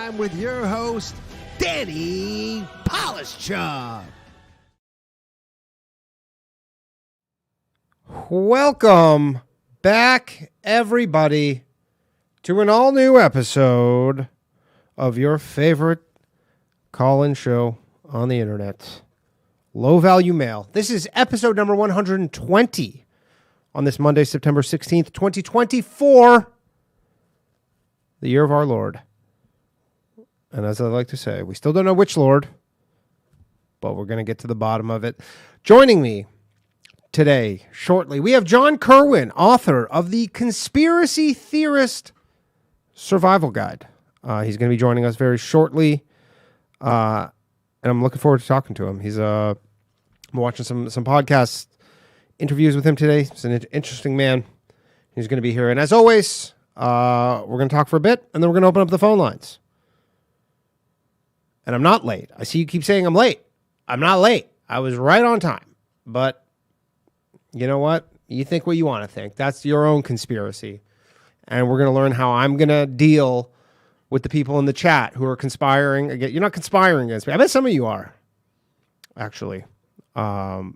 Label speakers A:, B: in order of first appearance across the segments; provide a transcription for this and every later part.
A: time with your host, Danny Polishchuk.
B: Welcome back, everybody, to an all-new episode of your favorite call-in show on the internet, Low Value Mail. This is episode number 120 on this Monday, September 16th, 2024, the year of our Lord. And as I like to say, we still don't know which Lord, but we're going to get to the bottom of it. Joining me today, shortly, we have John Kirwin, author of the Conspiracy Theorist Survival Guide. He's going to be joining us very shortly, and I'm looking forward to talking to him. I'm watching some podcast interviews with him today. He's an interesting man. He's going to be here, and as always, we're going to talk for a bit, and then we're going to open up the phone lines. And I'm not late. I see you keep saying I'm late. I'm not late. I was right on time. But you know what? You think what you want to think. That's your own conspiracy. And we're going to learn how I'm going to deal with the people in the chat who are conspiring against. You're not conspiring against me. I bet some of you are, actually. But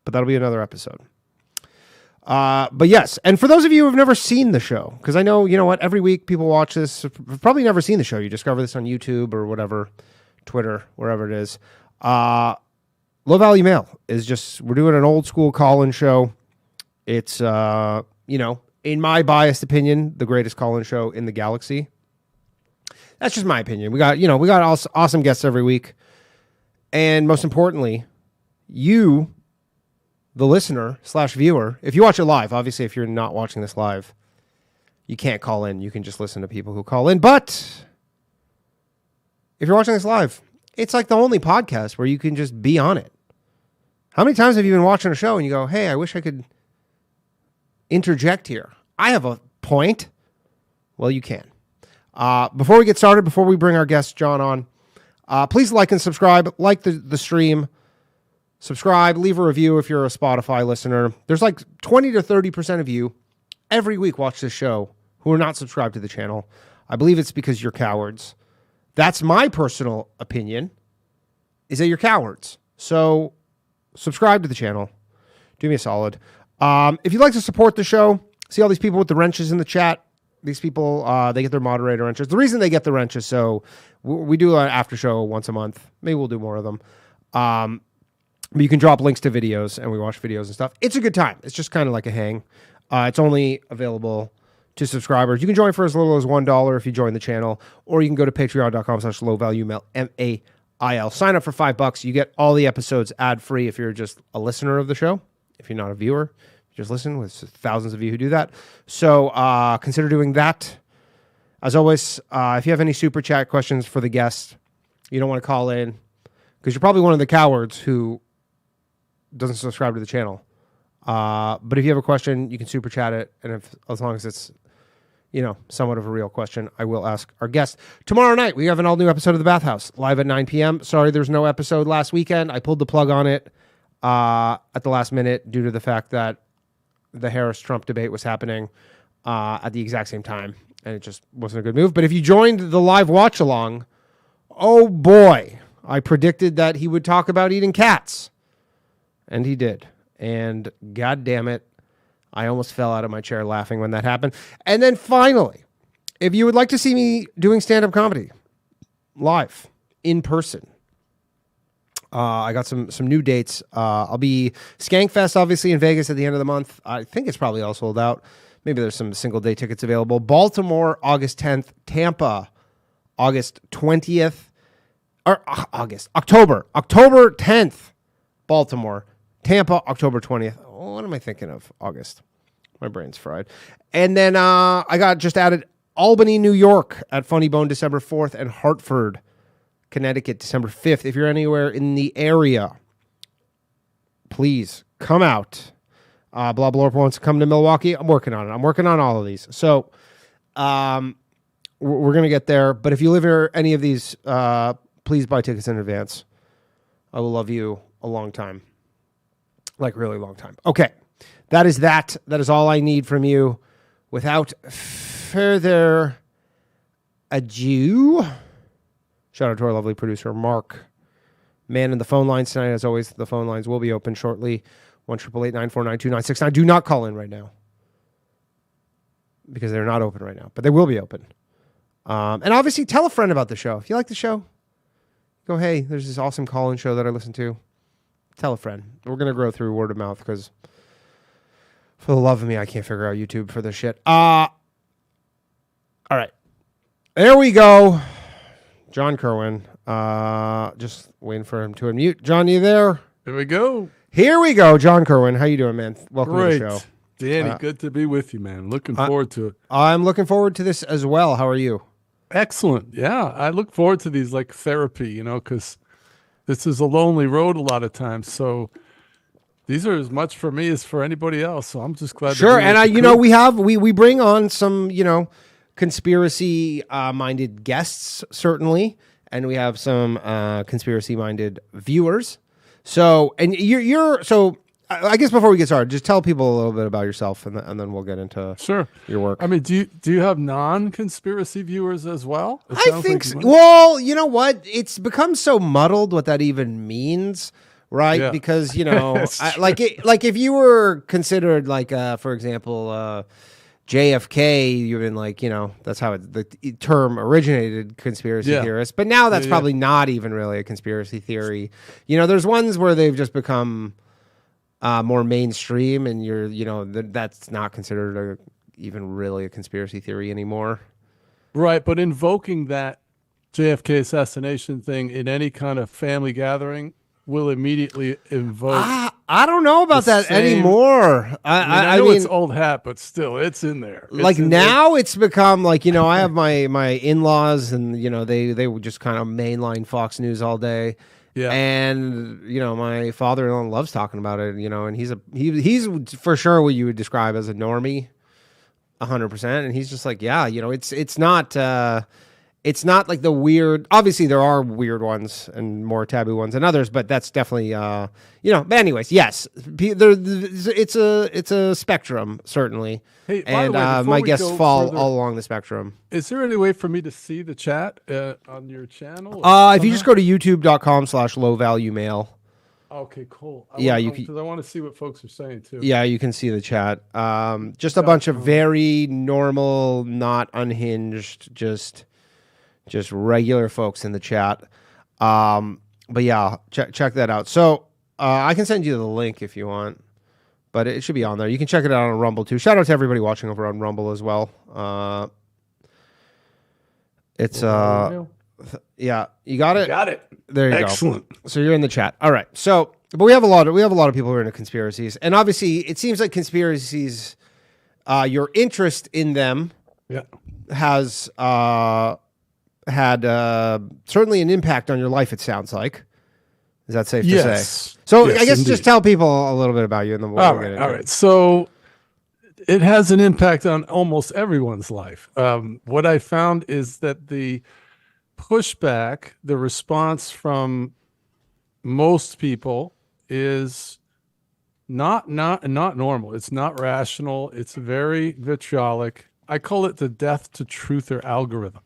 B: that'll be another episode. But yes, and for those of you who have never seen the show, because I know, you know what, every week people watch this, have probably never seen the show. You discover this on YouTube or whatever, Twitter, wherever it is. Low Value Mail is just, we're doing an old school call-in show. It's, in my biased opinion, the greatest call-in show in the galaxy. That's just my opinion. We got awesome guests every week. And most importantly, you, the listener / viewer, if you watch it live, obviously if you're not watching this live, you can't call in. You can just listen to people who call in. But if you're watching this live, it's like the only podcast where you can just be on it. How many times have you been watching a show and you go, hey, I wish I could interject here. I have a point. Well, you can. Before we get started, before we bring our guest John on, please like and subscribe. Like the stream. Subscribe, leave a review if you're a Spotify listener. There's like 20 to 30% of you every week watch this show who are not subscribed to the channel. I believe it's because you're cowards. That's my personal opinion, is that you're cowards. So subscribe to the channel. Do me a solid. If you'd like to support the show, see all these people with the wrenches in the chat. These people, they get their moderator wrenches. The reason they get the wrenches, so we do an after show once a month. Maybe we'll do more of them. But you can drop links to videos, and we watch videos and stuff. It's a good time. It's just kind of like a hang. It's only available to subscribers. You can join for as little as $1 if you join the channel, or you can go to patreon.com/lowvaluemail, MAIL. Sign up for $5. You get all the episodes ad-free if you're just a listener of the show. If you're not a viewer, you just listen. With thousands of you who do that. So consider doing that. As always, if you have any super chat questions for the guest, you don't want to call in, because you're probably one of the cowards who doesn't subscribe to the channel. But if you have a question, you can super chat it. And as long as it's, somewhat of a real question, I will ask our guest. Tomorrow night, we have an all-new episode of The Bathhouse, live at 9 p.m. Sorry, there's no episode last weekend. I pulled the plug on it at the last minute due to the fact that the Harris-Trump debate was happening at the exact same time. And it just wasn't a good move. But if you joined the live watch-along, oh boy, I predicted that he would talk about eating cats. And he did. And God damn it, I almost fell out of my chair laughing when that happened. And then finally, if you would like to see me doing stand-up comedy live, in person, I got some new dates. I'll be Skankfest, obviously, in Vegas at the end of the month. I think it's probably all sold out. Maybe there's some single-day tickets available. Baltimore, August 10th. Tampa, August 20th. October 10th. Baltimore. Tampa, October 20th. Oh, what am I thinking of? August. My brain's fried. And then I got just added Albany, New York at Funny Bone, December 4th, and Hartford, Connecticut, December 5th. If you're anywhere in the area, please come out. Blah Blorp wants to come to Milwaukee. I'm working on it. I'm working on all of these. So we're going to get there. But if you live near any of these, please buy tickets in advance. I will love you a long time. Like really long time. Okay. That is that. That is all I need from you. Without further a Jew. Shout out to our lovely producer, Mark. Man in the phone lines tonight. As always, the phone lines will be open shortly. 1-888-949-2969. Do not call in right now because they're not open right now, but they will be open. And obviously, tell a friend about the show. If you like the show, go, hey, there's this awesome call-in show that I listen to. Tell a friend. We're going to grow through word of mouth because for the love of me, I can't figure out YouTube for this shit. All right. There we go. John Kirwin. Just waiting for him to unmute. John, you there?
C: Here we go.
B: Here we go. John Kirwin. How you doing, man? Welcome to the show.
C: Danny, good to be with you, man. Looking forward to it.
B: I'm looking forward to this as well. How are you?
C: Excellent. Yeah, I look forward to these like therapy, because this is a lonely road a lot of times. So these are as much for me as for anybody else. So I'm just glad.
B: Sure. And we bring on some, conspiracy minded guests, certainly. And we have some conspiracy minded viewers. So, and so I guess before we get started, just tell people a little bit about yourself and then we'll get into your work.
C: I mean, do you have non-conspiracy viewers as well?
B: I think so. Well, you know what? It's become so muddled what that even means, right? Yeah. Because, if you were considered for example, JFK, you've been that's how the term originated, conspiracy theorist. But now that's probably not even really a conspiracy theory. There's ones where they've just become more mainstream, and that's not considered even really a conspiracy theory anymore.
C: Right, but invoking that JFK assassination thing in any kind of family gathering will immediately invoke.
B: I don't know about that anymore.
C: I know it's old hat, but still, it's in there.
B: It's become I have my in-laws, and they would just kind of mainline Fox News all day. Yeah, and my father-in-law loves talking about it. And he's for sure what you would describe as a normie, 100%. And he's just it's not like the weird. Obviously, there are weird ones and more taboo ones than others, but that's definitely But anyways, yes, it's a spectrum, certainly. Hey, and my guests fall all along the spectrum.
C: Is there any way for me to see the chat on your channel?
B: If you just go to youtube.com/low-value-mail.
C: Okay, cool.
B: Because
C: I want to see what folks are saying too.
B: Yeah, you can see the chat. Just a bunch of very normal, not unhinged, just regular folks in the chat. But yeah, check that out. So I can send you the link if you want, but it should be on there. You can check it out on Rumble too. Shout out to everybody watching over on Rumble as well. It's yeah, you got it.
C: Got it.
B: There you go.
C: Excellent.
B: So you're in the chat. All right. So, but we have a lot of people who are into conspiracies, and obviously it seems like conspiracies, your interest in them, has had certainly an impact on your life, it sounds like. Is that safe to say? So I guess just tell people a little bit about you and then we'll get into it.
C: All right. So it has an impact on almost everyone's life. What I found is that the pushback, the response from most people is not normal. It's not rational. It's very vitriolic. I call it the death to truther algorithm,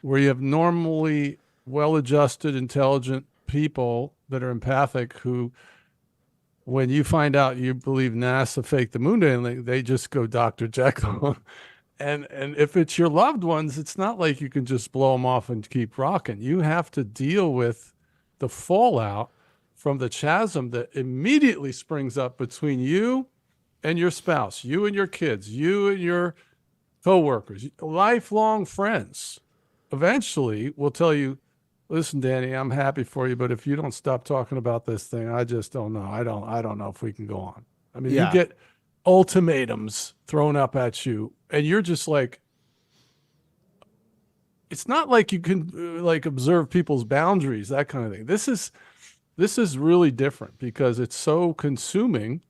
C: where you have normally well-adjusted, intelligent people that are empathic who, when you find out you believe NASA faked the moon landing, they just go Dr. Jekyll. And if it's your loved ones, it's not like you can just blow them off and keep rocking. You have to deal with the fallout from the chasm that immediately springs up between you and your spouse, you and your kids, you and your coworkers, lifelong friends. Eventually will tell you, listen, Danny, I'm happy for you, but if you don't stop talking about this thing, I just don't know. I don't know if we can go on. I mean, you get ultimatums thrown up at you, and you're just like, it's not like you can observe people's boundaries, that kind of thing. This is really different because it's so consuming,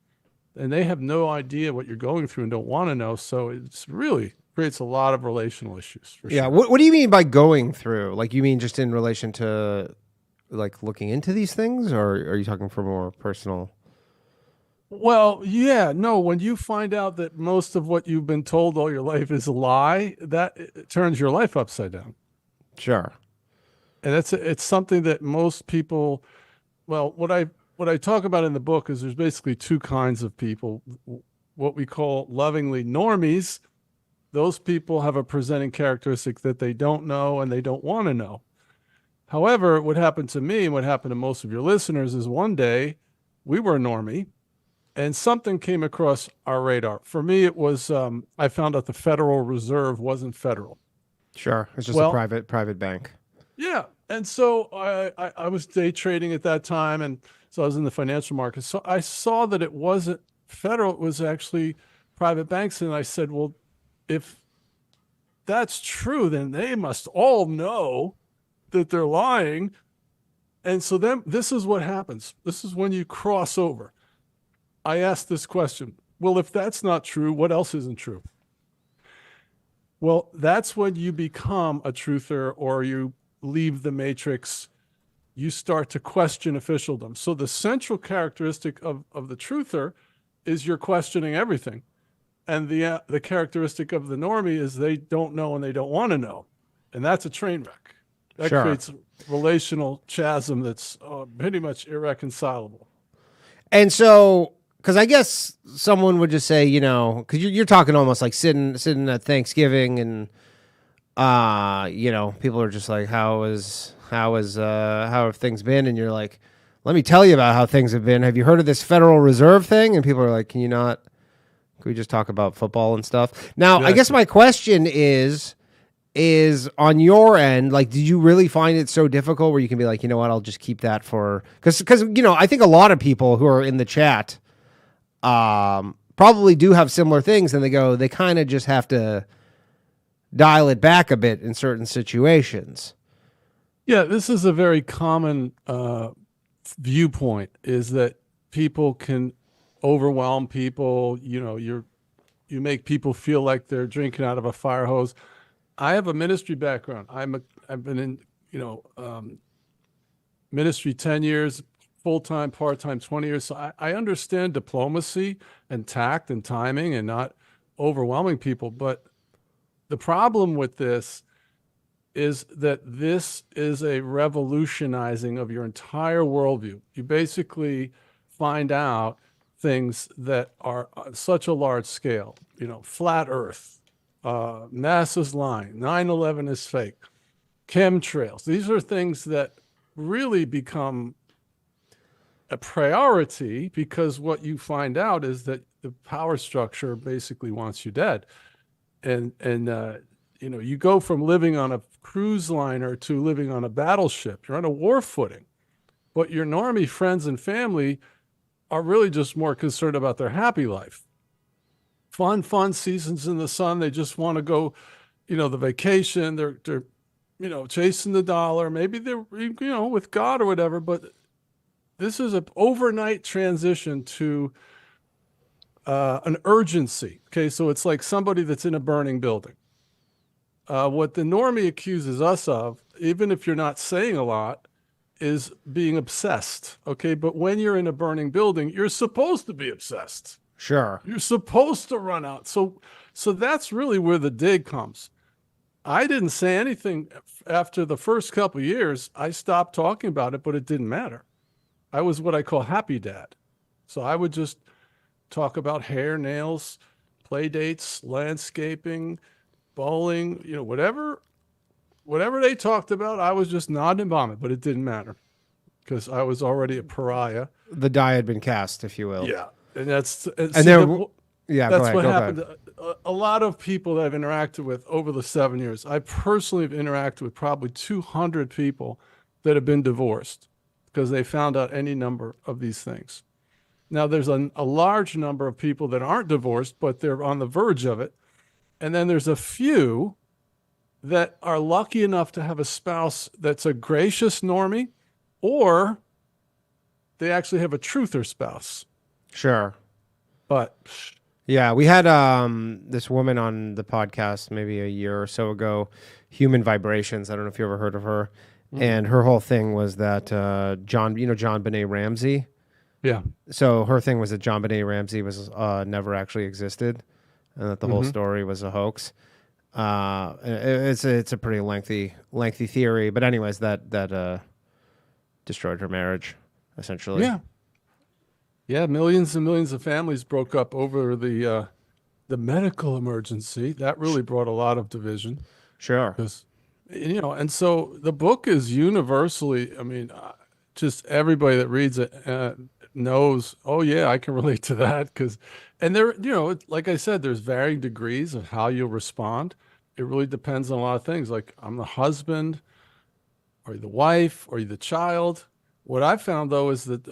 C: and they have no idea what you're going through and don't want to know. So it's really creates a lot of relational issues. For sure.
B: What do you mean by going through? Like, you mean just in relation to looking into these things, or are you talking for more personal?
C: Well, yeah, no, when you find out that most of what you've been told all your life is a lie, that it turns your life upside down.
B: Sure.
C: And it's something that most people, well, what I talk about in the book is there's basically two kinds of people. What we call lovingly normies, those people have a presenting characteristic that they don't know and they don't want to know. However, what happened to me and what happened to most of your listeners is one day we were a normie and something came across our radar. For me, it was I found out the Federal Reserve wasn't federal.
B: Sure. It's just a private bank.
C: Yeah. And so I was day trading at that time. And so I was in the financial markets. So I saw that it wasn't federal, it was actually private banks. And I said, well, if that's true, then they must all know that they're lying. And so then this is what happens. This is when you cross over. I asked this question. Well, if that's not true, what else isn't true? Well, that's when you become a truther or you leave the matrix. You start to question officialdom. So the central characteristic of the truther is you're questioning everything. And the characteristic of the normie is they don't know and they don't want to know. And that's a train wreck. That creates a relational chasm that's pretty much irreconcilable.
B: And so, because I guess someone would just say, because you're talking almost like sitting at Thanksgiving and, people are just like, how have things been? And you're like, let me tell you about how things have been. Have you heard of this Federal Reserve thing? And people are like, can we just talk about football and stuff? Now, exactly. I guess my question is on your end, like, did you really find it so difficult where you can be like, you know what, I'll just keep that for, because I think a lot of people who are in the chat probably do have similar things, and they kind of just have to dial it back a bit in certain situations.
C: Yeah, this is a very common viewpoint, is that people can overwhelm people. You make people feel like they're drinking out of a fire hose. I have a ministry background. I've been in ministry 10 years, full-time, part-time 20 years. So I understand diplomacy and tact and timing and not overwhelming people. But the problem with this is that this is a revolutionizing of your entire worldview. You basically find out things that are on such a large scale, flat earth, NASA's lying, 9/11 is fake, chemtrails. These are things that really become a priority because what you find out is that the power structure basically wants you dead. And you go from living on a cruise liner to living on a battleship. You're on a war footing. But your normie friends and family are really just more concerned about their happy life. Fun seasons in the sun. They just want to go, the vacation. They're chasing the dollar. Maybe they're, with God or whatever. But this is an overnight transition to an urgency. Okay, so it's like somebody that's in a burning building. What the normie accuses us of, even if you're not saying a lot, is being obsessed. Okay, but when you're in a burning building, you're supposed to be obsessed.
B: Sure.
C: You're supposed to run out. So that's really where the dig comes. I didn't say anything after the first couple of years. I stopped talking about it, but it didn't matter. I was what I call happy dad. So I would just talk about hair, nails, play dates, landscaping, bowling, whatever they talked about, I was just nodding and bombing, but it didn't matter because I was already a pariah.
B: The die had been cast, if you will.
C: Yeah. And
B: that's what happened.
C: A lot of people that I've interacted with over the 7 years, I personally have interacted with probably 200 people that have been divorced because they found out any number of these things. Now, there's a large number of people that aren't divorced, but they're on the verge of it. And then there's a few that are lucky enough to have a spouse that's a gracious normie, or they actually have a truther spouse.
B: Sure.
C: But
B: yeah, we had this woman on the podcast maybe a year or so ago, Human Vibrations. I don't know if you ever heard of her. Mm-hmm. And her whole thing was that John Benet Ramsey
C: Yeah.
B: So her thing was that John Benet Ramsey was never actually existed, and that the whole story was a hoax. It's a pretty lengthy theory, but anyways, that destroyed her marriage, essentially.
C: Yeah. Yeah, millions and millions of families broke up over the medical emergency. That really brought a lot of division.
B: Sure.
C: Because, and so the book is universally, I mean, just everybody that reads it knows, oh yeah, I can relate to that. And there, like I said, there's varying degrees of how you'll respond. It really depends on a lot of things. Like, I'm the husband, or the wife, or the child. What I found, though, is that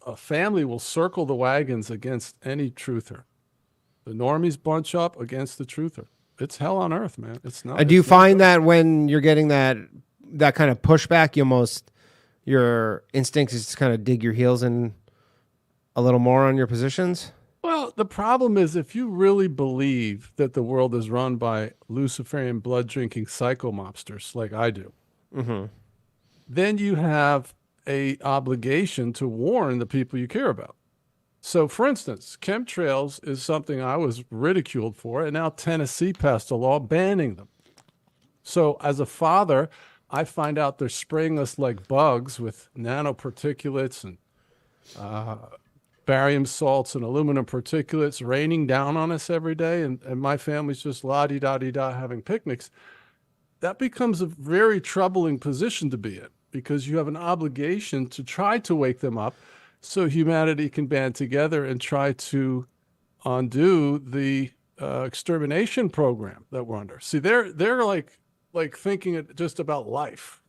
C: a family will circle the wagons against any truther. The normies bunch up against the truther. It's hell on earth, man. It's not.
B: And do you find that when you're getting that kind of pushback, your instinct is to kind of dig your heels in a little more on your positions?
C: Well, the problem is, if you really believe that the world is run by Luciferian blood-drinking psycho mobsters like I do, then you have a obligation to warn the people you care about. So, for instance, chemtrails is something I was ridiculed for, and now Tennessee passed a law banning them. So, as a father, I find out they're spraying us like bugs with nanoparticulates and barium salts and aluminum particulates raining down on us every day, and my family's just la-di-da-di-da having picnics. That becomes a very troubling position to be in, because you have an obligation to try to wake them up so humanity can band together and try to undo the extermination program that we're under. See, they're like thinking just about life.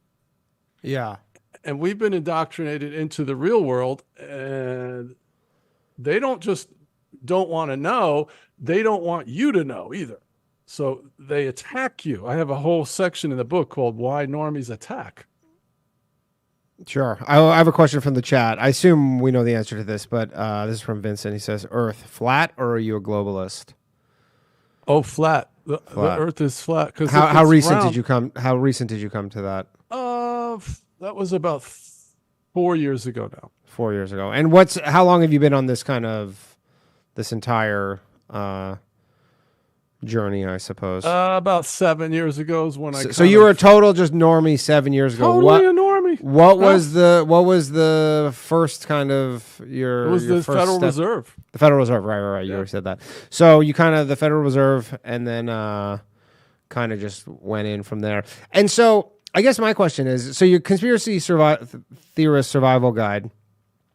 B: Yeah.
C: And we've been indoctrinated into the real world, and they don't want to know. They don't want you to know either. So they attack you. I have a whole section in the book called Why Normies Attack.
B: Sure. I have a question from the chat. I assume we know the answer to this, but this is from Vincent. He says, Earth flat, or are you a globalist?
C: Oh, flat. The Earth is flat.
B: How recent did you come to that?
C: That was about 4 years ago now.
B: 4 years ago. And how long have you been on this entire journey, I suppose?
C: About 7 years ago is when I.
B: So you were a total just normie 7 years ago.
C: Totally a normie.
B: What was the first kind of your?
C: It was
B: your
C: the
B: first
C: Federal
B: step?
C: Reserve.
B: The Federal Reserve, right. You already said that. So you kind of the Federal Reserve, and then kind of just went in from there. And so I guess my question is: so your conspiracy theorist survival guide,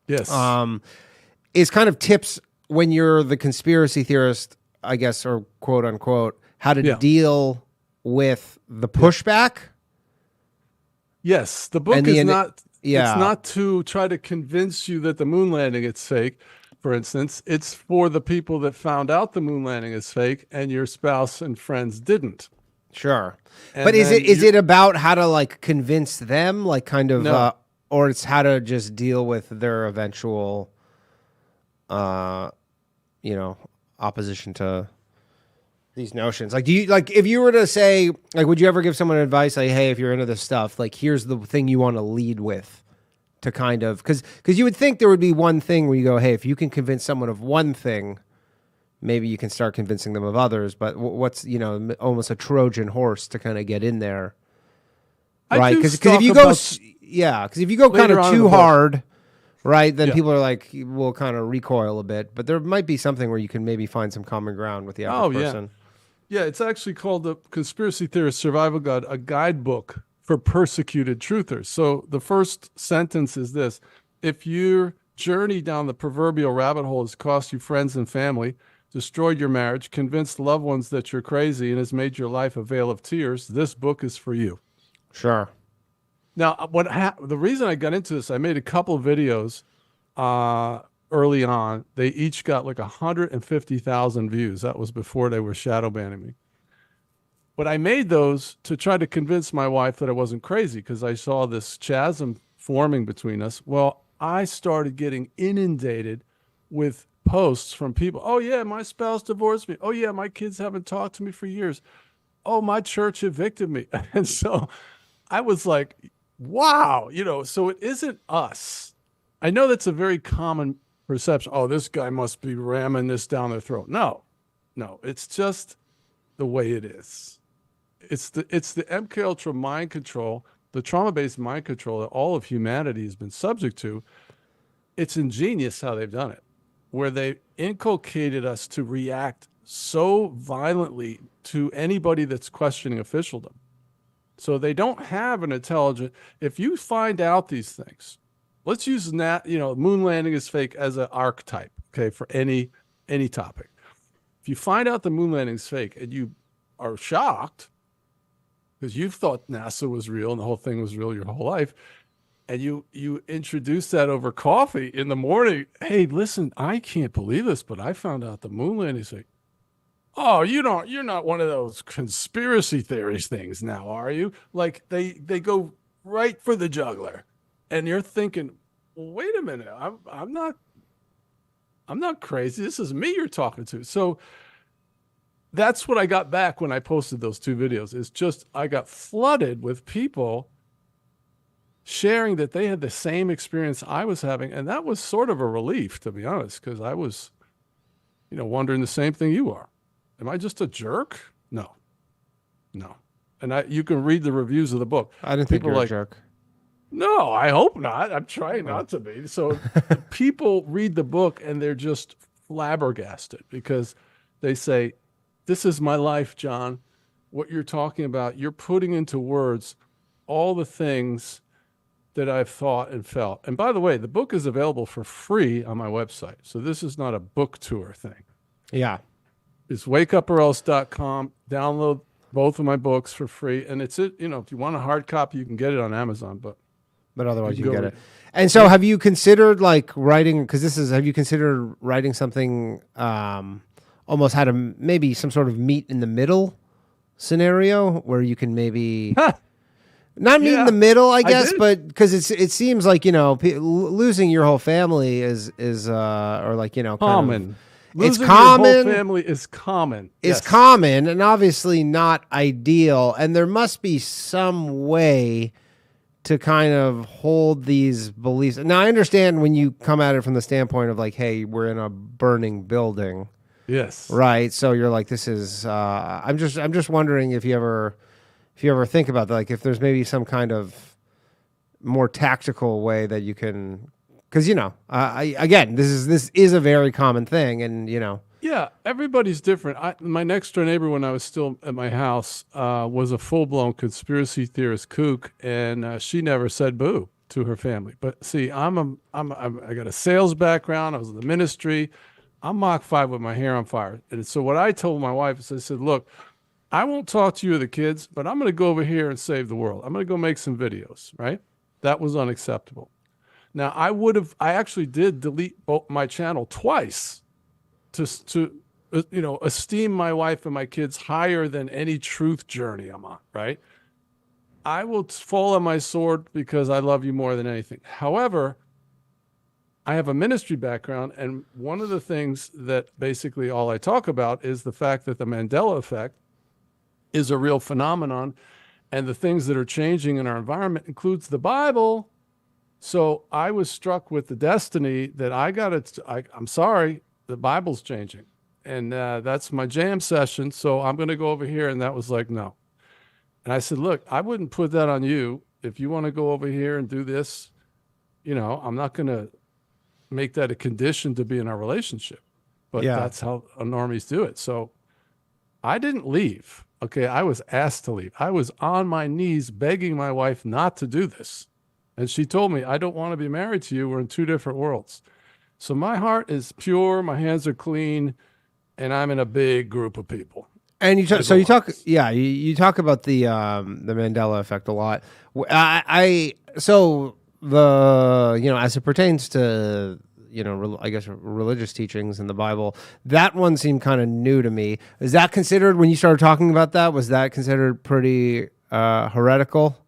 C: yes,
B: is kind of tips when you're the conspiracy theorist, I guess, or quote unquote, how to deal with the pushback.
C: Yes, the book is not. Yeah. It's not to try to convince you that the moon landing is fake, for instance. It's for the people that found out the moon landing is fake and your spouse and friends didn't.
B: Sure. But is it about how to like convince them, like kind of,
C: no.
B: Or it's how to just deal with their eventual, opposition to these notions? Like, if you were to say, like, would you ever give someone advice, like, hey, if you're into this stuff, like, here's the thing you want to lead with, to kind of, because you would think there would be one thing where you go, hey, if you can convince someone of one thing, maybe you can start convincing them of others. But what's almost a Trojan horse to kind of get in there, right? Because if you go, because if you go kind of too hard. Right, then people are like, will kind of recoil a bit, but there might be something where you can maybe find some common ground with the average person.
C: Yeah, it's actually called the Conspiracy Theorist Survival Guide, a guidebook for persecuted truthers. So the first sentence is this: if your journey down the proverbial rabbit hole has cost you friends and family, destroyed your marriage, convinced loved ones that you're crazy, and has made your life a vale of tears, this book is for you.
B: Sure.
C: Now, the reason I got into this, I made a couple of videos early on. They each got like 150,000 views. That was before they were shadow banning me. But I made those to try to convince my wife that I wasn't crazy, because I saw this chasm forming between us. Well, I started getting inundated with posts from people. Oh, yeah, my spouse divorced me. Oh, yeah, my kids haven't talked to me for years. Oh, my church evicted me. And so I was like, wow, so it isn't us. I know that's a very common perception. Oh, this guy must be ramming this down their throat. No, it's just the way it is. It's the MK Ultra mind control, the trauma-based mind control that all of humanity has been subject to. It's ingenious how they've done it, where they inculcated us to react so violently to anybody that's questioning officialdom. So they don't have an intelligent. If you find out these things, let's use moon landing is fake as an archetype, okay, for any topic. If you find out the moon landing is fake and you are shocked because you thought NASA was real and the whole thing was real your whole life, and you introduce that over coffee in the morning. Hey, listen, I can't believe this, but I found out the moon landing is fake. Oh, you're not one of those conspiracy theories things now, are you? Like they go right for the jugular, and you're thinking, well, wait a minute, I'm not crazy. This is me you're talking to. So that's what I got back when I posted those 2 videos. It's just I got flooded with people sharing that they had the same experience I was having, and that was sort of a relief, to be honest, because I was, wondering the same thing you are. Am I just a jerk? No. And you can read the reviews of the book.
B: I didn't think you were a jerk.
C: No, I hope not. I'm trying not to be. So people read the book and they're just flabbergasted because they say, this is my life, John. What you're talking about, you're putting into words all the things that I've thought and felt. And by the way, the book is available for free on my website. So this is not a book tour thing.
B: Yeah.
C: It's wakeuporelse.com. Download both of my books for free. And if you want a hard copy, you can get it on Amazon, but
B: otherwise you can get it. And so have you considered writing, have you considered writing something, almost had maybe some sort of meet in the middle scenario where you can maybe not meet in the middle, I guess, but because it seems like, losing your whole family is
C: common.
B: It's common.
C: Your whole family is common.
B: It's common and obviously not ideal. And there must be some way to kind of hold these beliefs. Now, I understand when you come at it from the standpoint of hey, we're in a burning building.
C: Yes.
B: Right. So you're like, this is. I'm just wondering if you ever think about that, if there's maybe some kind of more tactical way that you can. Because this is a very common thing, and
C: Yeah, everybody's different. My next door neighbor, when I was still at my house, was a full-blown conspiracy theorist kook, and she never said boo to her family. But see, I got a sales background. I was in the ministry. I'm Mach 5 with my hair on fire. And so what I told my wife is, I said, look, I won't talk to you or the kids, but I'm going to go over here and save the world. I'm going to go make some videos. Right? That was unacceptable. Now, I actually did delete my channel twice to esteem my wife and my kids higher than any truth journey I'm on, right? I will fall on my sword because I love you more than anything. However, I have a ministry background, and one of the things that basically all I talk about is the fact that the Mandela Effect is a real phenomenon, and the things that are changing in our environment includes the Bible. So I was struck with the destiny that I'm sorry, the Bible's changing. And that's my jam session. So I'm going to go over here. And that was like, no. And I said, look, I wouldn't put that on you. If you want to go over here and do this, I'm not going to make that a condition to be in our relationship. But that's how normies do it. So I didn't leave. Okay, I was asked to leave. I was on my knees begging my wife not to do this. And she told me, I don't want to be married to you. We're in 2 different worlds. So my heart is pure. My hands are clean. And I'm in a big group of people.
B: And you talk about the Mandela Effect a lot. As it pertains to, I guess religious teachings in the Bible, that one seemed kind of new to me. Is that considered, when you started talking about that, was that considered pretty heretical?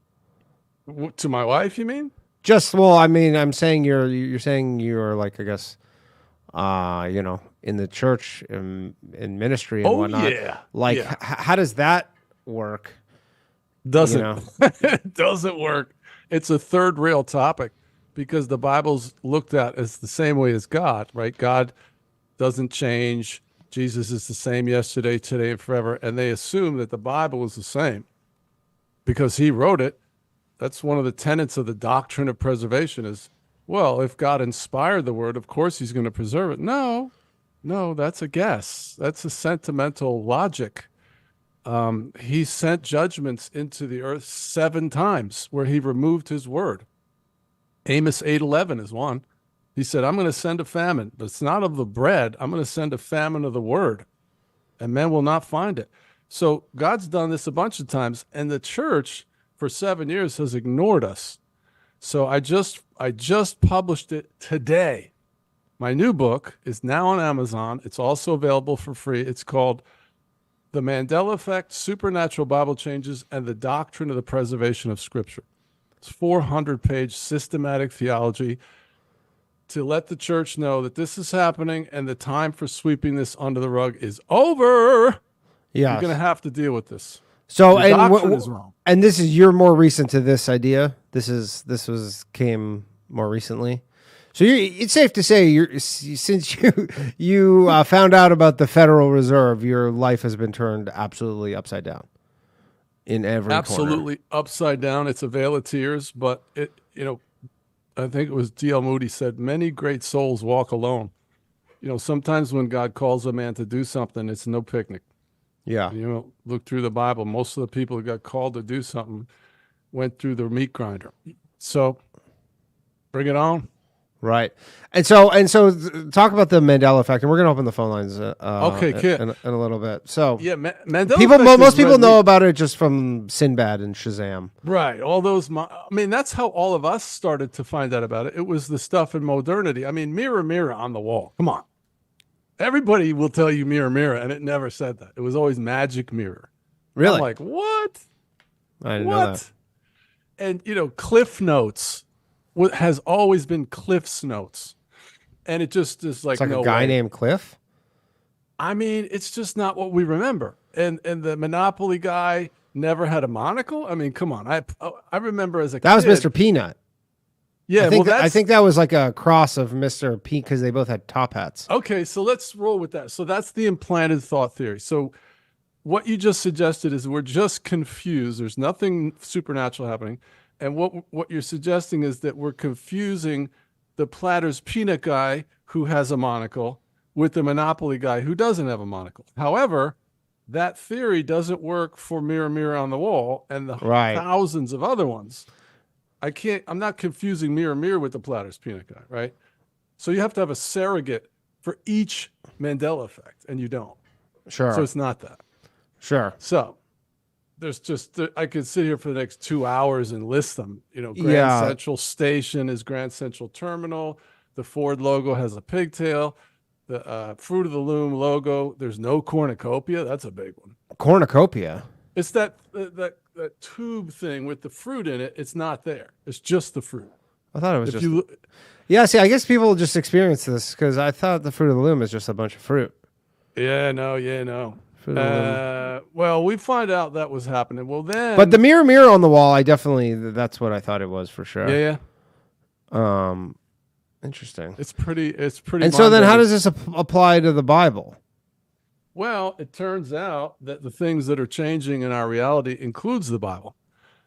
C: To my wife, you mean?
B: I'm saying you're saying you're like, I guess, in the church in ministry and whatnot. Yeah. How does that work?
C: Doesn't. It doesn't work. It's a third rail topic because the Bible's looked at as the same way as God, right? God doesn't change. Jesus is the same yesterday, today, and forever. And they assume that the Bible is the same because he wrote it. That's one of the tenets of the doctrine of preservation is, well, if God inspired the word, of course he's going to preserve it. No, that's a guess. That's a sentimental logic. He sent judgments into the earth 7 times where he removed his word. Amos 8:11 is one. He said, I'm going to send a famine, but it's not of the bread. I'm going to send a famine of the word, and men will not find it. So God's done this a bunch of times, and the church for 7 years has ignored us. So I just published it today. My new book is now on Amazon. It's also available for free. It's called The Mandela Effect, Supernatural Bible Changes, and the Doctrine of the Preservation of Scripture. It's 400-page systematic theology to let the church know that this is happening and the time for sweeping this under the rug is over.
B: Yeah,
C: you're going to have to deal with this.
B: So
C: the doctrine is wrong.
B: And this is you're more recent to this idea. This came more recently. So it's safe to say since you found out about the Federal Reserve, your life has been turned absolutely upside down in every
C: absolutely
B: corner.
C: Upside down. It's a veil of tears, but I think it was D.L. Moody said, many great souls walk alone. Sometimes when God calls a man to do something, it's no picnic.
B: Yeah.
C: Look through the Bible. Most of the people who got called to do something went through the meat grinder. So bring it on.
B: Right. And so talk about the Mandela Effect, and we're going to open the phone lines in a little bit. So
C: yeah, Mandela
B: most people know about it just from Sinbad and Shazam.
C: Right. All those, that's how all of us started to find out about it. It was the stuff in modernity. Mirror, mirror on the wall. Come on. Everybody will tell you mirror, mirror, and it never said that. It was always magic mirror.
B: Really?
C: I'm like, what?
B: I didn't know that.
C: And, Cliff Notes has always been Cliff's Notes. And it just is like,
B: it's like a guy named Cliff?
C: It's just not what we remember. And the Monopoly guy never had a monocle. Come on. I remember as a kid.
B: That was Mr. Peanut.
C: Yeah,
B: I think that was like a cross of Mr. P because they both had top hats.
C: Okay, so let's roll with that. So that's the implanted thought theory. So what you just suggested is we're just confused. There's nothing supernatural happening. And what you're suggesting is that we're confusing the Platter's peanut guy who has a monocle with the Monopoly guy who doesn't have a monocle. However, that theory doesn't work for Mirror, Mirror on the Wall and the thousands of other ones. I'm not confusing Mirror, Mirror with the Platter's peanut guy, right? So you have to have a surrogate for each Mandela effect, and you don't.
B: Sure.
C: So it's not that.
B: Sure.
C: So there's I could sit here for the next 2 hours and list them. Grand Central Station is Grand Central Terminal. The Ford logo has a pigtail. The Fruit of the Loom logo, there's no cornucopia. That's a big one.
B: Cornucopia?
C: It's that tube thing with the fruit in it. It's not there. It's just the fruit.
B: I thought it was yeah, see, I guess people just experience this because I thought the Fruit of the Loom is just a bunch of fruit.
C: Yeah, no. Well, we find out that was happening. Well, then.
B: But the mirror, mirror on the wall, that's what I thought it was for sure.
C: Yeah.
B: Interesting.
C: It's pretty.
B: And so then, how does this apply to the Bible?
C: Well, it turns out that the things that are changing in our reality includes the Bible.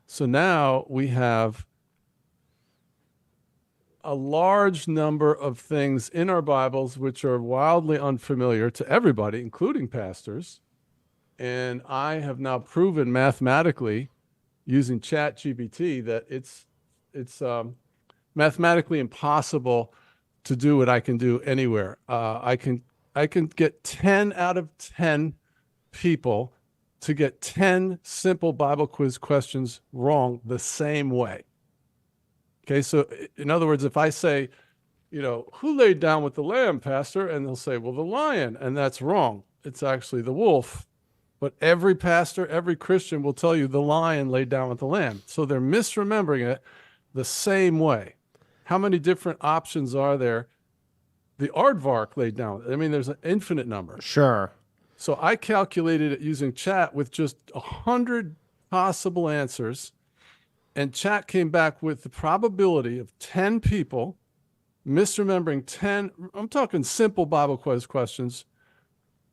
C: So now we have a large number of things in our Bibles which are wildly unfamiliar to everybody, including pastors. And I have now proven mathematically using ChatGPT that it's mathematically impossible to do what I can do anywhere. I can get 10 out of 10 people to get 10 simple Bible quiz questions wrong the same way. Okay, so in other words, if I say, who laid down with the lamb, Pastor? And they'll say, well, the lion. And that's wrong. It's actually the wolf. But every pastor, every Christian will tell you the lion laid down with the lamb. So they're misremembering it the same way. How many different options are there? The aardvark laid down. There's an infinite number.
B: Sure.
C: So I calculated it using chat with just 100 possible answers. And chat came back with the probability of 10 people misremembering 10, I'm talking simple Bible quiz questions,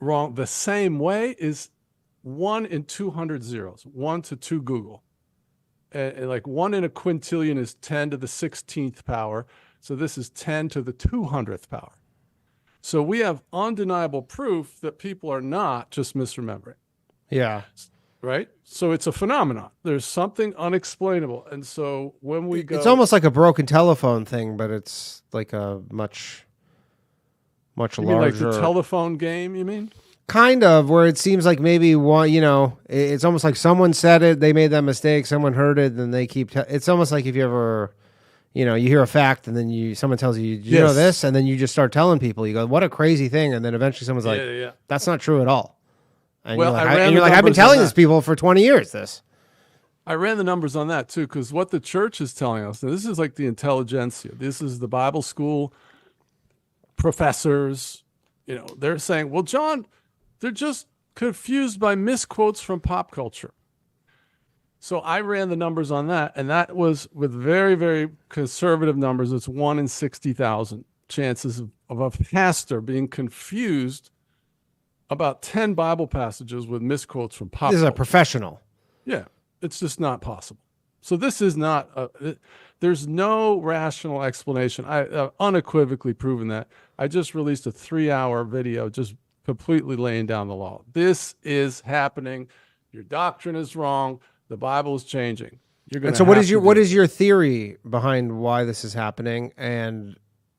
C: wrong the same way is 1 in 200 zeros, 1 to 2 Google. And like 1 in a quintillion is 10 to the 16th power. So this is 10 to the 200th power. So we have undeniable proof that people are not just misremembering.
B: Yeah.
C: Right? So it's a phenomenon. There's something unexplainable. And so when we go...
B: It's almost like a broken telephone thing, but it's like a much larger...
C: You mean like the telephone game, you mean?
B: Kind of, where it seems like maybe one, it's almost like someone said it, they made that mistake, someone heard it, and they keep... it's almost like if you ever... you hear a fact and then someone tells you, you know this? And then you just start telling people, you go, what a crazy thing. And then eventually someone's like, that's not true at all. And
C: well,
B: you're like, I've been telling this people for 20 years, this.
C: I ran the numbers on that too, because what the church is telling us, and this is like the intelligentsia, this is the Bible school professors, they're saying, well, John, they're just confused by misquotes from pop culture. So I ran the numbers on that, and that was with very, very conservative numbers. It's 1 in 60,000 chances of a pastor being confused about 10 Bible passages with misquotes from pop culture.
B: This is a professional.
C: Yeah, it's just not possible. So this is not, there's no rational explanation. I unequivocally proven that. I just released a 3-hour video just completely laying down the law. This is happening. Your doctrine is wrong. The Bible is changing. You're going.
B: And so, what is your theory behind why this is happening, and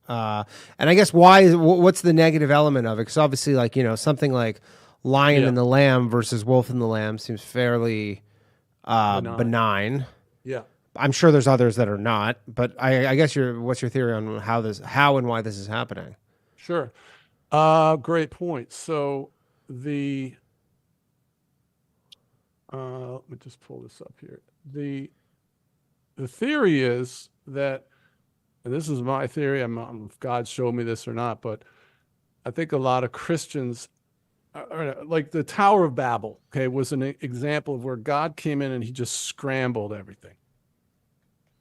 B: I guess what's the negative element of it? Because obviously, like something like Lion and the Lamb versus Wolf and the Lamb seems fairly benign.
C: Yeah,
B: I'm sure there's others that are not, but I guess what's your theory on how and why this is happening?
C: Sure, great point. So let me just pull this up here. The theory is that, and this is my theory, I'm not if God showed me this or not, but I think a lot of Christians, like the Tower of Babel, was an example of where God came in and he just scrambled everything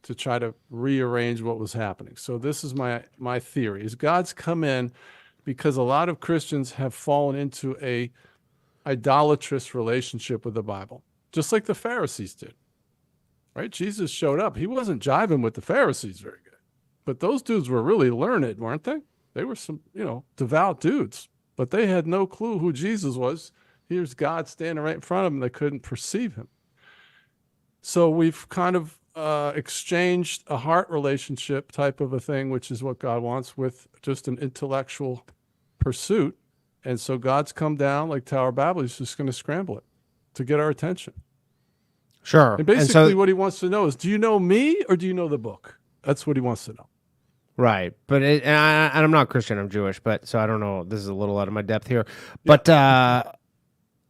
C: to try to rearrange what was happening. So this is my theory, is God's come in because a lot of Christians have fallen into a idolatrous relationship with the Bible, just like the Pharisees did, right? Jesus showed up. He wasn't jiving with the Pharisees very good, but those dudes were really learned, weren't they? They were some, devout dudes, but they had no clue who Jesus was. Here's God standing right in front of them. They couldn't perceive him. So we've kind of exchanged a heart relationship type of a thing, which is what God wants, with just an intellectual pursuit. And so God's come down like Tower of Babel. He's just going to scramble it to get our attention.
B: Sure.
C: And basically what he wants to know is, do you know me or do you know the book? That's what he wants to know.
B: Right. But I'm not Christian, I'm Jewish, but so I don't know. This is a little out of my depth here. But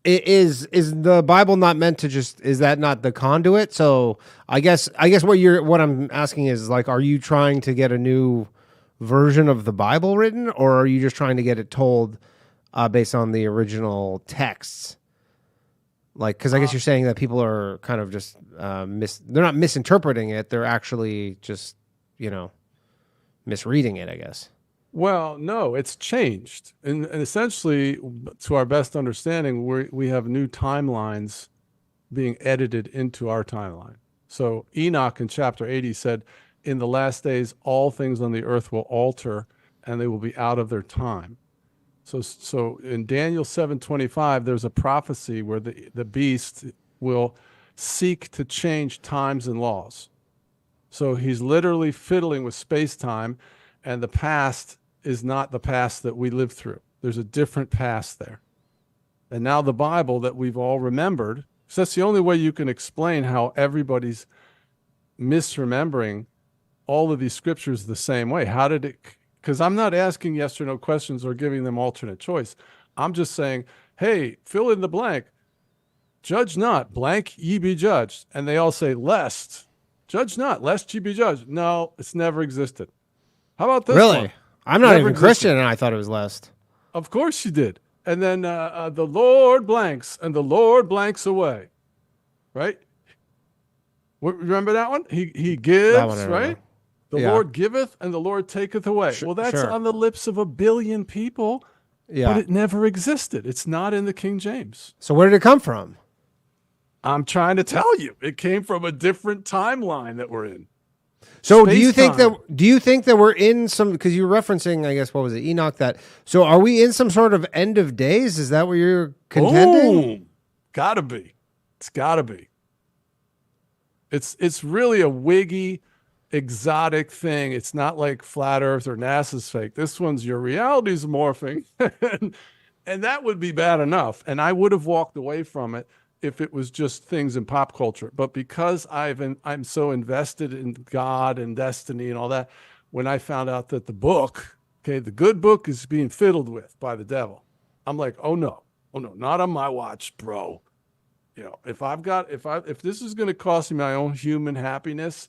B: is the Bible not meant to is that not the conduit? So I guess what I'm asking is, like, are you trying to get a new version of the Bible written, or are you just trying to get it told based on the original texts? Like, because I guess you're saying that people are kind of just they're not misinterpreting it, they're actually just misreading it, I guess.
C: Well, no, it's changed, and essentially, to our best understanding, we have new timelines being edited into our timeline. So Enoch in chapter 80 said, in the last days all things on the earth will alter, and they will be out of their time. So in Daniel 7:25, there's a prophecy where the beast will seek to change times and laws. So he's literally fiddling with space-time, and the past is not the past that we lived through. There's a different past there. And now the Bible that we've all remembered, so that's the only way you can explain how everybody's misremembering all of these scriptures the same way. How did it... Because I'm not asking yes or no questions or giving them alternate choice. I'm just saying, hey, fill in the blank. Judge not, blank, ye be judged. And they all say, lest. Judge not, lest ye be judged. No, it's never existed. How about this
B: Really?
C: one?
B: I'm not
C: Never
B: even
C: existed.
B: Christian, and I thought it was lest.
C: Of course you did. And then the Lord blanks, and the Lord blanks away. Right? Remember that one? He
B: That one
C: gives,
B: I don't
C: right?
B: know.
C: The
B: Yeah.
C: Lord giveth and the Lord taketh away. Well, that's
B: Sure.
C: on the lips of a billion people,
B: Yeah.
C: but it never existed. It's not in the King James.
B: So where did it come from?
C: I'm trying to tell you, it came from a different timeline that we're in.
B: So do you think
C: Space-time.
B: that we're in some, because you're referencing, I guess, what was it, Enoch, that, so are we in some sort of end of days? Is that what you're contending?
C: Oh, gotta be. It's gotta be. It's really a wiggy, exotic thing. It's not like flat Earth or NASA's fake. This one's your reality's morphing, and that would be bad enough. And I would have walked away from it if it was just things in pop culture. But because I'm so invested in God and destiny and all that, when I found out that the book, okay, the good book is being fiddled with by the devil, I'm like, oh no, not on my watch, bro. You know, if this is going to cost me my own human happiness,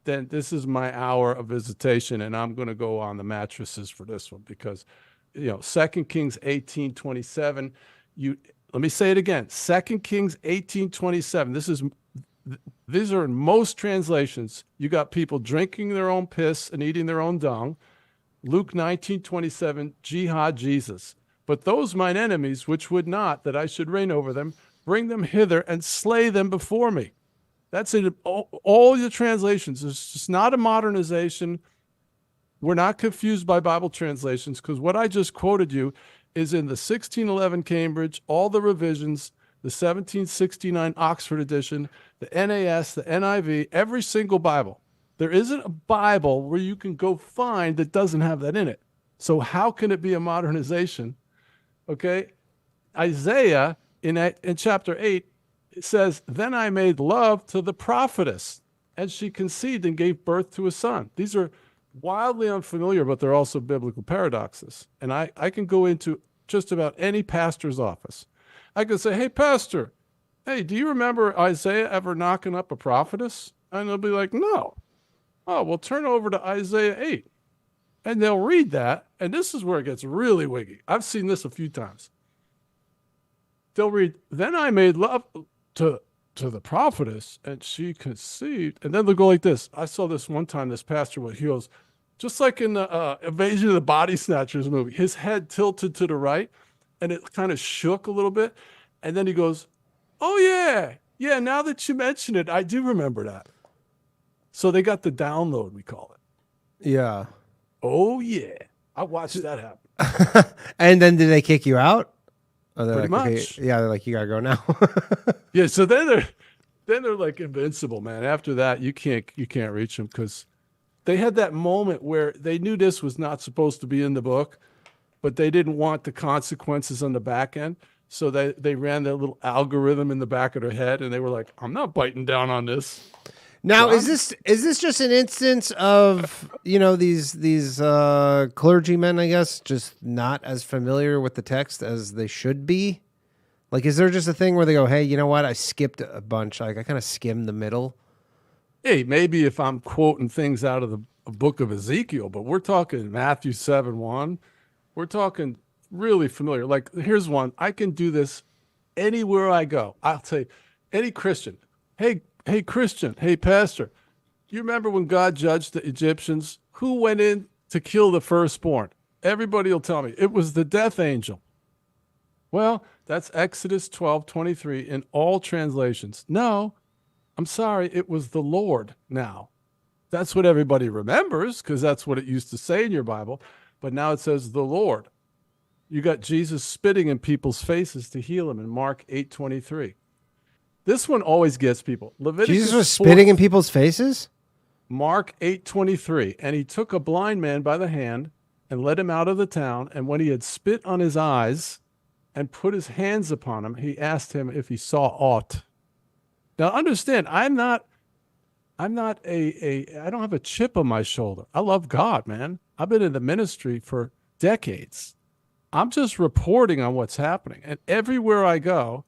C: then this is my hour of visitation, and I'm going to go on the mattresses for this one because, 2 Kings 18:27. Let me say it again. 2 Kings 18:27. These are in most translations. You got people drinking their own piss and eating their own dung. Luke 19:27. Jihad Jesus. But those mine enemies, which would not that I should reign over them, bring them hither and slay them before me. That's in all the translations. It's just not a modernization. We're not confused by Bible translations because what I just quoted you is in the 1611 Cambridge, all the revisions, the 1769 Oxford edition, the NAS, the NIV, every single Bible. There isn't a Bible where you can go find that doesn't have that in it. So how can it be a modernization? Okay. Isaiah in chapter 8, it says, then I made love to the prophetess, and she conceived and gave birth to a son. These are wildly unfamiliar, but they're also biblical paradoxes. And I can go into just about any pastor's office. I can say, hey, pastor, hey, do you remember Isaiah ever knocking up a prophetess? And they'll be like, no. Oh, well, turn over to Isaiah 8. And they'll read that, and this is where it gets really wiggy. I've seen this a few times. They'll read, then I made love to the prophetess, and she conceived. And then they'll go like this. I saw this one time, this pastor, he goes, just like in the Invasion of the Body Snatchers movie, his head tilted to the right, and it kind of shook a little bit. And then he goes, oh, yeah, now that you mention it, I do remember that. So they got the download, we call it.
B: Yeah.
C: Oh, yeah. I watched that happen.
B: And then did they kick you out? Or
C: Pretty
B: like,
C: much.
B: Okay, yeah, they're like, you gotta go now.
C: Yeah, so then they're like invincible, man. After that, you can't reach them because they had that moment where they knew this was not supposed to be in the book, but they didn't want the consequences on the back end. So they ran their little algorithm in the back of their head, and they were like, I'm not biting down on this.
B: Now, is this just an instance of, these clergymen, I guess, just not as familiar with the text as they should be? Like, is there just a thing where they go, hey, you know what? I skipped a bunch. Like, I kind of skimmed the middle.
C: Hey, maybe if I'm quoting things out of the book of Ezekiel, but we're talking Matthew 7:1. We're talking really familiar. Like, here's one. I can do this anywhere I go. I'll say, any Christian, Hey, Christian, hey, pastor, you remember when God judged the Egyptians? Who went in to kill the firstborn? Everybody will tell me it was the death angel. Well, that's Exodus 12:23 in all translations. No, I'm sorry, it was the Lord now. That's what everybody remembers because that's what it used to say in your Bible. But now it says the Lord. You got Jesus spitting in people's faces to heal them in Mark 8:23. This one always gets people. Leviticus
B: Jesus was spitting in people's faces?
C: Mark 8:23. And he took a blind man by the hand and led him out of the town. And when he had spit on his eyes and put his hands upon him, he asked him if he saw aught. Now understand, I don't have a chip on my shoulder. I love God, man. I've been in the ministry for decades. I'm just reporting on what's happening. And everywhere I go,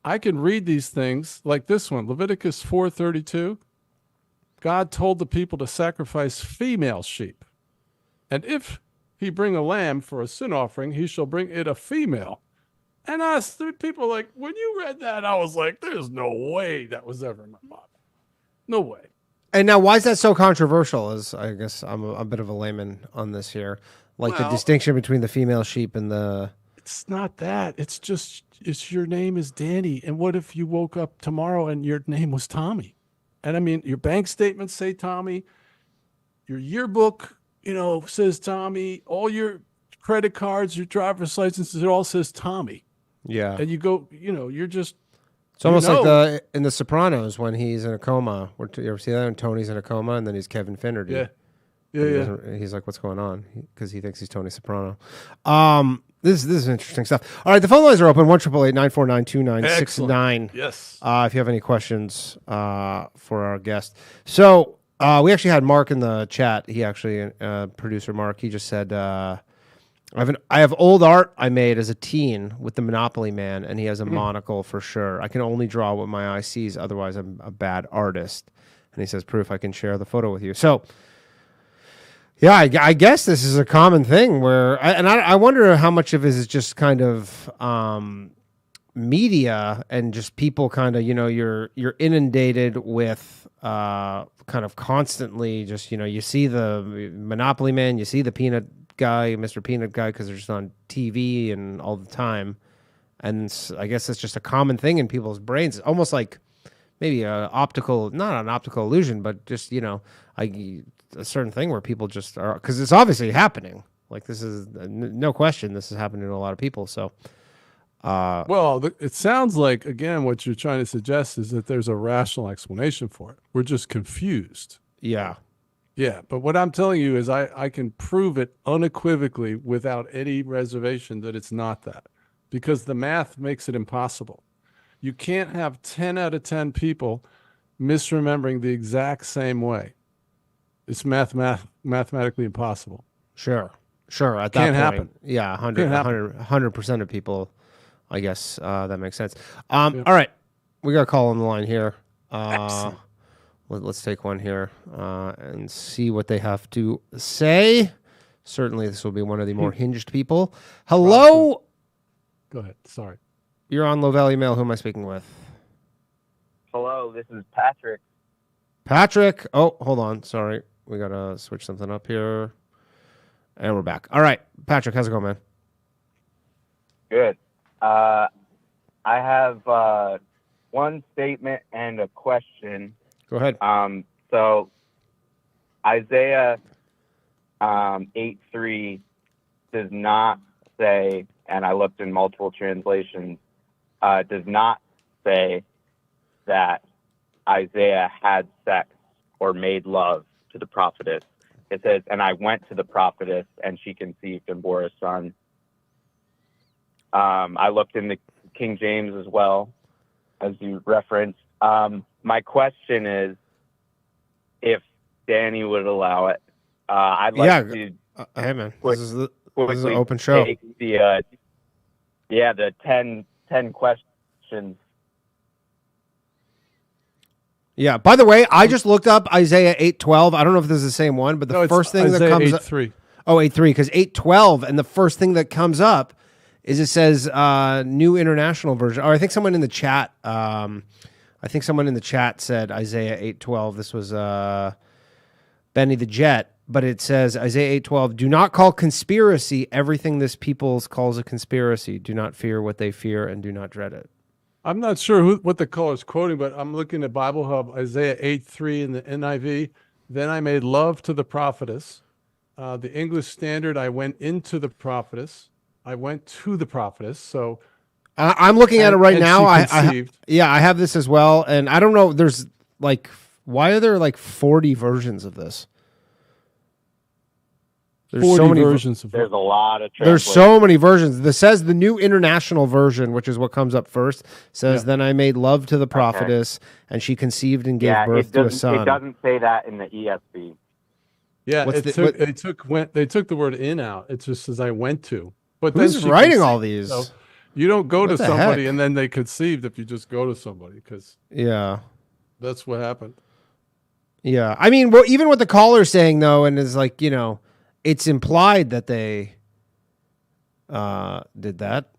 C: I can read these things like this one, Leviticus 4:32. God told the people to sacrifice female sheep. And if he bring a lamb for a sin offering, he shall bring it a female. And people like, when you read that, I was like, there's no way that was ever in my Bible. No way.
B: And now, why is that so controversial? Is I guess I'm a bit of a layman on this here. Like the distinction between the female sheep and the.
C: It's not that. It's just your name is Danny, and what if you woke up tomorrow and your name was Tommy? And I mean, your bank statements say Tommy, your yearbook, says Tommy, all your credit cards, your driver's licenses, it all says Tommy.
B: Yeah.
C: And you go, you're just.
B: It's almost like in The Sopranos when he's in a coma. You ever see that? And Tony's in a coma, and then he's Kevin Finnerty.
C: Yeah. Yeah.
B: He's like, "What's going on?" Because he thinks he's Tony Soprano. This is interesting stuff. All right, the phone lines are open. 1-888-949-2969.
C: Yes.
B: If you have any questions for our guest. So we actually had Mark in the chat. He actually, producer Mark, he just said, I have old art I made as a teen with the Monopoly Man, and he has a monocle for sure. I can only draw what my eye sees, otherwise I'm a bad artist. And he says, proof I can share the photo with you. So, yeah, I guess this is a common thing where, I wonder how much of it is just kind of media and just people kind of, you're inundated with kind of constantly just, you see the Monopoly Man, you see the Peanut guy, Mr. Peanut guy, because they're just on TV and all the time. And I guess it's just a common thing in people's brains, almost like maybe not an optical illusion, but just, a certain thing where people just are, because it's obviously happening. Like this is no question, this is happening to a lot of people. So,
C: well, it sounds like, again, what you're trying to suggest is that there's a rational explanation for it. We're just confused.
B: Yeah.
C: Yeah, but what I'm telling you is I can prove it unequivocally without any reservation that it's not that, because the math makes it impossible. You can't have 10 out of 10 people misremembering the exact same way. It's mathematically impossible.
B: Sure. At that
C: Can't
B: point,
C: happen.
B: Yeah, 100% of people. I guess that makes sense.
C: Yeah.
B: All right, we got a call on the line here.
C: Excellent.
B: Let's take one here and see what they have to say. Certainly, this will be one of the more hinged people. Hello.
C: Go ahead. Sorry.
B: You're on Low Valley Mail. Who am I speaking with?
D: Hello, this is Patrick.
B: Patrick. Oh, hold on. Sorry. We got to switch something up here. And we're back. All right. Patrick, how's it going, man?
D: Good. I have one statement and a question.
B: Go ahead.
D: So Isaiah 8:3 does not say, and I looked in multiple translations, does not say that Isaiah had sex or made love to the prophetess. It says, and I went to the prophetess, and she conceived and bore a son. I looked in the King James as well, as you referenced. My question is, if Danny would allow it, I'd like to.
B: Hey, man,
D: quick,
B: this is an open show.
D: Take the 10 questions.
B: Yeah. By the way, I just looked up Isaiah 8:12. I don't know if this is the same one, but the first thing that comes up.
C: 8:3.
B: Oh, 8:3, because 8:12, and the first thing that comes up is it says New International Version. Or I think someone in the chat. Said Isaiah 8:12. This was Benny the Jet, but it says Isaiah 8:12. Do not call conspiracy everything this people calls a conspiracy. Do not fear what they fear, and do not dread it.
C: I'm not sure what the caller is quoting, but I'm looking at Bible Hub, Isaiah 8:3 in the NIV. Then I made love to the prophetess. The English Standard, I went into the prophetess. I went to the prophetess. So
B: I'm looking at it right now. I have this as well, and I don't know. There's like, why are there like 40 versions of this? There's
C: 40
B: so many
C: versions of
D: There's a lot of
B: There's
D: translations.
B: so many versions. This says the New International Version, which is what comes up first, says, Then I made love to the prophetess, and she conceived and gave birth to a son.
D: It doesn't say that in the ESV.
C: Yeah,
B: What's
C: they took the word in out. It just says I went to. But
B: Who's
C: then she
B: writing
C: conceived.
B: all these?
C: So you don't go to
B: the
C: somebody
B: heck?
C: and then they conceived if you just go to somebody, because that's what happened.
B: Yeah. I mean, well, even what the caller's saying, though, and is like, it's implied that they did that.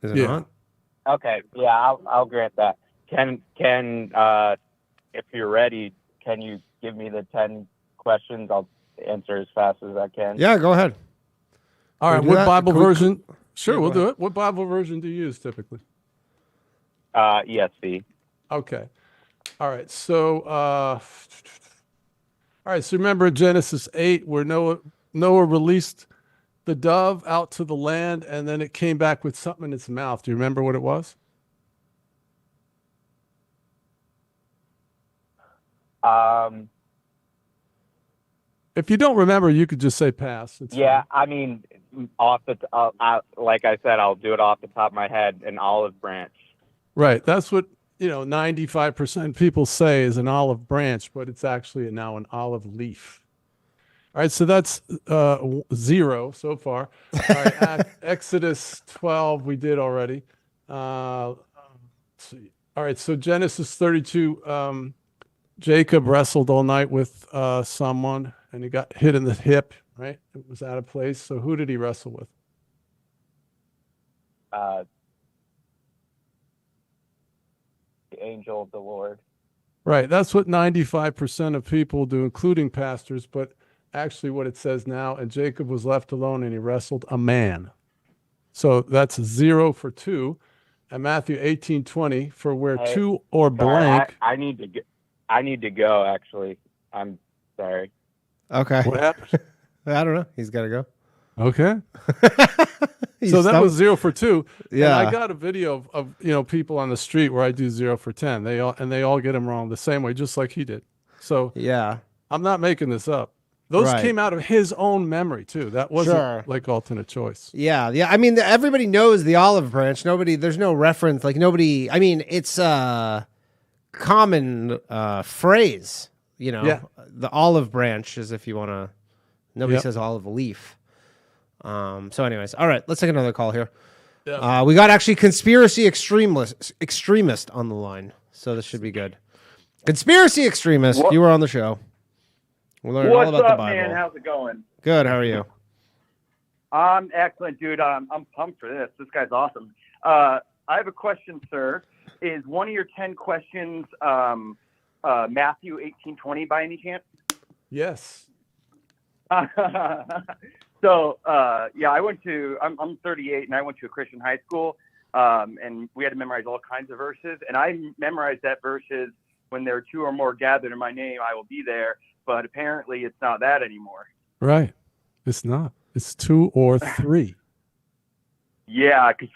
B: Is it not?
D: Okay, yeah, I'll grant that. Can if you're ready, can you give me the 10 questions? I'll answer as fast as I can.
B: Yeah, go ahead.
C: All right.
B: do
C: What
B: that?
C: Bible
B: Can we-
C: version? Sure,
B: Yeah,
C: we'll
B: go
C: do it. What Bible version do you use typically?
D: ESV.
C: Okay. All right. So, so remember in Genesis 8, where Noah released the dove out to the land, and then it came back with something in its mouth. Do you remember what it was? If you don't remember, you could just say pass. It's
D: Yeah,
C: fine.
D: I mean, like I said, I'll do it off the top of my head. An olive branch.
C: Right. That's what 95% people say is an olive branch, but it's actually now an olive leaf. All right, so that's 0 so far. All right, Exodus 12 we did already. Let's see. All right, so Genesis 32, Jacob wrestled all night with someone, and he got hit in the hip, right? It was out of place. So who did he wrestle with?
D: The angel of the Lord.
C: Right, that's what 95% of people do, including pastors, but actually what it says now, and Jacob was left alone and he wrestled a man. So that's 0 for 2. And Matthew 18:20 for where
D: Hey,
C: 2 or
D: Sorry,
C: blank.
D: I need to go, actually. I'm sorry.
B: Okay.
C: What happened?
B: I don't know. He's got to go.
C: Okay.
B: He's
C: So that
B: stumped.
C: was 0 for 2.
B: Yeah.
C: And I got a video of people on the street where I do 0 for 10. They all get them wrong the same way, just like he did. So
B: Yeah.
C: I'm not making this up. Those
B: Right.
C: came out of his own memory too. That wasn't
B: Sure.
C: like alternate choice.
B: Yeah. I mean, everybody knows the olive branch. There's no reference. Like nobody. I mean, it's a common phrase.
C: Yeah.
B: The olive branch is if you want to. Nobody
C: Yep.
B: says olive leaf. So, anyways, all right. Let's take another call here.
C: Yeah.
B: We got actually conspiracy extremist on the line, so this should be good. Conspiracy extremist,
E: What?
B: you were on the show. We're learning all
E: What's
B: about
E: up,
B: the Bible.
E: man? How's it going?
B: Good. How are you?
E: I'm excellent, dude. I'm pumped for this. This guy's awesome. I have a question, sir. Is one of your 10 questions Matthew 18:20 by any chance?
C: Yes.
E: So, yeah, I'm 38 and I went to a Christian high school, and we had to memorize all kinds of verses. And I memorized that verses when there are 2 or more gathered in my name, I will be there. But apparently it's not that anymore.
C: Right. It's not. It's 2 or 3.
E: Yeah, because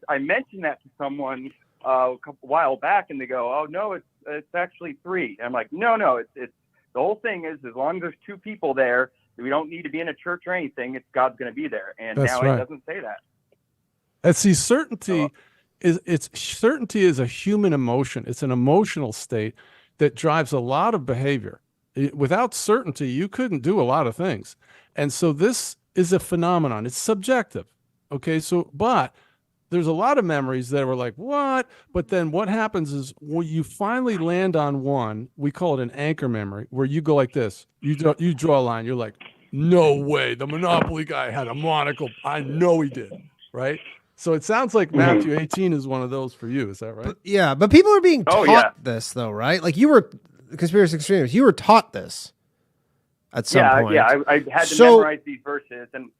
E: I mentioned that to someone a while back, and they go, "Oh no, it's actually 3." And I'm like, "No, it's the whole thing is as long as there's 2 people there, we don't need to be in a church or anything. It's God's going to be there." And
C: That's
E: now
C: right.
E: it doesn't say that.
C: And see, certainty is a human emotion. It's an emotional state that drives a lot of behavior. Without certainty, you couldn't do a lot of things. And so this is a phenomenon. It's subjective. Okay. But there's a lot of memories that were like, what? But then what happens is when you finally land on one, we call it an anchor memory, where you go like this. You draw a line. You're like, no way. The Monopoly guy had a monocle. I know he did. Right. So it sounds like Matthew 18 is one of those for you. Is that right?
B: Yeah, but people are being
E: Oh,
B: taught
E: yeah.
B: this, though, right? Like you were conspiracy extremist. You were taught this at some point.
E: Yeah. I had to
B: So-
E: memorize these verses, and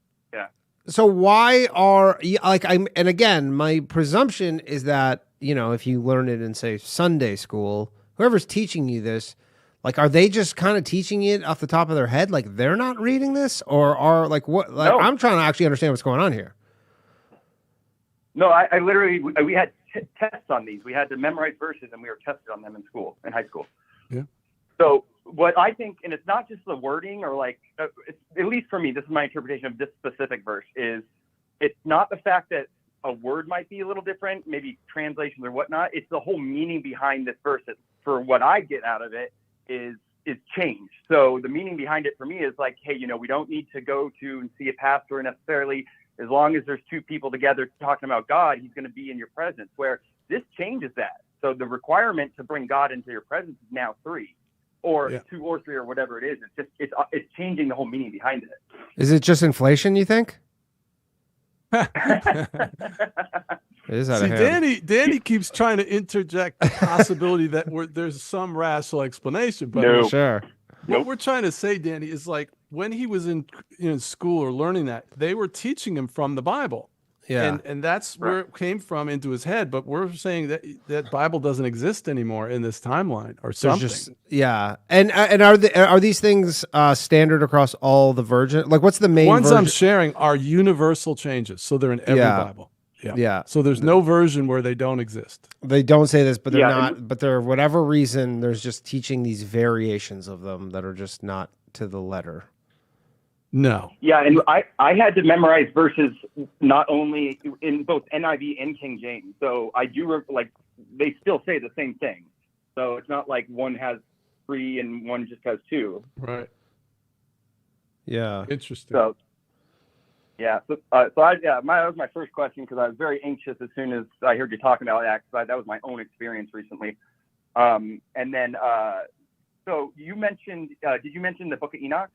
B: So why are and again, my presumption is that if you learn it in say Sunday school, whoever's teaching you this, like, are they just kind of teaching it off the top of their head? Like they're not reading this, or are like what? Like
E: No.
B: I'm trying to actually understand what's going on here.
E: no, I literally we had tests on these. We had to memorize verses, and we were tested on them in high school.
C: Yeah.
E: So what I think, and it's not just the wording or like, at least for me, this is my interpretation of this specific verse, is it's not the fact that a word might be a little different, maybe translations or whatnot. It's the whole meaning behind this verse. For what I get out of it is changed. So the meaning behind it for me is like, hey, we don't need to go to and see a pastor necessarily. As long as there's 2 people together talking about God, he's going to be in your presence, where this changes that. So the requirement to bring God into your presence is now 3. Or 2 or 3 or whatever it is. It's changing the whole meaning behind it.
B: Is it just inflation? You think? It is out
C: See,
B: of hand.
C: Danny keeps trying to interject the possibility that there's some rational explanation, but
E: No.
B: Sure.
C: what we're trying to say, Danny, is like when he was in school or learning that, they were teaching him from the Bible.
B: Yeah.
C: And that's where it came from into his head. But we're saying that Bible doesn't exist anymore in this timeline or something.
B: And are these things standard across all the version? Like, what's the main
C: ones
B: version?
C: I'm sharing are universal changes, so they're in every Bible.
B: Yeah.
C: So there's no version where they don't exist.
B: They don't say this, but they're
E: Yeah,
B: not. But they're whatever reason. There's just teaching these variations of them that are just not to the letter.
C: No.
E: Yeah, and I had to memorize verses not only in both NIV and King James. So I do like they still say the same thing. So it's not like one has 3 and one just has 2.
C: Right.
B: Yeah.
C: Interesting.
E: So yeah, that was my first question because I was very anxious as soon as I heard you talking about that because that was my own experience recently. And then so you mentioned did you mention the Book of Enoch?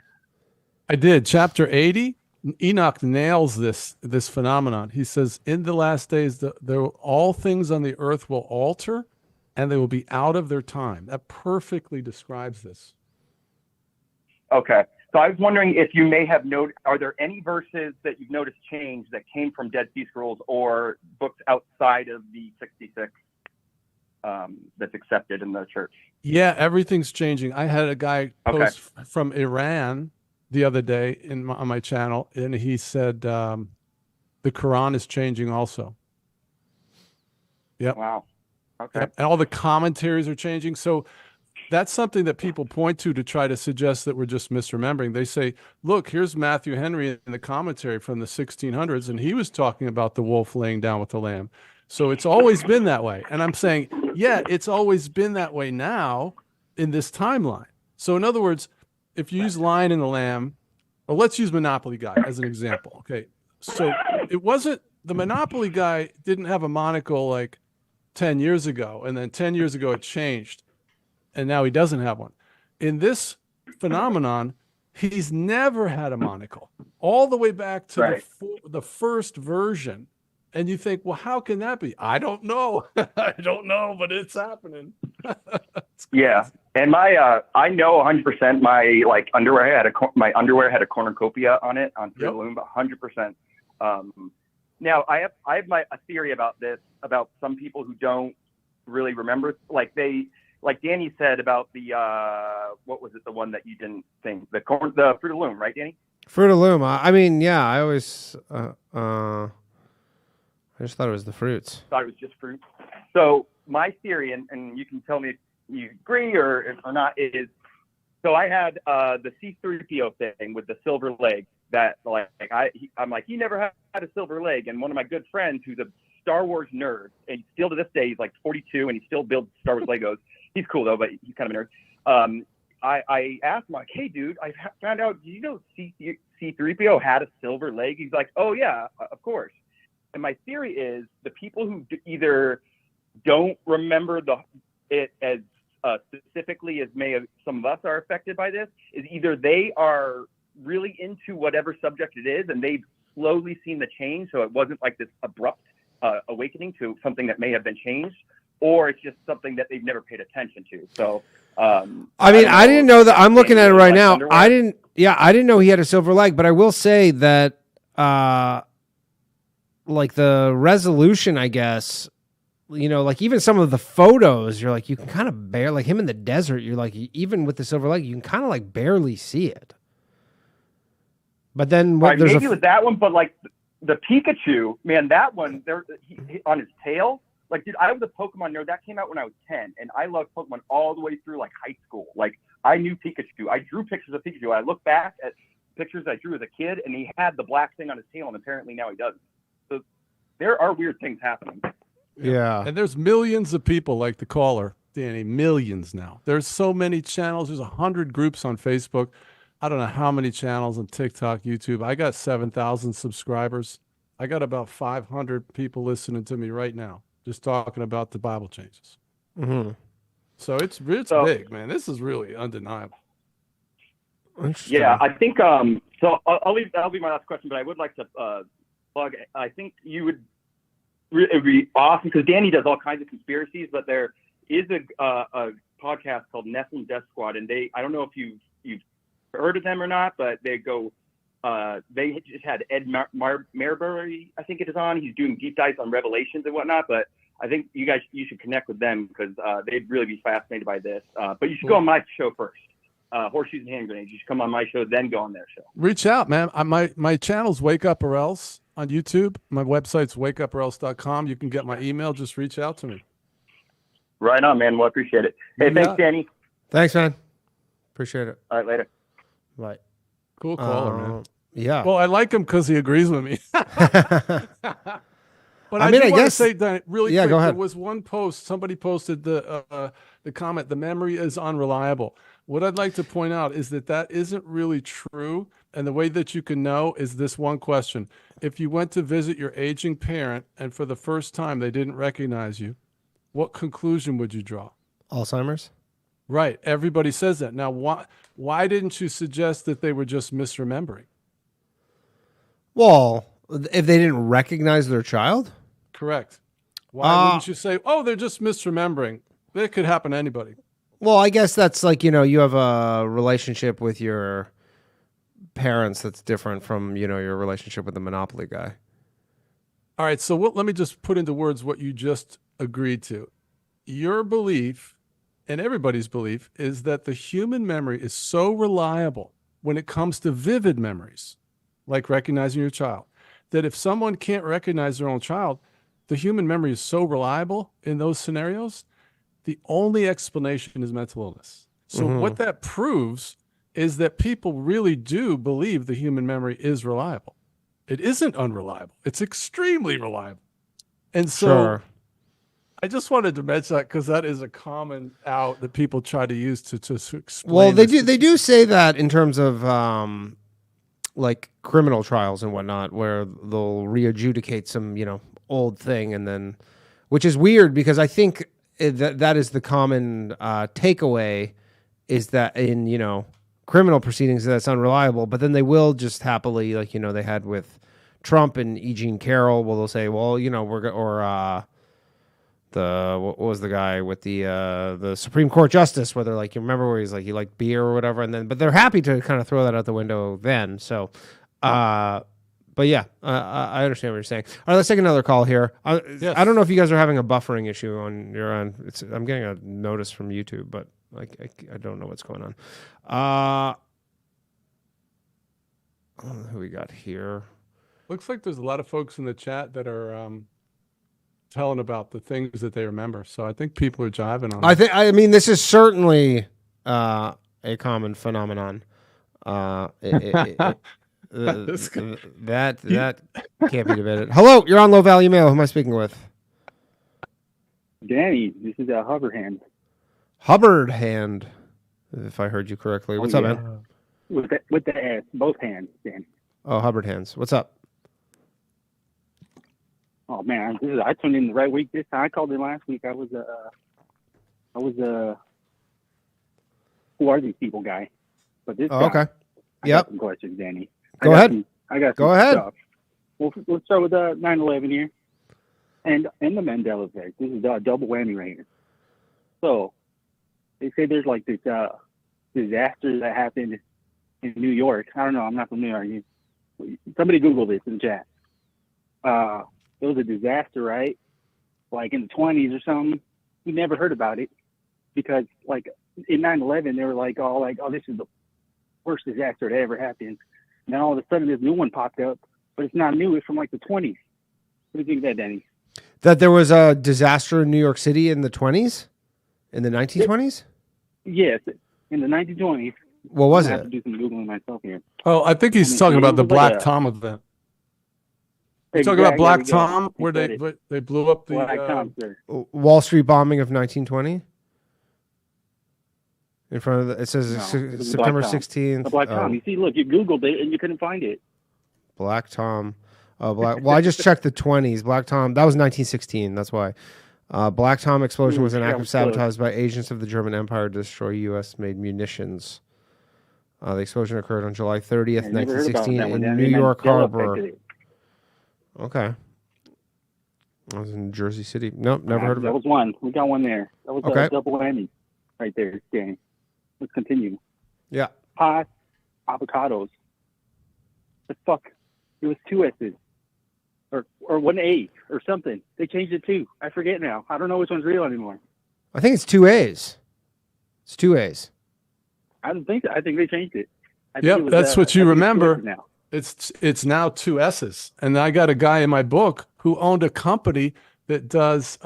C: I did. Chapter 80, Enoch nails this phenomenon. He says, in the last days, all things on the earth will alter, and they will be out of their time. That perfectly describes this.
E: Okay. So I was wondering if you may have noted, are there any verses that you've noticed change that came from Dead Sea Scrolls or books outside of the 66 that's accepted in the church?
C: Yeah, everything's changing. I had a guy post from Iran the other day on my channel, and he said the Quran is changing also. Yep.
E: Wow. Okay.
C: Yep. And all the commentaries are changing. So that's something that people point to try to suggest that we're just misremembering. They say, look, here's Matthew Henry in the commentary from the 1600s, and he was talking about the wolf laying down with the lamb. So it's always been that way. And I'm saying, yeah, it's always been that way now in this timeline. So in other words, if you use Lion and the Lamb, or let's use Monopoly Guy as an example. Okay. So it wasn't, the Monopoly Guy didn't have a monocle like 10 years ago. And then 10 years ago it changed. And now he doesn't have one. In this phenomenon, he's never had a monocle all the way back to the first version. And you think, well, how can that be? I don't know. I don't know, but it's happening.
E: Yeah. And my, I know 100% my like underwear had a cornucopia on it on Loom, 100%. Now I have a theory about this, about some people who don't really remember, like Danny said about the, what was it? The one that you didn't think, the Fruit of Loom, right, Danny?
B: Fruit of Loom. I mean, yeah, I always, I just thought it was the fruits.
E: Thought it was just fruit. So my theory, and you can tell me if you agree or not, is so I had the C3PO thing with the silver leg that I'm like, he never had a silver leg. And one of my good friends who's a Star Wars nerd, and still to this day, he's like 42 and he still builds Star Wars Legos. He's cool though, but he's kind of a nerd. I asked him, like, hey dude, I found out, do you know C3PO had a silver leg? He's like, oh yeah, of course. And my theory is the people who either don't remember it as specifically as some of us are affected by this, is either they are really into whatever subject it is and they've slowly seen the change, so it wasn't like this abrupt awakening to something that may have been changed, or it's just something that they've never paid attention to. So
B: I mean, I didn't know that. I'm looking at it right now. Underwear. I didn't know he had a silver leg, but I will say that like the resolution, I guess, you know, like even some of the photos, you're like, you can kind of like him in the desert. You're like, even with the silver leg, you can kind of like barely see it. But then
E: maybe it was that one, but like the Pikachu, man, that one there on his tail. Like, dude, I was a Pokemon nerd. That came out when I was 10, and I loved Pokemon all the way through like high school. Like, I knew Pikachu. I drew pictures of Pikachu. I look back at pictures I drew as a kid, and he had the black thing on his tail, and apparently now he doesn't. So there are weird things happening.
B: Yeah.
C: And there's millions of people like the caller, Danny, millions now. There's so many channels. There's 100 groups on Facebook. I don't know how many channels on TikTok, YouTube. I got 7,000 subscribers. I got about 500 people listening to me right now, just talking about the Bible changes.
B: Mm-hmm.
C: So it's big, man. This is really undeniable.
E: Yeah, I think so. That'll be my last question, but I would like to plug. I think it would be awesome because Danny does all kinds of conspiracies, but there is a podcast called Nephilim Death Squad, and I don't know if you've heard of them or not, but they just had Ed Marbury, I think it is on. He's doing deep dives on Revelations and whatnot, but I think you should connect with them because they'd really be fascinated by this. But you should go on my show first. Horseshoes and Hand Grenades. You should come on my show, then go on their show.
C: Reach out, man. My channel's Wake Up or Else on YouTube. My website's wakeuporelse.com. You can get my email. Just reach out to me.
E: Right on, man. Well, I appreciate it. Hey, thanks, Danny.
B: Thanks, man. Appreciate it.
E: All right, later.
B: Bye.
C: Cool caller, man.
B: Yeah.
C: Well, I like him because he agrees with me. But I
B: guess
C: want to say that really quick.
B: Go ahead.
C: There was one post. Somebody posted the comment, the memory is unreliable. What I'd like to point out is that isn't really true. And the way that you can know is this one question. If you went to visit your aging parent and for the first time they didn't recognize you, what conclusion would you draw?
B: Alzheimer's?
C: Right. Everybody says that. Now, why didn't you suggest that they were just misremembering?
B: Well, if they didn't recognize their child?
C: Correct. Why wouldn't you say, oh, they're just misremembering? That could happen to anybody.
B: Well, I guess that's like, you have a relationship with your parents that's different from, your relationship with the Monopoly guy.
C: All right. So let me just put into words what you just agreed to. Your belief and everybody's belief is that the human memory is so reliable when it comes to vivid memories, like recognizing your child, that if someone can't recognize their own child, the human memory is so reliable in those scenarios, the only explanation is mental illness. So what that proves is that people really do believe the human memory is reliable. It isn't unreliable. It's extremely reliable. And so I just wanted to mention that because that is a common out that people try to use to explain.
B: Well, they do say that in terms of like criminal trials and whatnot, where they'll re-adjudicate some, old thing, and then, which is weird because I think that is the common takeaway, is that in criminal proceedings that's unreliable, but then they will just happily, like they had with Trump and E. Jean Carroll, well they'll say, well what was the guy with the Supreme Court justice, where they're like, you remember where he's like, he liked beer or whatever, but they're happy to kind of throw that out the window then. So, but yeah, I understand what you're saying. All right, let's take another call here.
C: Yes.
B: I don't know if you guys are having a buffering issue on your end. I'm getting a notice from YouTube, but I don't know what's going on. Who we got here?
C: Looks like there's a lot of folks in the chat that are telling about the things that they remember. So I think people are jiving on it.
B: I mean, this is certainly a common phenomenon. That can't be debated. Hello, you're on Low Value Mail. Who am I speaking with?
F: Danny, this is Hubbard Hand.
B: Hubbard Hand, if I heard you correctly. What's up, man?
F: With the S, both hands, Danny.
B: Oh, Hubbard Hands. What's up?
F: Oh man, I tuned in the right week this time. I called in last week. I was who are these people guy? But this guy,
B: okay.
F: I got some questions, Danny.
B: Go ahead.
F: Go ahead. Stuff. Well, let's start with 9/11 here, and the Mandela Effect. This is a double whammy right here. So they say there's like this disaster that happened in New York. I don't know. I'm not from New York. Somebody Google this in chat. It was a disaster, right? Like in the 20s or something. We never heard about it because, like, in 9/11, they were like, oh, this is the worst disaster that ever happened. And then all of a sudden, this new one popped up, but it's not new. It's from like the 20s. What do you think of that, Danny?
B: That there was a disaster in New York City in the 20s? In the 1920s?
F: Yes, in the 1920s.
B: What was
F: I
B: it?
F: have to do some Googling myself here.
C: Oh, I think he's talking about the Black Tom event. You're talking about Black Tom, where they blew up the
F: Black Tom, sir.
B: Wall Street bombing of 1920? In front of it says September 16th.
F: The Black Tom. You see, look, you Googled it and you couldn't find it.
B: Black Tom. Well, I just checked the 20s. Black Tom, that was 1916. That's why. Black Tom explosion was an act of sabotage by agents of the German Empire to destroy U.S.-made munitions. The explosion occurred on July 30th, 1916 in New York Harbor. Okay. I was in Jersey City. Nope, never heard of
F: that
B: it.
F: was one. We got one there. That was
B: Okay.
F: a double whammy right there, Danny. Let's continue.
B: Yeah.
F: Pot, avocados. The fuck? It was 2 S's. Or 1 A or something. They changed it too. I forget now. I don't know which one's real anymore.
B: I think it's 2 A's. It's 2 A's.
F: I don't think so. I think they changed it. I think
C: Yep,
F: it was,
C: that's what
F: I
C: you
F: think it's 2
C: remember.
F: S's now.
C: It's now 2 S's. And I got a guy in my book who owned a company that does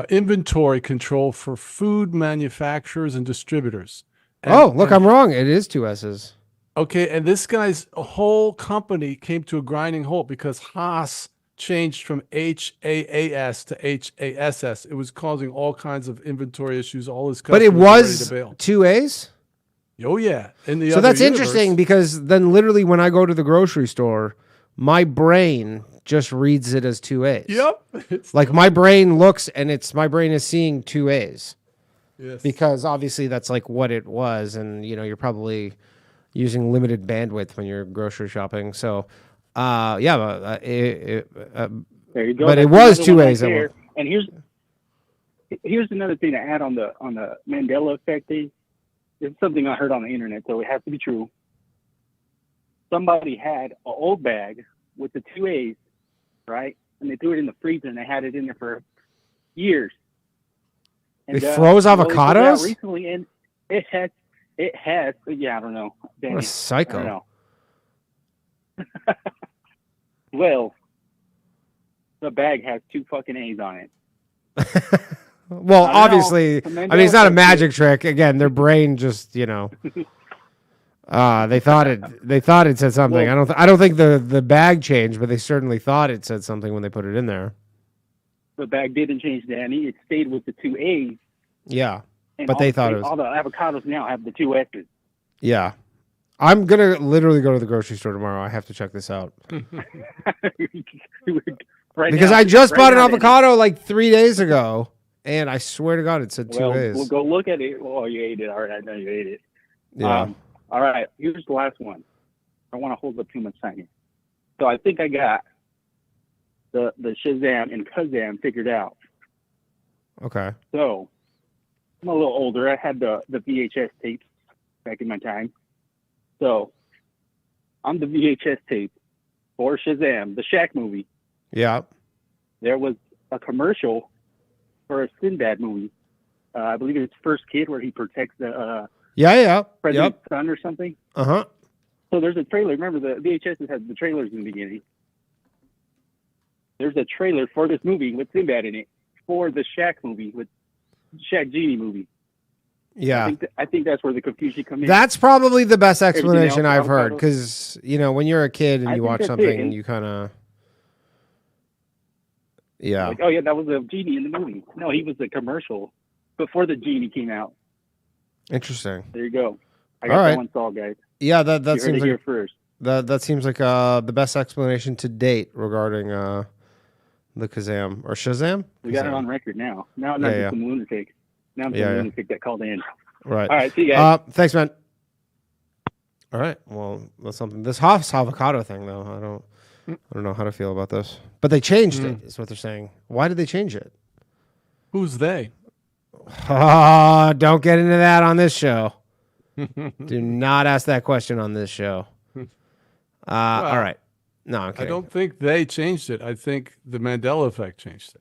C: inventory control for food manufacturers and distributors. And,
B: Look, I'm wrong. It is 2 S's.
C: Okay, and this guy's whole company came to a grinding halt because Haas changed from HAAS to HASS. It was causing all kinds of inventory issues. All his
B: But
C: customers
B: it
C: were ready
B: was
C: to bail.
B: 2 A's?
C: Oh yeah, in the
B: So
C: other
B: that's
C: universe.
B: interesting because then literally when I go to the grocery store, my brain just reads it as 2 A's.
C: Yep. It's
B: Like my brain looks and my brain is seeing 2 A's
C: yes.
B: because obviously that's like what it was. And, you're probably using limited bandwidth when you're grocery shopping. So,
F: There you go.
B: But it
F: That's
B: was
F: another
B: 2
F: one right
B: A's at
F: there. And here's another thing to add on the Mandela Effect thing. It's something I heard on the internet, so it has to be true. Somebody had an old bag with the 2 A's, right? And they threw it in the freezer and they had it in there for years. And,
B: They froze
F: well, they took it out
B: avocados?
F: recently, and it has. Yeah, I don't know. Danny,
B: what a psycho.
F: I don't know. Well, the bag has 2 fucking A's on it.
B: Well,
F: I don't know.
B: obviously,
F: The
B: I mean,
F: Mandela
B: it's not a
F: Effect
B: magic trick. Again, their brain just, they thought it said something.
F: Well-
B: I don't think the bag changed, but they certainly thought it said something when they put it in there.
F: The bag didn't change, Danny. It stayed with the 2 A's.
B: Yeah.
F: And
B: But they thought it was-
F: all the avocados now have the 2 S's.
B: Yeah. I'm going to literally go to the grocery store tomorrow. I have to check this out.
F: Right
B: Because
F: now-
B: I just
F: right
B: bought an
F: now, Danny.
B: avocado like 3 days ago, and I swear to God it said 2
F: Well,
B: A's.
F: we'll go look at it. Oh, you ate it. All right, I know you ate it.
B: Yeah.
F: All right, here's the last one. I don't want to hold up too much time here. So I think I got the Shazam and Kazam figured out.
B: Okay.
F: So I'm a little older. I had the VHS tapes back in my time. So on the VHS tape for Shazam, the Shaq movie,
B: Yeah.
F: there was a commercial for a Sinbad movie. I believe it's First Kid, where he protects the
B: Yeah.
F: president's
B: Yep.
F: son or something.
B: Uh-huh.
F: So there's a trailer. Remember, the VHS has the trailers in the beginning. There's a trailer for this movie with Sinbad in it for the Shaq movie, with Shaq Genie movie.
B: Yeah.
F: I think that's where the confusion comes in.
B: That's probably the best explanation
F: else,
B: I've heard
F: avocado?
B: because, when you're a kid and
F: I
B: you
F: think
B: watch
F: that's
B: something,
F: it.
B: you kind of. Yeah.
F: Like, oh yeah, that was a genie in the movie. No, he was the commercial before the genie came out.
B: Interesting.
F: There you go. I
B: All
F: got
B: right.
F: that one solved, guys.
B: Yeah, that
F: You heard
B: seems
F: it here
B: like
F: first.
B: that seems like the best explanation to date regarding the Kazam or Shazam.
F: We got it
B: Kazam.
F: on record now. Now I'm not
B: Yeah,
F: just some lunatic. Now I'm some
B: Yeah, yeah.
F: lunatic that called in.
B: Right.
F: All right, see you guys.
B: Thanks, man. All right. Well, that's something. This Hoff's avocado thing, though, I don't know how to feel about this. But they changed it. Is what they're saying. Why did they change it?
C: Who's they?
B: Oh, don't get into that on this show. Do not ask that question on this show. All right. No, I'm
C: I
B: kidding.
C: don't think they changed it. I think the Mandela Effect changed it.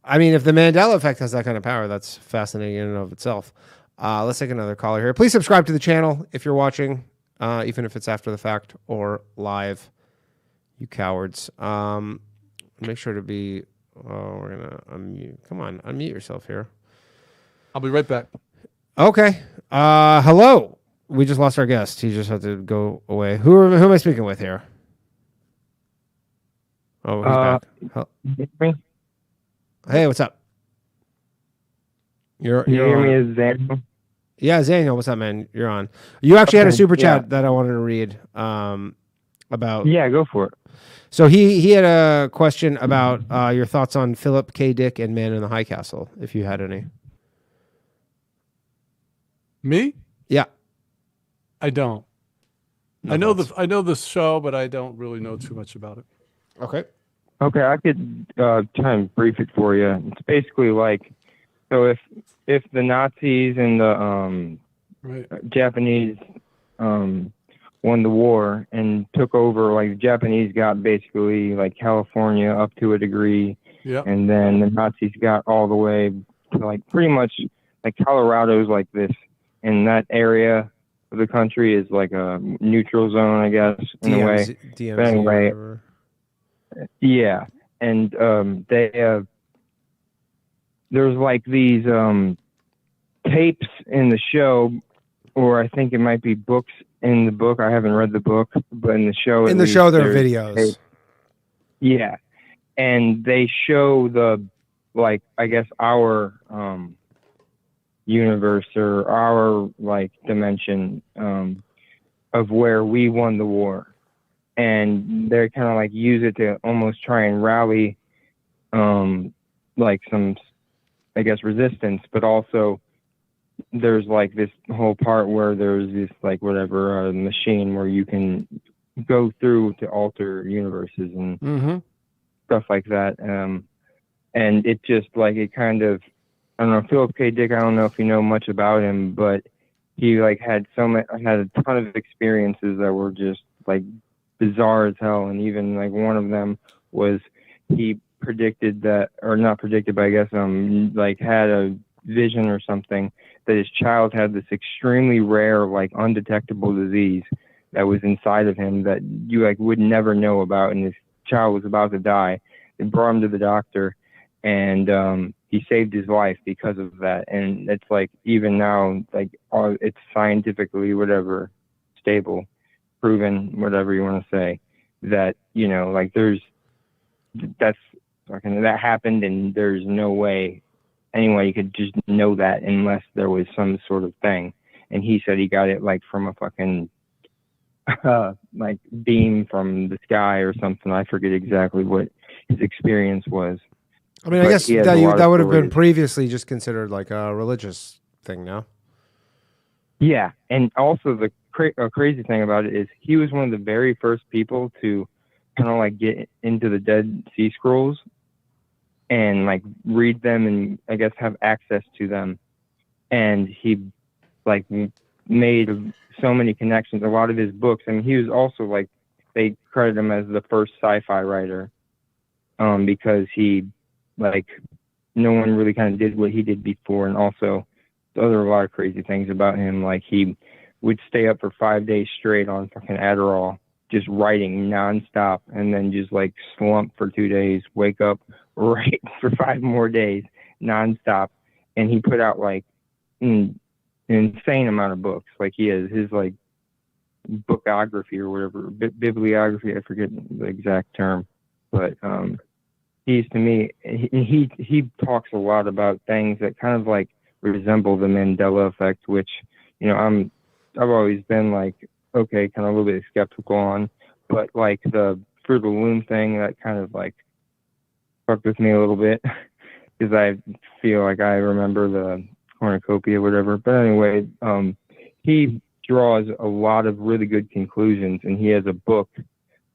B: I mean, if the Mandela Effect has that kind of power, that's fascinating in and of itself. Let's take another caller here. Please subscribe to the channel if you're watching, even if it's after the fact or live. You cowards. Make sure to be. Oh, we're gonna unmute. Come on, unmute yourself here.
C: I'll be right back.
B: Okay. Hello. We just lost our guest. He just had to go away. Who am I speaking with here? Oh, he's back.
G: Me?
B: Hey, what's up? You're
G: You hear
B: on.
G: me as Daniel?
B: Yeah, Daniel, what's up, man? You're on. You actually had a
G: Okay,
B: super chat
G: yeah.
B: that I wanted to read about.
G: Yeah, go for it.
B: So he had a question about your thoughts on Philip K. Dick and Man in the High Castle, if you had any.
C: Me?
B: Yeah.
C: I don't. I know the show, but I don't really know too much about it.
B: Okay.
G: Okay, I could try and brief it for you. It's basically like, so if the Nazis and the
C: Right.
G: Japanese won the war and took over, like the Japanese got basically like California up to a degree,
C: Yeah.
G: and then the Nazis got all the way to like pretty much like Colorado's like this, and that area of the country is like a neutral zone, I guess, in a way.
B: DMZ
G: But anyway,
B: or whatever.
G: yeah, and there's like these tapes in the show, or I think it might be books in the book. I haven't read the book, but in the show,
B: In the show, there are videos.
G: Yeah, and they show the, like, I guess our universe or our like dimension of where we won the war, and they kind of like use it to almost try and rally like some, I guess, resistance, but also there's like this whole part where there's this like whatever machine where you can go through to alter universes and stuff like that. And it just like, it kind of, I don't know, Philip K. Dick, I don't know if you know much about him, but he like had a ton of experiences that were just like bizarre as hell. And even like one of them was he predicted that, or not predicted, but I guess like had a vision or something that his child had this extremely rare, like undetectable disease that was inside of him that you like would never know about, and his child was about to die. They brought him to the doctor, and he saved his life because of that. And it's like, even now, like it's scientifically whatever stable, proven, whatever you want to say, that, you know, like that happened, and there's no way anyone could just know that unless there was some sort of thing. And he said he got it like from a fucking like beam from the sky or something. I forget exactly what his experience was.
B: I mean, I guess that would have been previously just considered like a religious thing, no?
G: Yeah, and also the crazy thing about it is he was one of the very first people to kind of like get into the Dead Sea Scrolls and like read them and I guess have access to them. And he like made so many connections. A lot of his books, I mean, he was also like, they credit him as the first sci-fi writer because he, like, no one really kind of did what he did before. And also there were a lot of crazy things about him. Like he would stay up for 5 days straight on fucking Adderall, just writing nonstop, and then just like slump for 2 days, wake up, write for 5 more days nonstop. And he put out like an insane amount of books. Like he has his like bookography or whatever, bibliography, I forget the exact term, but he's, to me, he talks a lot about things that kind of like resemble the Mandela Effect, which, you know, I've always been like, okay, kind of a little bit skeptical on, but like the Fruit of the Loom thing, that kind of like fucked with me a little bit because I feel like I remember the cornucopia or whatever. But anyway, he draws a lot of really good conclusions, and he has a book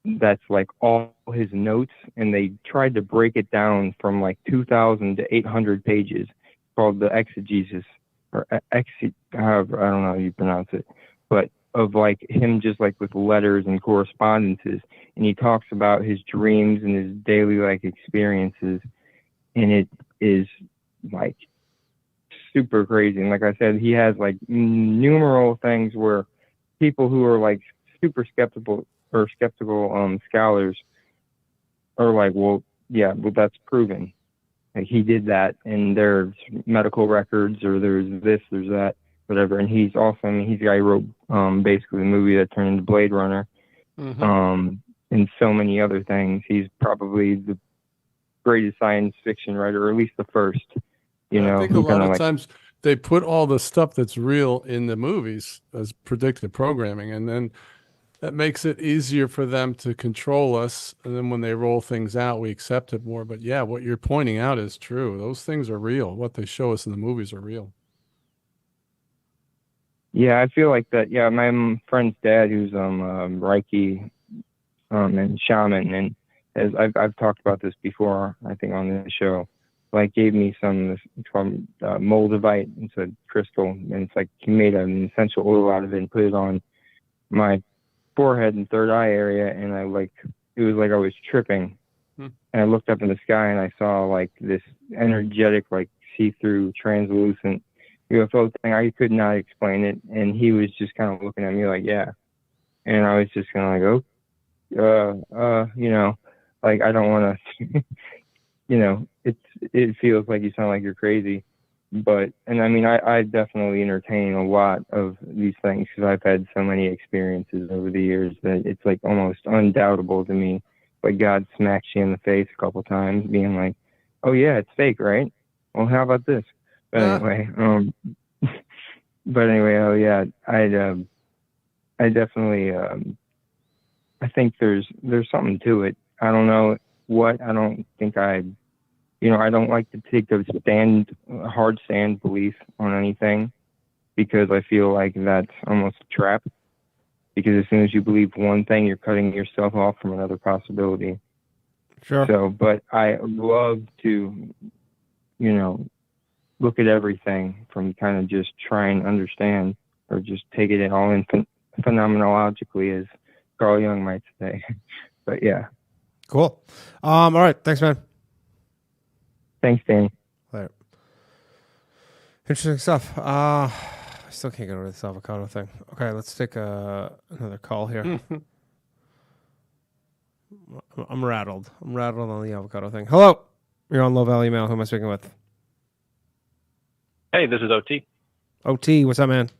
G: that's like all his notes, and they tried to break it down from like 2,000 to 800 pages, called the Exegesis, or I don't know how you pronounce it, but of like him just like with letters and correspondences, and he talks about his dreams and his daily like experiences, and it is like super crazy. And like I said, he has like numerous things where people who are like super skeptical scholars are like, well, yeah, well, that's proven. Like he did that, and there's medical records, or there's this, there's that, whatever. And he's also, I mean, he's the guy who wrote basically the movie that turned into Blade Runner, and so many other things. He's probably the greatest science fiction writer, or at least the first. You know,
C: I think a lot of times they put all the stuff that's real in the movies as predictive programming, and then that makes it easier for them to control us. And then when they roll things out, we accept it more. But yeah, what you're pointing out is true. Those things are real. What they show us in the movies are real.
G: Yeah, I feel like that. Yeah, my friend's dad, who's Reiki and shaman, and as I've talked about this before, I think on the show, like gave me some from moldavite. It's a crystal, and it's like he made an essential oil out of it and put it on my forehead and third eye area, and it was like I was tripping. And I looked up in the sky and I saw like this energetic, like see-through, translucent UFO thing. I could not explain it, and he was just kind of looking at me like, yeah. And I was just kind of like, oh, you know, like I don't want to, you know, it feels like you sound like you're crazy. But, and I mean, I definitely entertain a lot of these things because I've had so many experiences over the years that it's like almost undoubtable to me. Like God smacks you in the face a couple times, being like, "Oh yeah, it's fake, right? Well, how about this?" But anyway, oh yeah, I definitely, I think there's something to it. I don't know what. I don't think I don't like to take a hard stand belief on anything because I feel like that's almost a trap. Because as soon as you believe one thing, you're cutting yourself off from another possibility.
B: Sure.
G: So, but I love to, look at everything from kind of just try and understand or just take it all in phenomenologically, as Carl Jung might say. But yeah.
B: Cool. All right. Thanks, man.
G: Thanks, Danny.
B: Later. Interesting stuff. I still can't get over this avocado thing. Okay, let's take another call here. I'm rattled. I'm rattled on the avocado thing. Hello. You're on Low Valley Mail. Who am I speaking with?
H: Hey, this is OT.
B: OT, what's up, man?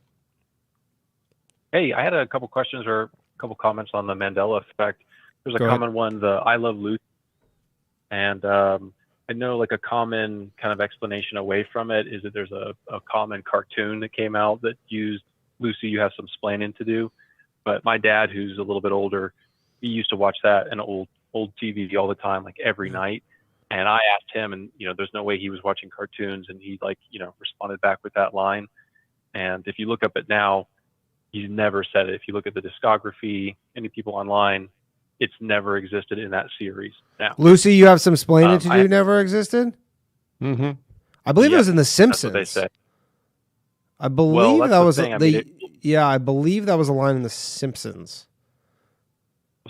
H: Hey, I had a couple questions or a couple comments on the Mandela Effect. There's a
B: Go ahead.
H: common one, the I Love Lucy. And I know like a common kind of explanation away from it is that there's a common cartoon that came out that used Lucy, you have some splaining to do. But my dad, who's a little bit older, he used to watch that in old TV all the time, like every night. And I asked him, and there's no way he was watching cartoons, and he responded back with that line. And if you look up it now, he's never said it. If you look at the discography, any people online, it's never existed in that series now.
B: Lucy, you have some splaining to do never existed?
C: Mm-hmm.
B: I believe it was in The Simpsons.
H: That's what they say.
B: I believe
H: that's
B: that
H: the
B: was
H: thing. I mean,
B: I believe that was a line in The Simpsons.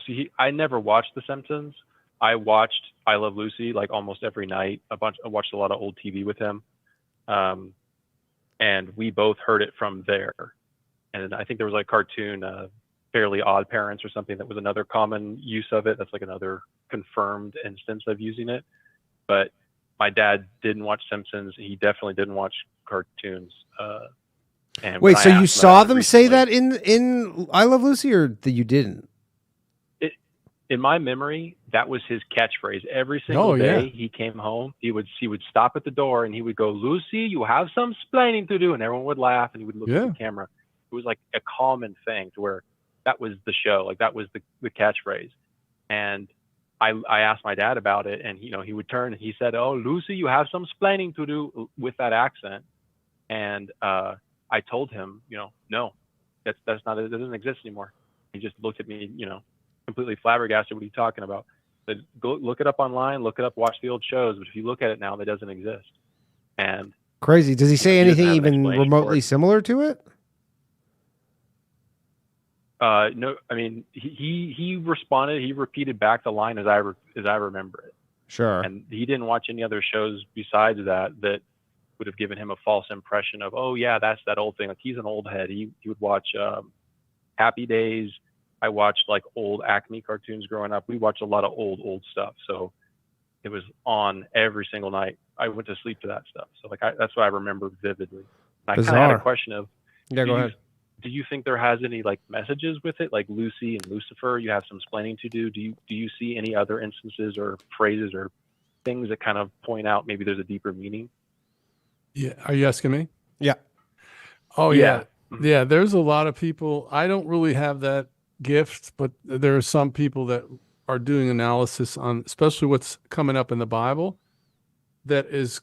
H: See, I never watched The Simpsons. I watched I Love Lucy like almost every night. I watched a lot of old TV with him, and we both heard it from there. And I think there was like cartoon Fairly Odd Parents or something that was another common use of it. That's like another confirmed instance of using it. But my dad didn't watch Simpsons. He definitely didn't watch cartoons. And
B: wait, so you saw them say
H: recently,
B: that in I Love Lucy, or that you didn't?
H: in my memory, that was his catchphrase. Every single day he came home, he would stop at the door and he would go, "Lucy, you have some splaining to do," and everyone would laugh and he would look at the camera. It was like a common thing to where that was the show, like that was the catchphrase. And I asked my dad about it, and he would turn and he said, "Oh, Lucy, you have some splaining to do," with that accent. And I told him, no, that's not it. It doesn't exist anymore. He just looked at me, completely flabbergasted. What are you talking about? Said, go look it up online, look it up, watch the old shows. But if you look at it now, that doesn't exist. And
B: crazy. Does he say anything even remotely similar to it?
H: No, I mean he responded. He repeated back the line as I remember it.
B: Sure.
H: And he didn't watch any other shows besides that would have given him a false impression of, oh yeah, that's that old thing. Like he's an old head. He would watch Happy Days. I watched like old Acme cartoons growing up. We watched a lot of old stuff. So it was on every single night. I went to sleep to that stuff. So like that's what I remember vividly. And I kind of had a question of,
B: go ahead.
H: Do you think there has any like messages with it, like Lucy and Lucifer? You have some splaining to do. Do you see any other instances or phrases or things that kind of point out maybe there's a deeper meaning?
C: Yeah. Are you asking me?
B: Yeah.
C: Oh yeah. Yeah. There's a lot of people. I don't really have that gift, but there are some people that are doing analysis on, especially what's coming up in the Bible, it's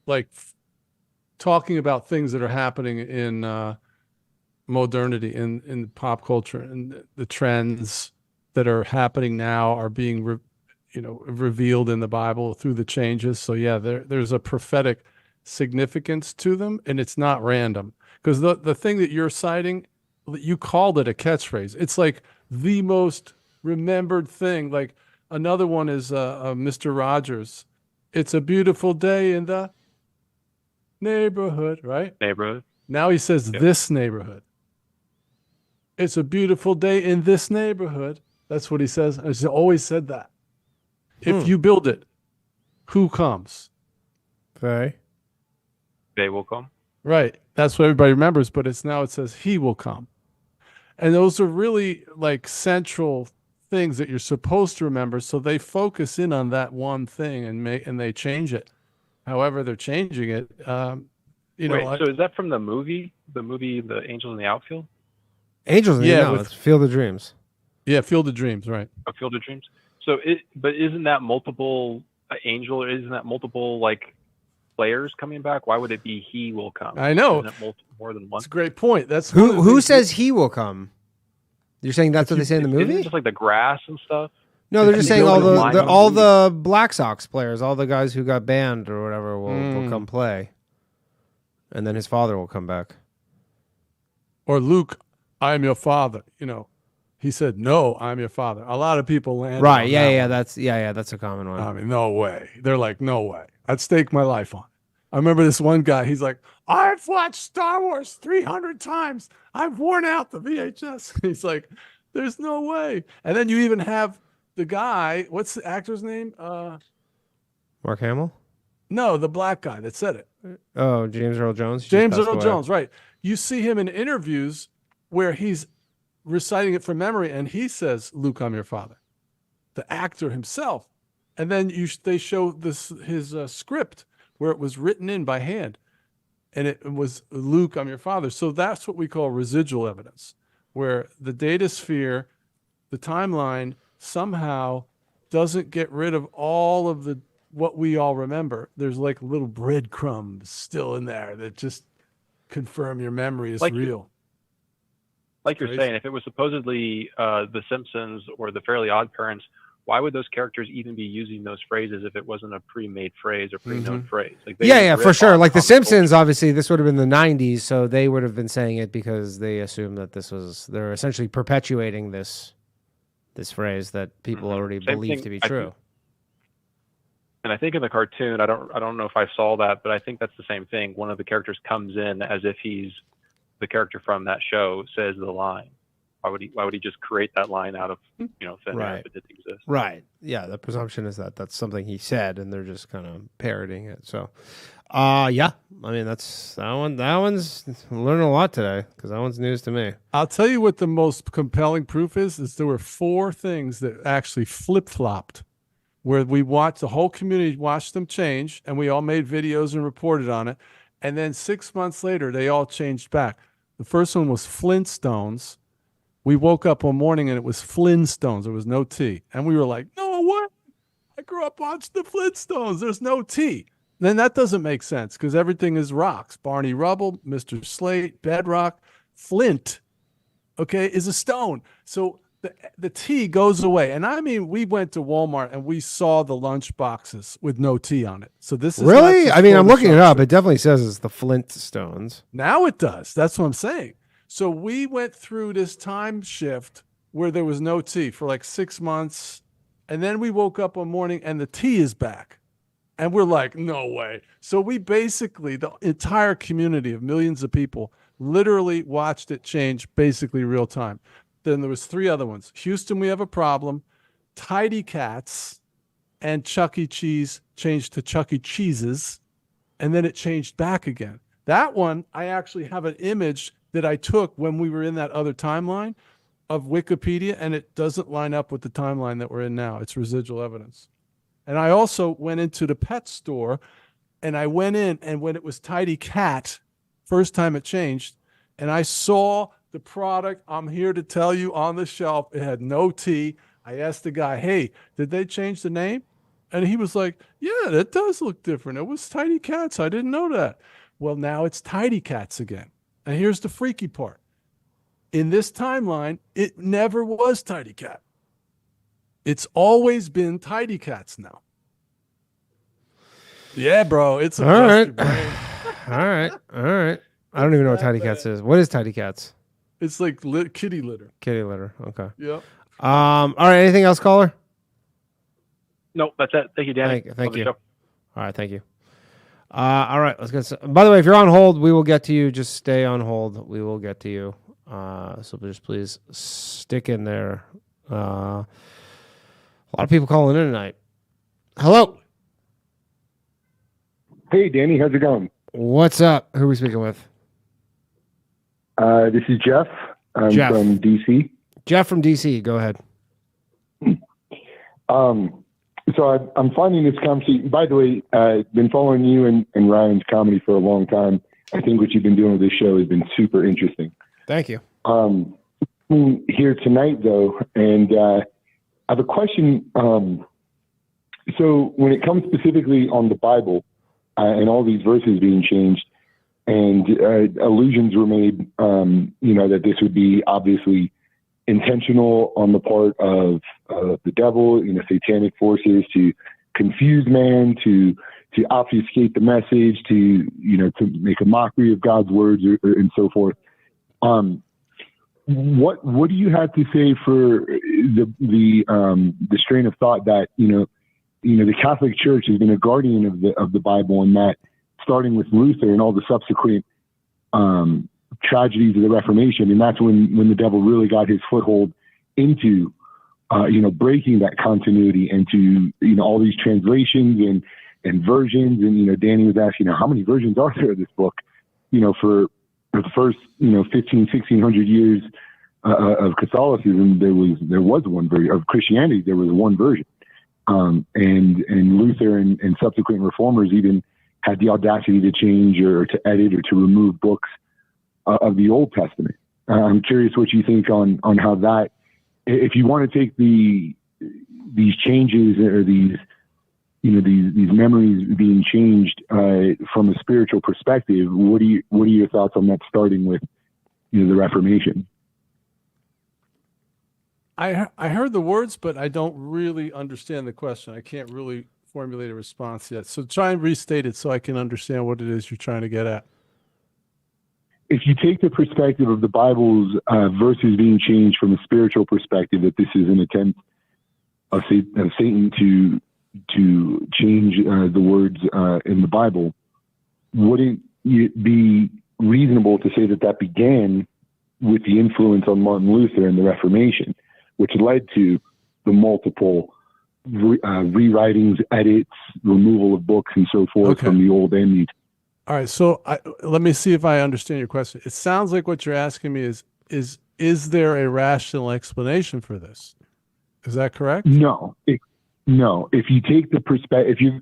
C: like talking about things that are happening in modernity, in pop culture, and the trends that are happening now are being revealed in the Bible through the changes. So yeah, there's a prophetic significance to them, and it's not random. Because the thing that you're citing, you called it a catchphrase. It's like the most remembered thing. Like another one is Mr. Rogers. It's a beautiful day in the neighborhood, right?
H: Neighborhood.
C: Now he says this neighborhood. It's a beautiful day in this neighborhood. That's what he says. He's always said that. If you build it, who comes?
B: Okay.
H: They will come.
C: Right. That's what everybody remembers, but it says he will come. And those are really like central things that you're supposed to remember. So they focus in on that one thing and they change it. However, they're changing it.
H: So is that from the movie? The movie, The Angels in the Outfield?
B: Angels in the Outfield. It's Field of Dreams.
C: Yeah, Field of Dreams, right.
H: A Field of Dreams. So but isn't that multiple angel, or isn't that multiple like players coming back? Why would it be he will come?
C: I know.
H: Isn't it more than one?
C: That's a great point. That's
B: who says he will come? You're saying that's what they say in the movie?
H: Isn't it just like the grass and stuff?
B: No, they're just saying all the Black Sox players, all the guys who got banned or whatever will come play. And then his father will come back.
C: Or Luke, I am your father. He said, no, I'm your father. A lot of people land.
B: Right. Yeah. That's a common one.
C: I mean, no way. They're like, no way. I'd stake my life on it. I remember this one guy. He's like, I've watched Star Wars 300 times. I've worn out the VHS. He's like, there's no way. And then you even have the guy. What's the actor's name?
B: Mark Hamill?
C: No, the black guy that said it.
B: Oh, James Earl Jones?
C: James Earl Jones, right. You see him in interviews where he's reciting it from memory, and he says, Luke, I'm your father. The actor himself. And then they show his script where it was written in by hand, and it was, Luke, I'm your father. So that's what we call residual evidence, where the data sphere, the timeline, somehow doesn't get rid of all of what we all remember. There's like little breadcrumbs still in there that just confirm your memory is real.
H: Like you're saying, if it was supposedly The Simpsons or The Fairly Odd Parents, why would those characters even be using those phrases if it wasn't a pre-made phrase or pre-known phrase? Like
B: for sure. Like The Simpsons, obviously, this would have been the 90s, so they would have been saying it because they assumed that they're essentially perpetuating this phrase that people already believe to be true.
H: And I think in the cartoon, I don't know if I saw that, but I think that's the same thing. One of the characters comes in as if he's the character from that show, says the line. Why would he just create that line out of thin air if it didn't exist?
B: Right. Yeah. The presumption is that that's something he said, and they're just kind of parroting it. So, yeah. I mean, that's that one. That one's learning a lot today because that one's news to me.
C: I'll tell you what the most compelling proof is there were 4 things that actually flip-flopped, where the whole community watched them change, and we all made videos and reported on it. And then 6 months later, they all changed back. The first one was Flintstones. We woke up one morning and it was Flintstones. There was no T. And we were like, no way. I grew up watching the Flintstones. There's no T. Then that doesn't make sense because everything is rocks. Barney Rubble, Mr. Slate, Bedrock, Flint, is a stone. So the T goes away. And I mean, we went to Walmart and we saw the lunch boxes with no T on it. So this is
B: really? I mean, I'm looking it up. It definitely says it's the Flintstones.
C: Now it does. That's what I'm saying. So we went through this time shift where there was no T for like 6 months. And then we woke up one morning and the T is back. And we're like, no way. So we basically, the entire community of millions of people literally watched it change basically real time. Then there was 3 other ones. Houston, we have a problem. Tidy Cats and Chuck E. Cheese changed to Chuck E. Cheeses. And then it changed back again. That one, I actually have an image that I took when we were in that other timeline of Wikipedia, and it doesn't line up with the timeline that we're in now. It's residual evidence. And I also went into the pet store, and I went in, and when it was Tidy Cat, first time it changed, and I saw the product, I'm here to tell you, on the shelf, it had no T. I asked the guy, hey, did they change the name? And he was like, yeah, that does look different. It was Tidy Cats. I didn't know that. Well, now it's tidy cats again. And here's the freaky part. In this timeline, it never was tidy cat. It's always been tidy cats now. Yeah, bro. It's a
B: All right.
C: brain.
B: All right. All right. I don't even know what tidy cats is. What is tidy cats?
C: It's like kitty litter.
B: Kitty litter. Okay.
C: Yep.
B: All right. Anything else, caller?
H: No, that's it. Thank you, Danny.
B: Thank
H: Love the
B: you.
H: show.
B: All right. Thank you. All right. Let's get. By the way, if you're on hold, we will get to you. Just stay on hold. We will get to you. So just please stick in there. A lot of people calling in tonight. Hello.
I: Hey, Danny. How's it going?
B: What's up? Who are we speaking with?
I: This is Jeff. I'm
B: Jeff.
I: from DC.
B: Jeff from DC. Go ahead.
I: So I'm finding this conversation. By the way, I've been following you and Ryan's comedy for a long time. I think what you've been doing with this show has been super interesting.
B: Thank you.
I: Here tonight, though, and I have a question. So when it comes specifically on the Bible and all these verses being changed, and allusions were made, that this would be obviously intentional on the part of the devil, satanic forces to confuse man, to obfuscate the message, to make a mockery of God's words, and so forth. What do you have to say for the strain of thought that the Catholic Church has been a guardian of the Bible, and that starting with Luther and all the subsequent tragedies of the Reformation, and that's when the devil really got his foothold into breaking that continuity into all these translations and versions. And Danny was asking, how many versions are there of this book? For the first 1600 years of Catholicism, there was one version. Of Christianity, there was one version. And Luther and subsequent reformers even had the audacity to change or to edit or to remove books of the Old Testament. I'm curious what you think on how that, if you want to take these changes or these memories being changed from a spiritual perspective, what are your thoughts on that, starting with the Reformation?
C: I heard the words, but I don't really understand the question. I can't really formulate a response yet. So try and restate it so I can understand what it is you're trying to get at.
I: If you take the perspective of the Bible's verses being changed from a spiritual perspective, that this is an attempt of Satan to change the words in the Bible, wouldn't it be reasonable to say that began with the influence on Martin Luther and the Reformation, which led to the multiple rewritings, edits, removal of books, and so forth from the Old and New?
C: All right, so let me see if I understand your question. It sounds like what you're asking me is there a rational explanation for this? Is that correct?
I: No. No. If you take the perspective, if you're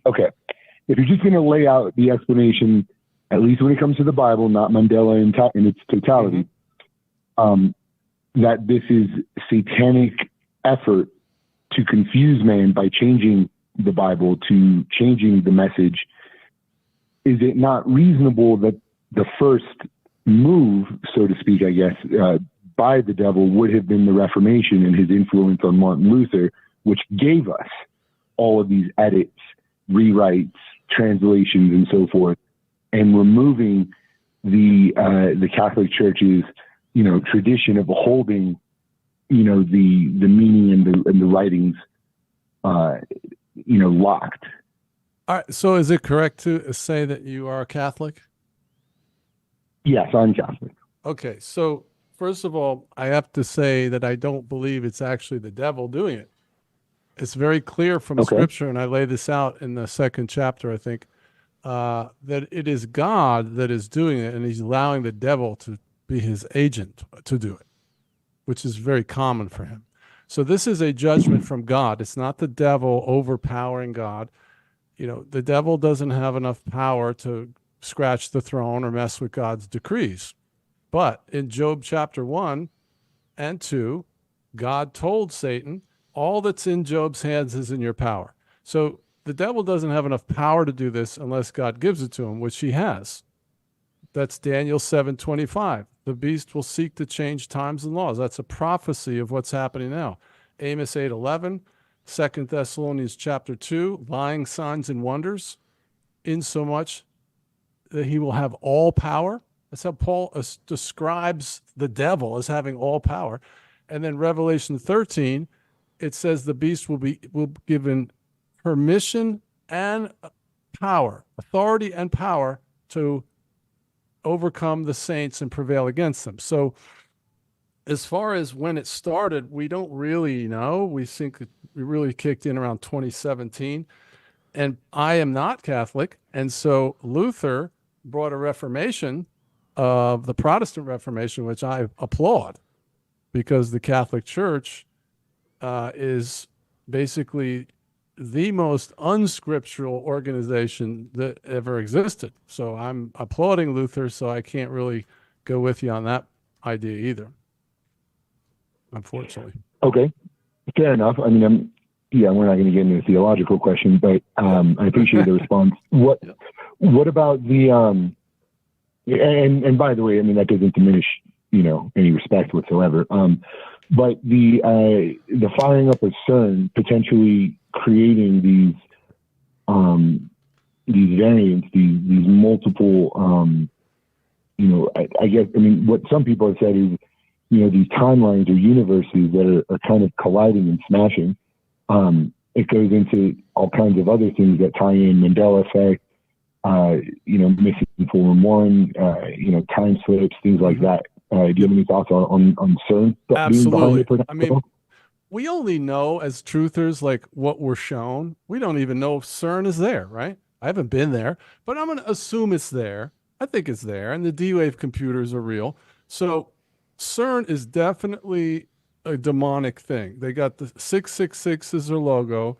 I: just going to lay out the explanation, at least when it comes to the Bible, not Mandela in its totality, that this is satanic effort to confuse man by changing the Bible, to changing the message, is it not reasonable that the first move, so to speak, I guess, by the devil would have been the Reformation and his influence on Martin Luther, which gave us all of these edits, rewrites, translations, and so forth, and removing the Catholic Church's tradition of holding the meaning and the writings locked.
C: All right, so is it correct to say that you are a Catholic?
I: Yes, I'm Catholic.
C: Okay, so first of all, I have to say that I don't believe it's actually the devil doing it. It's very clear from Scripture, and I lay this out in the second chapter, I think, that it is God that is doing it, and he's allowing the devil to be his agent to do it, which is very common for him. So this is a judgment from God. It's not the devil overpowering God. The devil doesn't have enough power to scratch the throne or mess with God's decrees. But in Job chapter 1 and 2, God told Satan, all that's in Job's hands is in your power. So the devil doesn't have enough power to do this unless God gives it to him, which he has. That's Daniel 7:25. The beast will seek to change times and laws. That's a prophecy of what's happening now. Amos 8:11, 2 Thessalonians chapter 2, lying signs and wonders, insomuch that he will have all power. That's how Paul describes the devil as having all power. And then Revelation 13, it says the beast will be given permission and power, authority and power to overcome the saints and prevail against them. So as far as when it started, we don't really know. We think it really kicked in around 2017. And I am not Catholic. And so Luther brought a reformation of the Protestant Reformation, which I applaud, because the Catholic Church is basically the most unscriptural organization that ever existed. So I'm applauding Luther, so I can't really go with you on that idea either, unfortunately.
I: Okay, fair enough. I mean, we're not going to get into a theological question, but I appreciate the response. What about the and by the way, I mean, that doesn't diminish, any respect whatsoever. But the firing up of CERN potentially creating these variants, these multiple, I guess, I mean, what some people have said is, these timelines or universes that are kind of colliding and smashing. It goes into all kinds of other things that tie in: Mandela Effect, missing 411, time slips, things like that. Do you have any thoughts on CERN?
C: Absolutely. I mean, we only know as truthers like what we're shown. We don't even know if CERN is there, right? I haven't been there, but I'm going to assume it's there. I think it's there, and the D-Wave computers are real. So CERN is definitely a demonic thing. They got the 666 as their logo.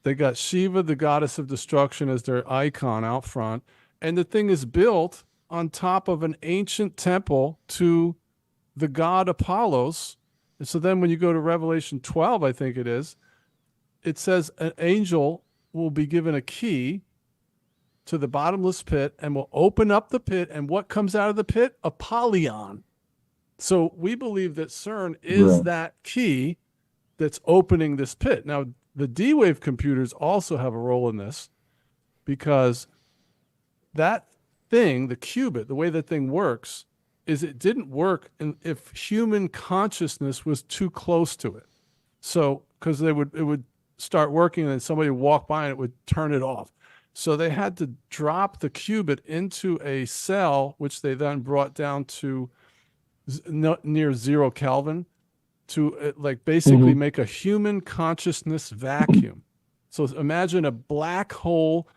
C: They got Shiva, the goddess of destruction, as their icon out front. And the thing is built on top of an ancient temple to the god Apollos. And so then when you go to Revelation 12, I think it says an angel will be given a key to the bottomless pit and will open up the pit. And what comes out of the pit? Apollyon. So we believe that CERN is that key that's opening this pit. Now, the D-Wave computers also have a role in this, because that thing, the qubit, the way that thing works, is it didn't work if human consciousness was too close to it. So, because it would start working and then somebody would walk by and it would turn it off. So they had to drop the qubit into a cell, which they then brought down to near 0 Kelvin to basically make a human consciousness vacuum. So imagine a black hole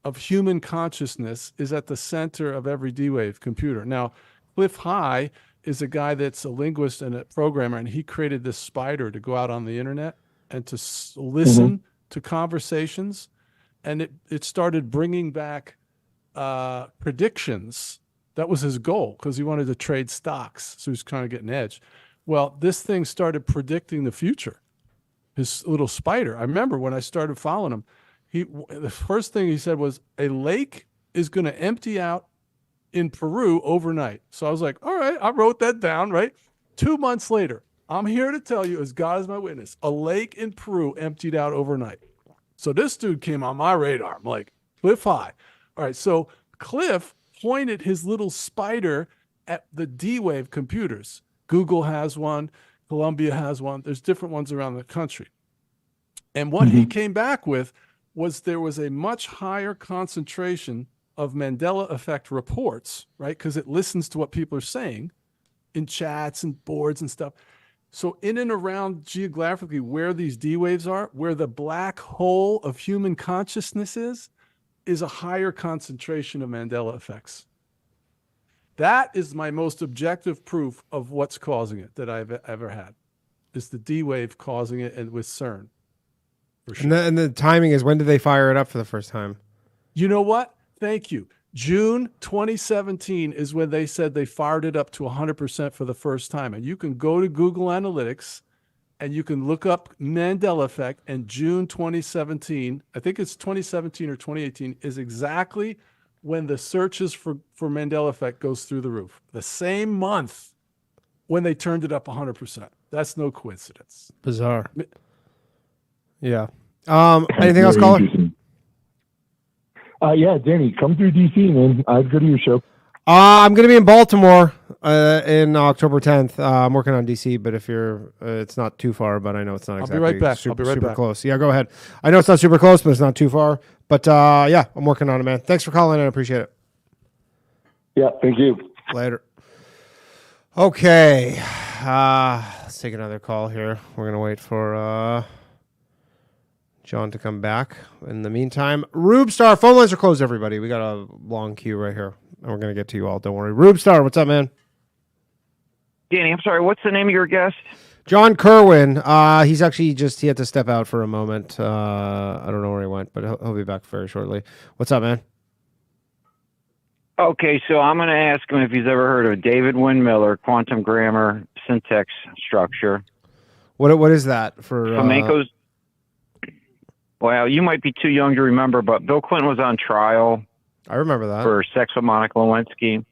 C: of human consciousness is at the center of every D-Wave computer. Now, Cliff High is a guy that's a linguist and a programmer, and he created this spider to go out on the internet and to listen to conversations. And it started bringing back predictions. That was his goal, because he wanted to trade stocks. So he was trying to get an edge. Well, this thing started predicting the future. His little spider. I remember when I started following him, the first thing he said was, a lake is going to empty out in Peru overnight. So I was like, all right, I wrote that down, right? 2 months later, I'm here to tell you, as God is my witness, a lake in Peru emptied out overnight. So this dude came on my radar. I'm like, Cliff High. All right, so Cliff pointed his little spider at the D-Wave computers. Google has one. Columbia has one. There's different ones around the country. And what he came back with was there was a much higher concentration of Mandela Effect reports, right? Because it listens to what people are saying in chats and boards and stuff. So in and around geographically where these D-Waves are, where the black hole of human consciousness is a higher concentration of Mandela effects. That is my most objective proof of what's causing it that I've ever had, is the D-Wave causing it, and with CERN. For sure.
B: And the timing is, when did they fire it up for the first time?
C: You know what? Thank you. June 2017 is when they said they fired it up to 100% for the first time. And you can go to Google Analytics and you can look up Mandela Effect, and June 2017, I think it's 2017 or 2018, is exactly when the searches for Mandela Effect goes through the roof. The same month when they turned it up 100%. That's no coincidence.
B: Bizarre. Yeah. Anything else, caller?
I: Yeah, Danny, come through DC, man. I'd go to your show.
B: I'm going to be in Baltimore in October 10th. I'm working on DC, but if you're, it's not too far, but I know it's not exactly
C: I'll be right back.
B: super close. Yeah, go ahead. I know it's not super close, but it's not too far. But yeah, I'm working on it, man. Thanks for calling in. I appreciate it.
I: Yeah, thank you.
B: Later. Okay. Let's take another call here. We're going to wait for John to come back. In the meantime, Rube Star, phone lines are closed, everybody. We got a long queue right here, and we're going to get to you all. Don't worry. Rube Star, what's up, man?
J: Danny, I'm sorry. What's the name of your guest?
B: John Kirwin. He's actually he had to step out for a moment. I don't know where he went, but he'll be back very shortly. What's up, man?
J: Okay, so I'm going to ask him if he's ever heard of David Windmiller, quantum grammar, syntax structure.
B: What is that for?
J: Flamenco's. Well, you might be too young to remember, but Bill Clinton was on trial.
B: I remember that
J: for sex with Monica Lewinsky,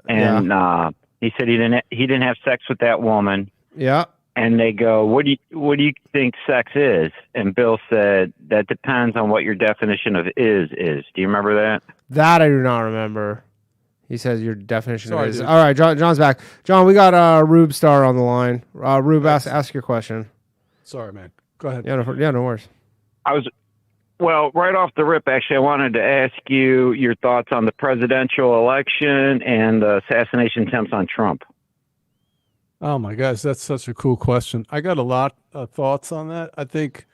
J: and he said he didn't have sex with that woman.
B: Yeah.
J: And they go, what do you think sex is? And Bill said, that depends on what your definition of is. Do you remember that?
B: That I do not remember. He says your definition of is.
C: Dude.
B: All right, John's back. John, we got Rube Star on the line. Rube, ask your question.
C: Sorry, man. Go ahead.
B: Yeah, no worries.
J: Well, right off the rip, actually, I wanted to ask you your thoughts on the presidential election and the assassination attempts on Trump.
C: Oh my gosh, that's such a cool question. I got a lot of thoughts on that. I think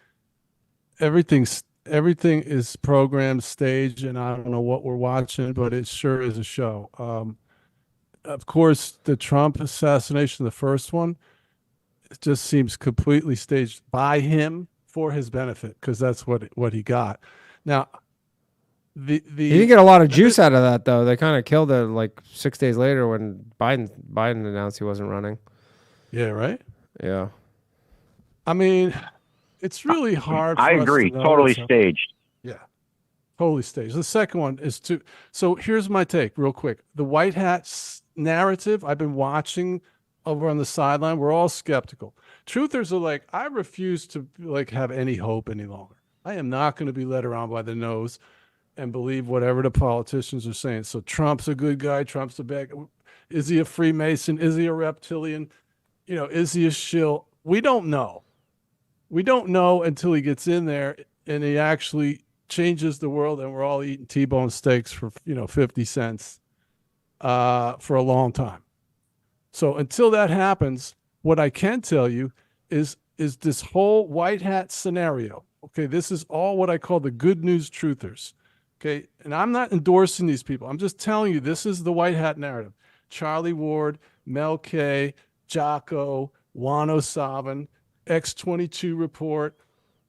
C: everything is programmed, staged, and I don't know what we're watching, but it sure is a show. Of course, the Trump assassination, the first one, it just seems completely staged by him for his benefit, because that's what he got. Now, he
B: didn't get a lot of juice out of that, though. They kind of killed it like 6 days later when Biden announced he wasn't running.
C: Yeah, right?
B: Yeah.
C: I mean, it's really hard for
J: I
C: us
J: agree.
C: to know
J: Totally
C: what's
J: staged.
C: Yeah. Totally staged. The second one is so here's my take real quick. The white hat narrative, I've been watching over on the sideline. We're all skeptical. Truthers are like, I refuse to have any hope any longer. I am not going to be led around by the nose and believe whatever the politicians are saying. So Trump's a good guy. Trump's a bad guy. Is he a Freemason? Is he a reptilian? Is he a shill? We don't know. We don't know until he gets in there and he actually changes the world and we're all eating T-bone steaks for 50 cents for a long time. So until that happens, what I can tell you is this whole white hat scenario. Okay, this is all what I call the good news truthers. Okay, and I'm not endorsing these people. I'm just telling you this is the white hat narrative. Charlie Ward, Mel K, Jocko, Juan O'Sullivan, X-22 report,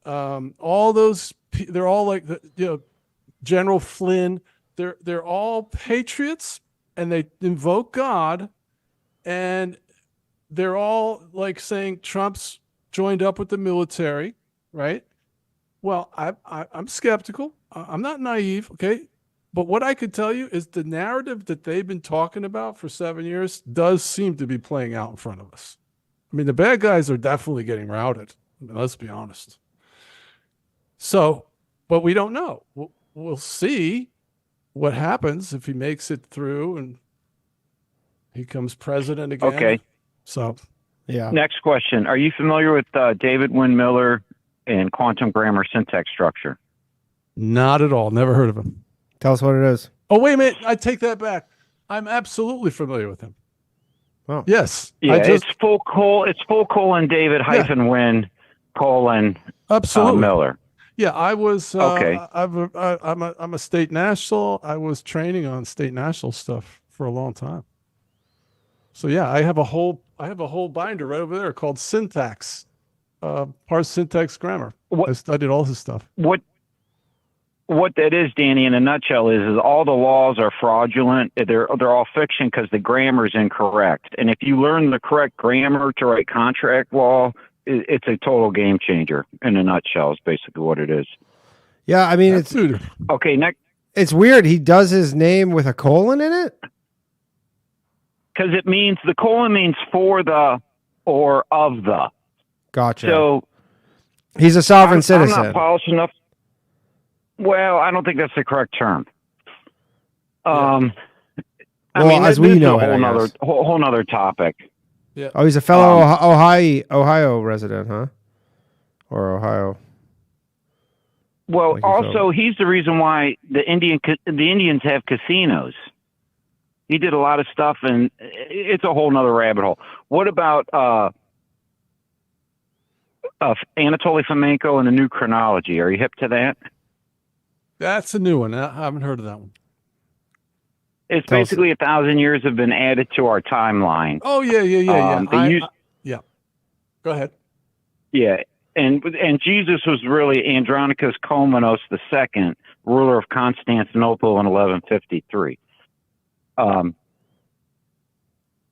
C: all those. They're all like General Flynn. They're all patriots, and they invoke God, and they're all like saying Trump's joined up with the military, right? Well, I'm skeptical. I'm not naive, okay? But what I could tell you is the narrative that they've been talking about for 7 years does seem to be playing out in front of us. I mean, the bad guys are definitely getting routed. I mean, let's be honest. So, but we don't know. We'll see what happens if he makes it through and he becomes president again.
J: Okay.
C: So,
B: yeah.
J: Next question. Are you familiar with David Windmiller and quantum grammar syntax structure?
C: Not at all. Never heard of him.
B: Tell us what it is.
C: Oh, wait a minute. I take that back. I'm absolutely familiar with him.
B: Oh.
C: Yes.
J: Yeah, it's full colon David hyphen Win colon
C: absolutely
J: Miller.
C: Yeah, I was
J: okay.
C: I'm a state national. I was training on state national stuff for a long time. So yeah, I have a whole binder right over there called syntax, parse syntax grammar. I studied all his stuff.
J: What that is, Danny, in a nutshell, is all the laws are fraudulent. They're all fiction because the grammar is incorrect. And if you learn the correct grammar to write contract law, it's a total game changer. In a nutshell, is basically what it is.
B: Yeah, I mean, it's
J: okay.
B: It's weird. He does his name with a colon in it?
J: Because it means, the colon means for the or of the.
B: Gotcha.
J: So
B: he's a sovereign citizen.
J: I'm not polished enough. Well, I don't think that's the correct term.
B: Well,
J: I mean,
B: as
J: this
B: we
J: is
B: know
J: a
B: it,
J: whole nother topic.
C: Yeah.
B: Oh, he's a fellow Ohio resident, huh? Or Ohio.
J: Well,
B: Like
J: also, he's the reason why the Indians have casinos. He did a lot of stuff, and it's a whole nother rabbit hole. What about Anatoly Fomenko and the new chronology? Are you hip to that?
C: That's a new one. I haven't heard of that one.
J: It's basically 1,000 years have been added to our timeline.
C: Oh, yeah. Yeah. Go ahead.
J: Yeah, and Jesus was really Andronicus Komnenos II, ruler of Constantinople in 1153.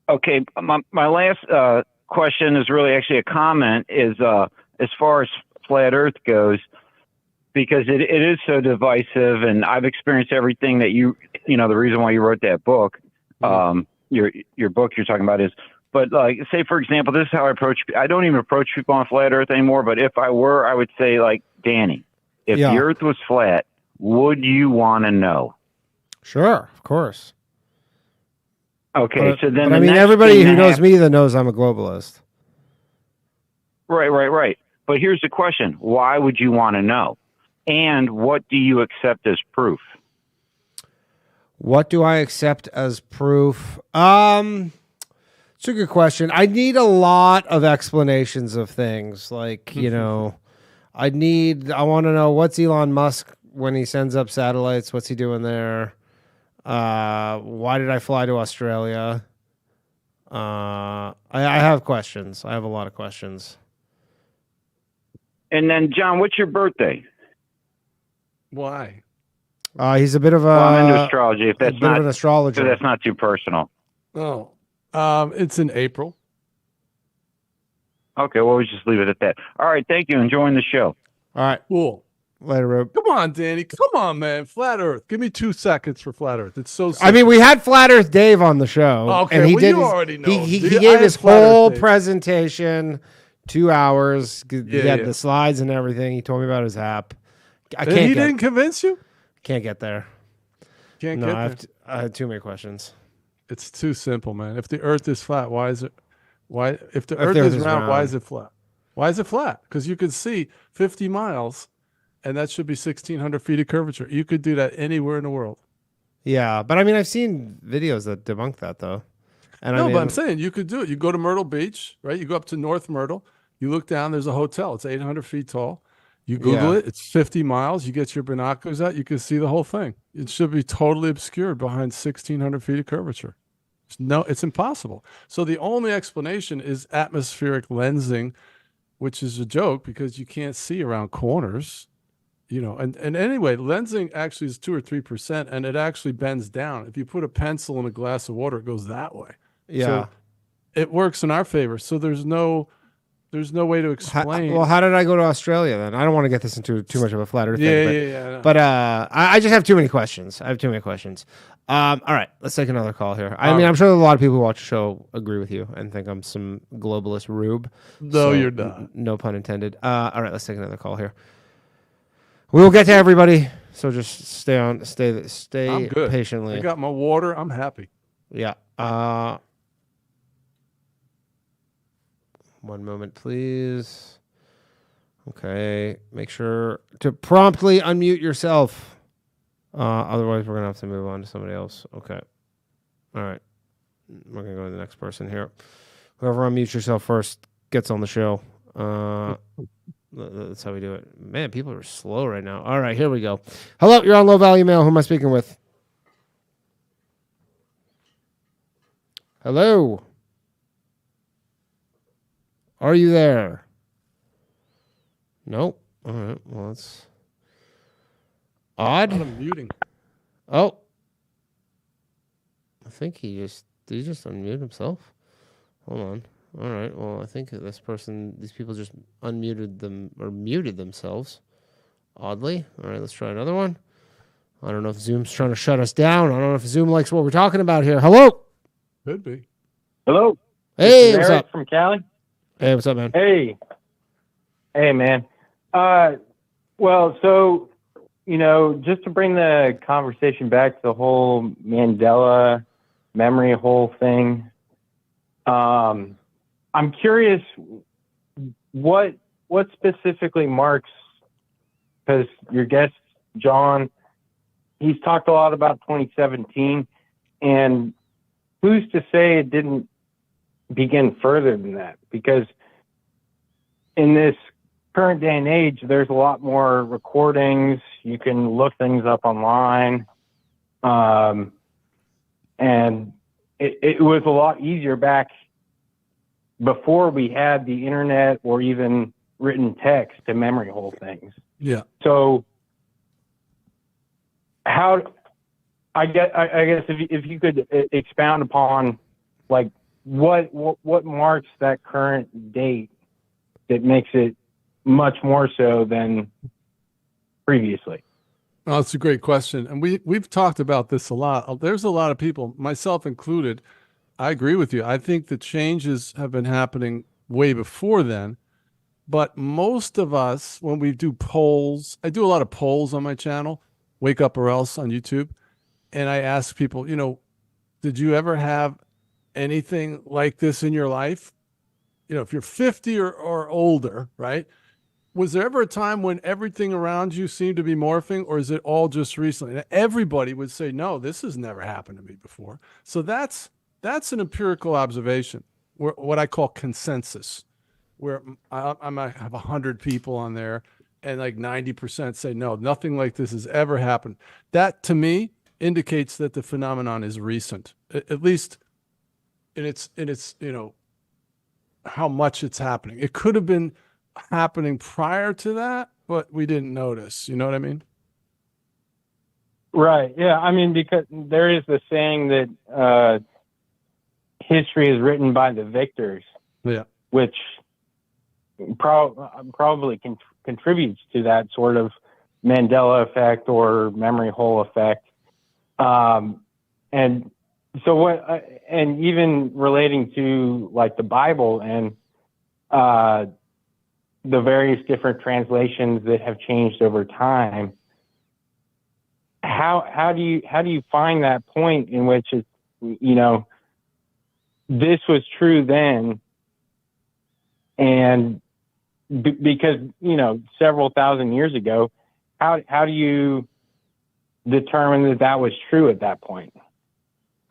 J: Okay, my last question is really actually a comment. Is as far as flat Earth goes, because it is so divisive, and I've experienced everything that you know. The reason why you wrote that book, your book you're talking about is. But like, say for example, this is how I approach. I don't even approach people on flat Earth anymore. But if I were, I would say like, Danny, if the Earth was flat, would you want to know?
B: Sure, of course.
J: Okay, so then
B: but I mean, everybody who knows me that knows I'm a globalist.
J: Right. But here's the question: why would you want to know? And what do you accept as proof?
B: What do I accept as proof? It's a good question. I need a lot of explanations of things. Like, you know, I want to know what's Elon Musk when he sends up satellites. What's he doing there? Why did I fly to Australia? I have questions. I have a lot of questions.
J: And then, John, what's your birthday?
C: Why?
B: He's a bit of a.
J: Well, I'm into astrology. If that's not
B: an astrologer,
J: so that's not too personal.
C: Oh, it's in April.
J: Okay, well, we just leave it at that. All right, thank you. Enjoying the show.
B: All right,
C: cool.
B: Later, Rube.
C: Come on, Danny. Come on, man. Flat Earth. Give me 2 seconds for Flat Earth. It's so simple.
B: I mean, we had Flat Earth Dave on the show.
C: Okay,
B: and he
C: well,
B: did
C: you already know.
B: He gave his whole presentation, 2 hours. He had the slides and everything. He told me about his app.
C: He didn't convince you?
B: Can't get there.
C: Can't get there.
B: I had too many questions.
C: It's too simple, man. If the Earth is flat, why is it? Why if the Earth is round, why is it flat? Why is it flat? Because you could see 50 miles, and that should be 1,600 feet of curvature. You could do that anywhere in the world.
B: Yeah, but I mean, I've seen videos that debunk that though. And
C: but I'm saying you could do it. You go to Myrtle Beach, right? You go up to North Myrtle. You look down. There's a hotel. It's 800 feet tall. You Google it. It's 50 miles. You get your binoculars out. You can see the whole thing. It should be totally obscured behind 1,600 feet of curvature. It's impossible. So the only explanation is atmospheric lensing, which is a joke because you can't see around corners, you know. And anyway, lensing actually is 2 or 3%, and it actually bends down. If you put a pencil in a glass of water, it goes that way.
B: Yeah,
C: so it works in our favor. So there's no way to explain.
B: How did I go to Australia then? I don't want to get this into too much of a flat Earth thing.
C: Yeah.
B: But I just have too many questions. I have too many questions. All right, let's take another call here. I mean, I'm sure a lot of people who watch the show agree with you and think I'm some globalist rube.
C: No, you're not.
B: No pun intended. All right, let's take another call here. We will get to everybody, so just stay
C: I'm good.
B: patiently.
C: I got my water. I'm happy.
B: Yeah. One moment, please. Okay, make sure to promptly unmute yourself. Otherwise, we're going to have to move on to somebody else. Okay. All right. We're going to go to the next person here. Whoever unmutes yourself first gets on the show. That's how we do it. Man, people are slow right now. All right, here we go. Hello, you're on Low Value Mail. Who am I speaking with? Hello. Are you there? Nope. All right. Well, that's odd.
C: I'm muting.
B: Oh. I think did he just unmute himself? Hold on. All right. Well, I think these people just unmuted them or muted themselves. Oddly. All right. Let's try another one. I don't know if Zoom's trying to shut us down. I don't know if Zoom likes what we're talking about here. Hello.
C: Could be.
K: Hello.
B: Hey, what's
K: Eric
B: up?
K: from Cali.
B: Hey, what's up, man?
K: Hey. Hey, man. Well, so, just to bring the conversation back to the whole Mandela memory hole thing, I'm curious what specifically marks, because your guest, John, he's talked a lot about 2017, and who's to say it didn't begin further than that? Because in this current day and age, there's a lot more recordings. You can look things up online. And it was a lot easier back before we had the internet or even written text to memory hole things.
C: Yeah.
K: So I guess if you could expound upon like what marks that current date that makes it much more so than previously.
C: Oh, it's a great question. And we've talked about this a lot. There's a lot of people, myself included. I agree with you. I think the changes have been happening way before then. But most of us, when we do polls, I do a lot of polls on my channel, Wake Up or Else on YouTube. And I ask people, did you ever have anything like this in your life? If you're 50 or older, right? Was there ever a time when everything around you seemed to be morphing, or is it all just recently? And everybody would say, no, this has never happened to me before. So that's an empirical observation, what I call consensus, where I might have 100 people on there and like 90% say, no, nothing like this has ever happened. That to me indicates that the phenomenon is recent, at least in its how much it's happening. It could have been happening prior to that, but we didn't notice. You know what I mean?
K: Right. Yeah. I mean, because there is the saying that history is written by the victors.
C: Yeah.
K: Which probably contributes to that sort of Mandela effect or memory hole effect. And so and even relating to like the Bible and the various different translations that have changed over time, how do you find that point in which it's, this was true then, and because several thousand years ago, how do you determine that was true at that point?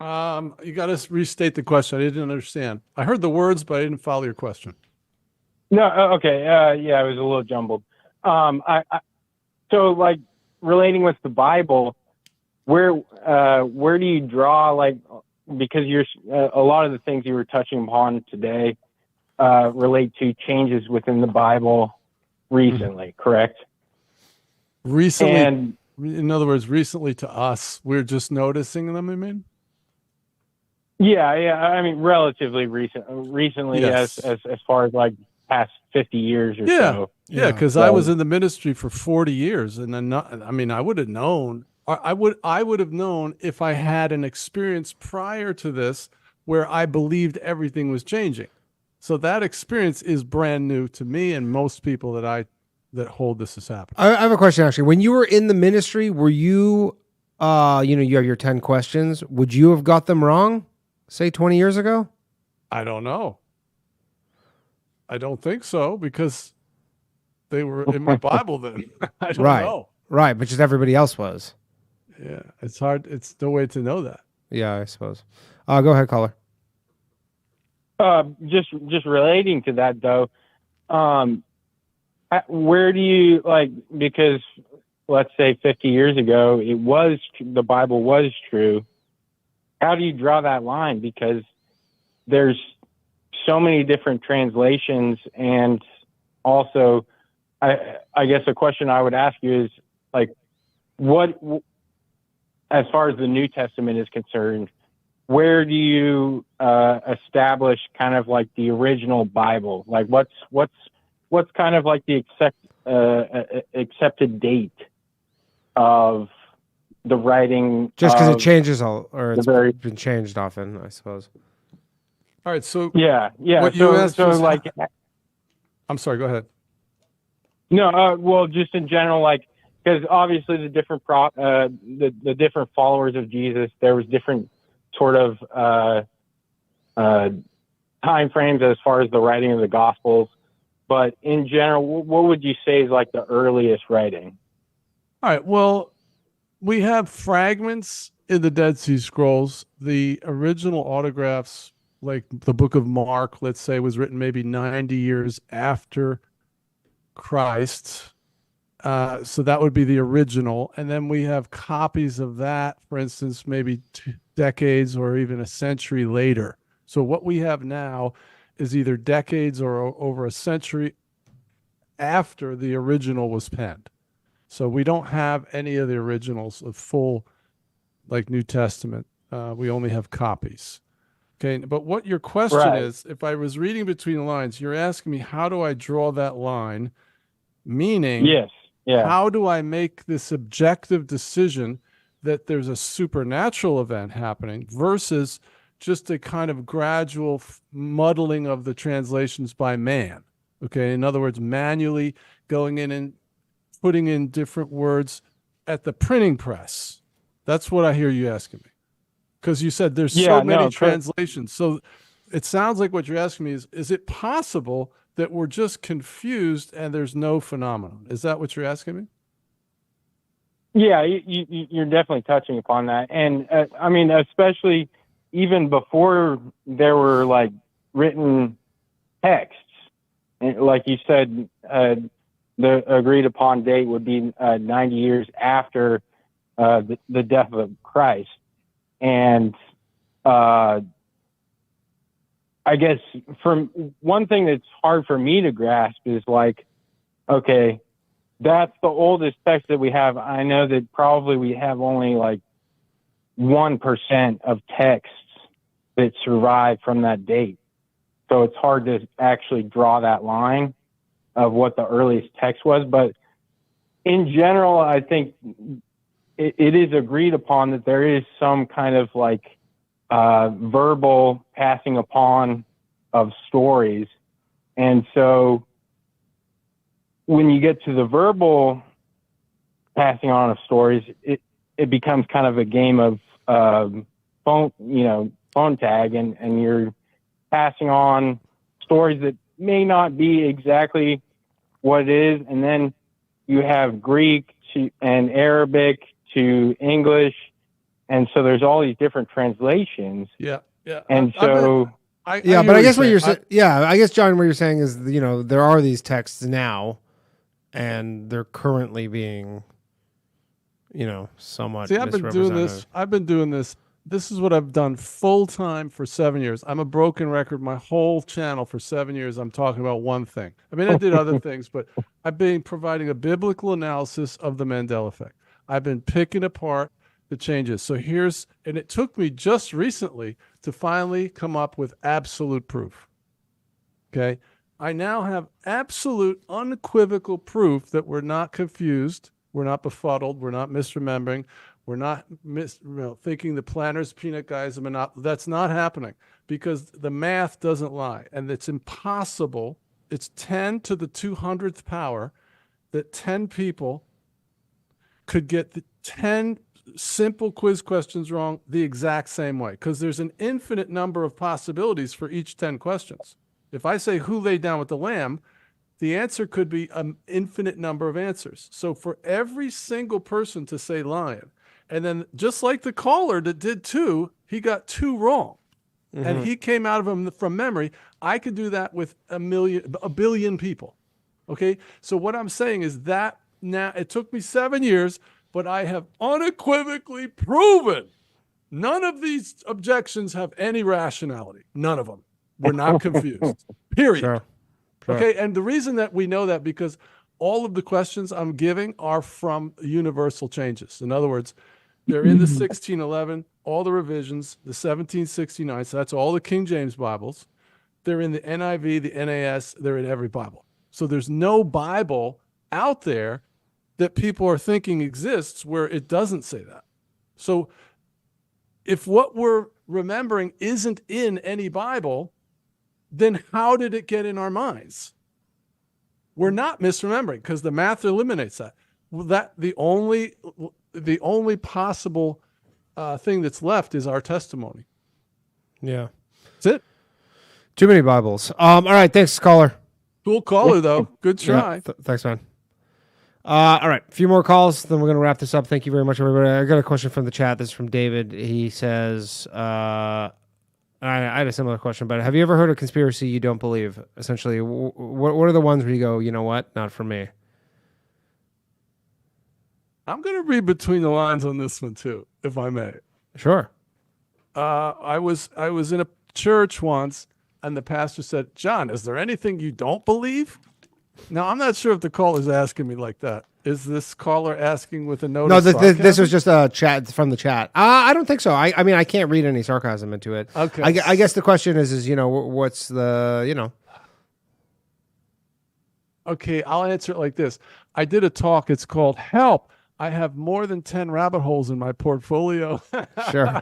C: You got to restate the question. I didn't understand. I heard the words, but I didn't follow your question.
K: No, okay. Yeah, it was a little jumbled. So like relating with the Bible, where do you draw, like, because a lot of the things you were touching upon today relate to changes within the Bible recently, correct?
C: Recently,
K: and,
C: in other words, recently to us, we're just noticing them, I mean?
K: Yeah. I mean, relatively recently,
C: yes.
K: as far as like past 50 years or so.
C: Yeah, because I was in the ministry for 40 years, and then I would have known. I would have known if I had an experience prior to this where I believed everything was changing. So that experience is brand new to me and most people that hold this as happening.
B: I have a question, actually. When you were in the ministry, were you, you have your 10 questions. Would you have got them wrong, say 20 years ago?
C: I don't know. I don't think so, because they were in my Bible then. I don't know.
B: Right, but just everybody else was.
C: Yeah, it's hard. It's no way to know that.
B: Yeah, I suppose. Go ahead, caller.
K: Just relating to that though, where do you because let's say 50 years ago, the Bible was true. How do you draw that line? Because there's so many different translations, and also I guess a question I would ask you is what, as far as the New Testament is concerned, where do you establish kind of like the original Bible? Like what's kind of like the accepted date of the writing.
B: Just because it
K: of
B: changes all, or
K: the
B: it's
K: very
B: been changed often, I suppose.
C: All right. So
K: yeah.
C: what you asked
K: so
C: was
K: like
C: I'm sorry. Go ahead.
K: no, well, just in general, like because obviously the different the different followers of Jesus, there was different sort of time frames as far as the writing of the Gospels. But in general, what would you say is like the earliest writing?
C: All right. Well, we have fragments in the Dead Sea Scrolls. The original autographs, like the Book of Mark, let's say, was written maybe 90 years after Christ. So that would be the original. And then we have copies of that, for instance, maybe 2 decades or even a century later. So what we have now is either decades or over a century after the original was penned. So we don't have any of the originals of full, like New Testament. We only have copies. Okay, but what your question is, if I was reading between the lines, you're asking me, how do I draw that line? Meaning,
K: Yes. Yeah.
C: how do I make this objective decision that there's a supernatural event happening versus just a kind of gradual muddling of the translations by man? Okay, in other words, manually going in and putting in different words at the printing press. That's what I hear you asking me. Because you said there's so many translations. So it sounds like what you're asking me is it possible that we're just confused and there's no phenomenon? Is that what you're asking me?
K: Yeah, you're definitely touching upon that. And I mean, especially even before there were like written texts, and like you said, the agreed upon date would be 90 years after the death of Christ. And I guess from one thing that's hard for me to grasp is like, okay, that's the oldest text that we have. I know that probably we have only like 1% of texts that survive from that date. So it's hard to actually draw that line of what the earliest text was. But in general, I think it is agreed upon that there is some kind of like verbal passing upon of stories. And so when you get to the verbal passing on of stories, it becomes kind of a game of phone tag, and you're passing on stories that may not be exactly what it is. And then you have Greek and Arabic to English. And so there's all these different translations.
C: Yeah. Yeah.
K: And so,
B: I guess what you're saying, I guess, John, what you're saying is, there are these texts now and they're currently being, somewhat misrepresented.
C: I've been doing this. This is what I've done full time for 7 years. I'm a broken record. My whole channel for 7 years, I'm talking about one thing. I mean, I did other things, but I've been providing a biblical analysis of the Mandela Effect. I've been picking apart the changes. So and it took me just recently to finally come up with absolute proof. Okay. I now have absolute unequivocal proof that we're not confused. We're not befuddled. We're not misremembering. We're not thinking the planners, peanut guy is a monopoly. That's not happening because the math doesn't lie. And it's impossible. It's 10 to the 200th power that 10 people could get the 10 simple quiz questions wrong the exact same way, because there's an infinite number of possibilities for each 10 questions. If I say who laid down with the lamb, the answer could be an infinite number of answers. So for every single person to say lion, and then just like the caller that did 2, he got 2 wrong. Mm-hmm. And he came out of them from memory. I could do that with a billion people. Okay. So what I'm saying is that now it took me 7 years, but I have unequivocally proven none of these objections have any rationality. None of them. We're not confused. Period. Sure. Okay. And the reason that we know that because all of the questions I'm giving are from universal changes. In other words, they're in the 1611, all the revisions, the 1769. So that's all the King James Bibles. They're in the NIV, the NAS. They're in every Bible. So there's no Bible out there that people are thinking exists where it doesn't say that. So if what we're remembering isn't in any Bible, then how did it get in our minds? We're not misremembering because the math eliminates that. That the only possible thing that's left is our testimony.
B: Yeah.
C: That's it.
B: Too many Bibles. All right. Thanks, caller.
C: Cool caller, though. Good try.
B: Yeah, thanks, man. All right. A few more calls, then we're going to wrap this up. Thank you very much, everybody. I got a question from the chat. This is from David. He says, I had a similar question, but have you ever heard a conspiracy you don't believe? Essentially, what are the ones where you go, you know what? Not for me.
C: I'm going to read between the lines on this one, too, if I may.
B: Sure.
C: I was in a church once, and the pastor said, John, is there anything you don't believe? Now, I'm not sure if the caller's asking me like that. Is this caller asking with a note?
B: No, this was just a chat from the chat. I don't think so. I mean, I can't read any sarcasm into it.
C: Okay.
B: I guess the question is, what's the,
C: Okay, I'll answer it like this. I did a talk. It's called Help. I have more than 10 rabbit holes in my portfolio.
B: Sure.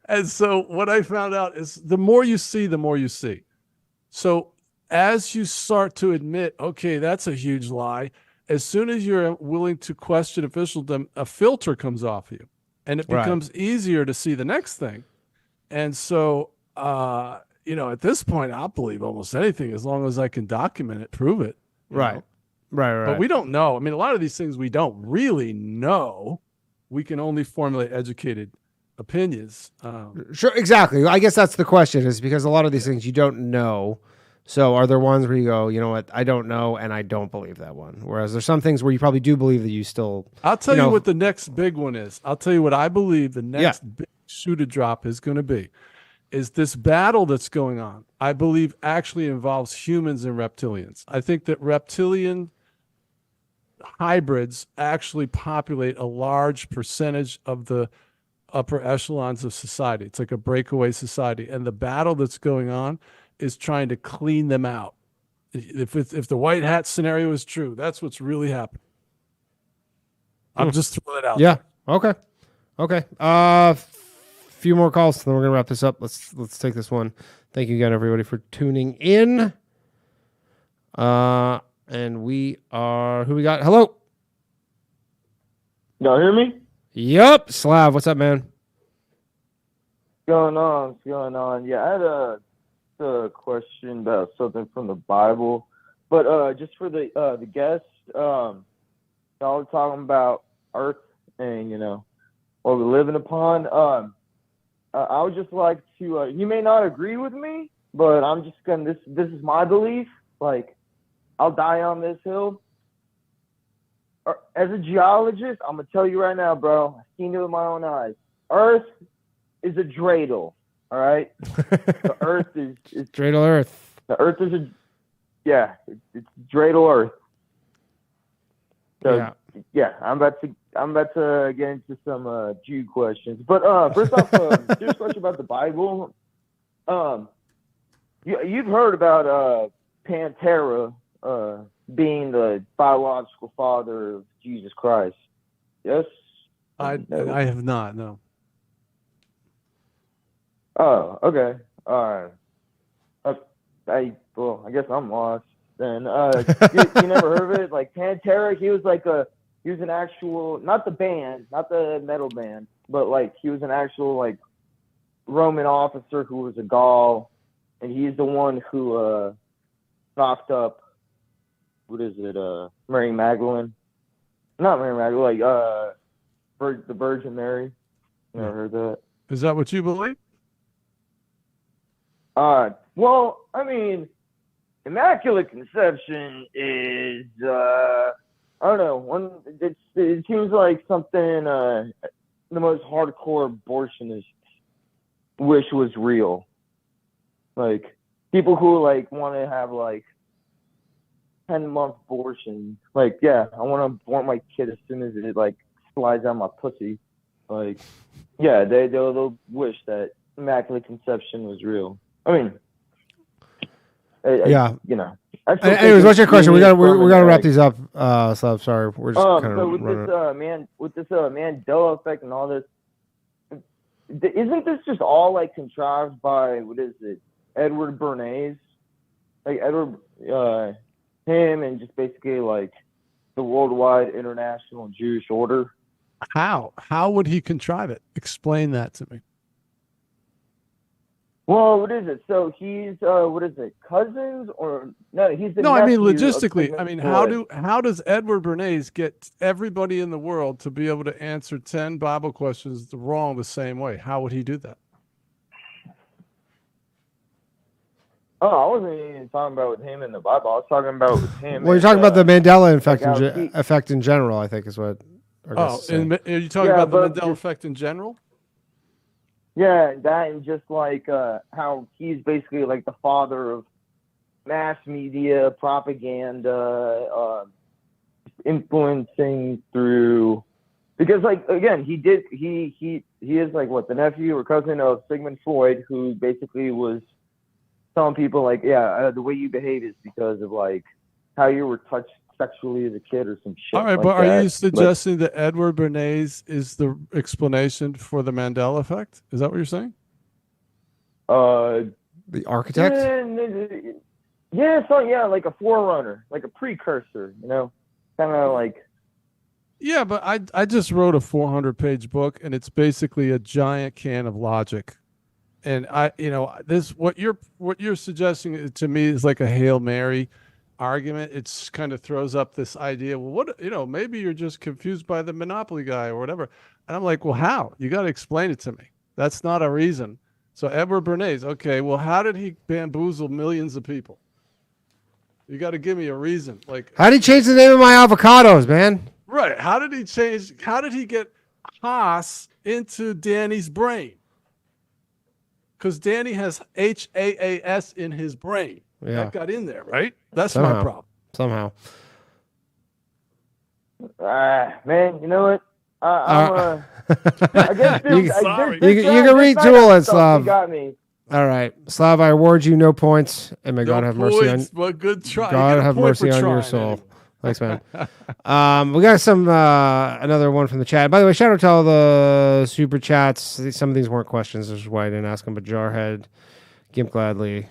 C: And so what I found out is the more you see, the more you see. So as you start to admit, okay, that's a huge lie, as soon as you're willing to question officialdom, a filter comes off you, and it becomes easier to see the next thing. And so, at this point, I'll believe almost anything as long as I can document it, prove it.
B: Right.
C: But we don't know. I mean, a lot of these things we don't really know. We can only formulate educated opinions.
B: Sure, exactly. I guess that's the question, is because a lot of these things you don't know. So are there ones where you go, you know what, I don't know, and I don't believe that one? Whereas there's some things where you probably do believe that you still...
C: I'll tell you what the next big one is. I'll tell you what I believe the next big shoe to drop is going to be, is this battle that's going on, I believe actually involves humans and reptilians. I think that reptilian hybrids actually populate a large percentage of the upper echelons of society. It's like a breakaway society. And the battle that's going on is trying to clean them out. If the white hat scenario is true, that's what's really happening. I'm just throwing it out.
B: Yeah. There. Okay. Few more calls, then we're gonna wrap this up. Let's take this one. Thank you again, everybody, for tuning in. And we are who we got? Hello.
L: Y'all hear me?
B: Yep. Slav, what's up, man?
L: What's going on? Yeah, I had a question about something from the Bible, but just for the guests, y'all were talking about Earth and what we're living upon. I would just like to. You may not agree with me, but I'm just gonna. This is my belief. Like, I'll die on this hill. As a geologist, I'm gonna tell you right now, bro. I've seen it with my own eyes. Earth is a dreidel. All right, the Earth is
B: dreidel Earth.
L: The Earth is it's dreidel Earth. So I'm about to get into some Jew questions. But first off, serious question about the Bible. You've heard about Pantera being the biological father of Jesus Christ. Yes?
C: I have not, no.
L: Oh, okay. All right. I guess I'm lost then. You never heard of it? Like Pantera, he was an actual, not the band, not the metal band, but like he was an actual like Roman officer who was a Gaul, and he's the one who knocked up, Mary Magdalene? Not Mary Magdalene, like the Virgin Mary. Never heard that.
C: Is that what you believe?
L: Well, I mean, Immaculate Conception is, I don't know, it seems like something the most hardcore abortionists wish was real. Like, people who, like, want to have, like, 10-month abortion. Like, yeah, I want to abort my kid as soon as it, like, slides out my pussy. Like, yeah, they'll wish that Immaculate Conception was real. I mean,
B: Anyways, what's your question? We gotta wrap these up. So I'm sorry, we're just kind of
L: with this Mandela effect and all this. isn't this just all like contrived by what is it, Edward Bernays? Like Edward, him, and just basically like the worldwide international Jewish order.
C: How would he contrive it? Explain that to me.
L: Well, what is it? So he's what is it? Cousins or no? He's the
C: No, I mean
L: nephew of
C: logistically.
L: Sigmund
C: I mean,
L: Freud.
C: how does Edward Bernays get everybody in the world to be able to answer 10 Bible questions wrong the same way? How would he do that?
L: Oh, I wasn't even talking about with him in the Bible. I was talking about with him.
B: Well, you're talking about the Mandela effect,
L: like
B: effect in general, I think is what.
C: Oh, are you talking about the Mandela effect in general?
L: Yeah, that and just like how he's basically like the father of mass media propaganda, influencing through, because like again he is like what, the nephew or cousin of Sigmund Freud, who basically was telling people like, the way you behave is because of like how you were touched sexually as a kid or some shit.
C: All right,
L: like
C: but
L: that.
C: are you suggesting that Edward Bernays is the explanation for the Mandela effect? Is that what you're saying?
B: The architect?
L: Yeah, so yeah, like a forerunner, like a precursor, you know, kind of like.
C: Yeah, but I just wrote a 400-page book, and it's basically a giant can of logic. And what you're suggesting to me is like a Hail Mary argument. It's kind of throws up this idea, well, maybe you're just confused by the Monopoly guy or whatever. And I'm like, well, how? You got to explain it to me. That's not a reason. So Edward Bernays, okay, well, how did he bamboozle millions of people? You got to give me a reason. Like,
B: how did he change the name of my avocados, man?
C: Right. How did he get Haas into Danny's brain? Because Danny has HAAS in his brain.
B: Yeah.
C: That got in there, right? That's
B: Somehow.
C: my problem.
B: Somehow.
L: Man, you know what? I guess
B: you
L: this
B: can retool it, Slav.
L: You got me.
B: All right, Slav, I award you no points, and may God have mercy on.
C: But good try.
B: God have mercy on your soul. Thanks, man. We got some another one from the chat. By the way, shout out to all the super chats. Some of these weren't questions, which is why I didn't ask them. But Jarhead, Gimp Gladly,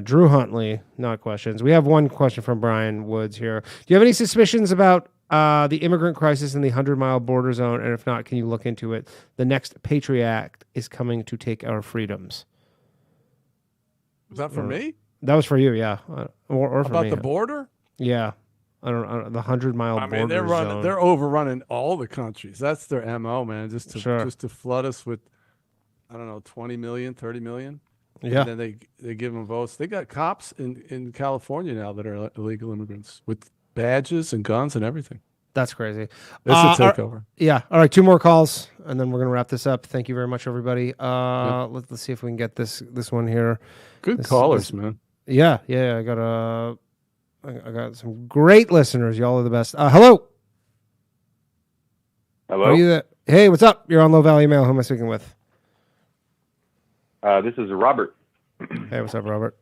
B: Drew Huntley, not questions. We have one question from Brian Woods here. Do you have any suspicions about the immigrant crisis in the 100-mile border zone? And if not, can you look into it? The next Patriot Act is coming to take our freedoms.
C: Was that for me?
B: That was for you, yeah. Or for
C: about
B: me.
C: the border?
B: Yeah. I don't the 100-mile border zone.
C: They're overrunning all the countries. That's their MO, man. Just to flood us with, I don't know, 20 million, 30 million.
B: Yeah.
C: And then they give them votes. They got cops in California now that are illegal immigrants with badges and guns and everything.
B: That's crazy.
C: It's a takeover.
B: Yeah. All right, 2 more calls, and then we're going to wrap this up. Thank you very much, everybody. Let's see if we can get this one here.
C: Good callers, man.
B: Yeah. I got some great listeners. Y'all are the best. Hello.
M: Hello.
B: Are you there? Hey, what's up? You're on Low Valley Mail. Who am I speaking with?
M: This is Robert.
B: Hey, what's up, Robert?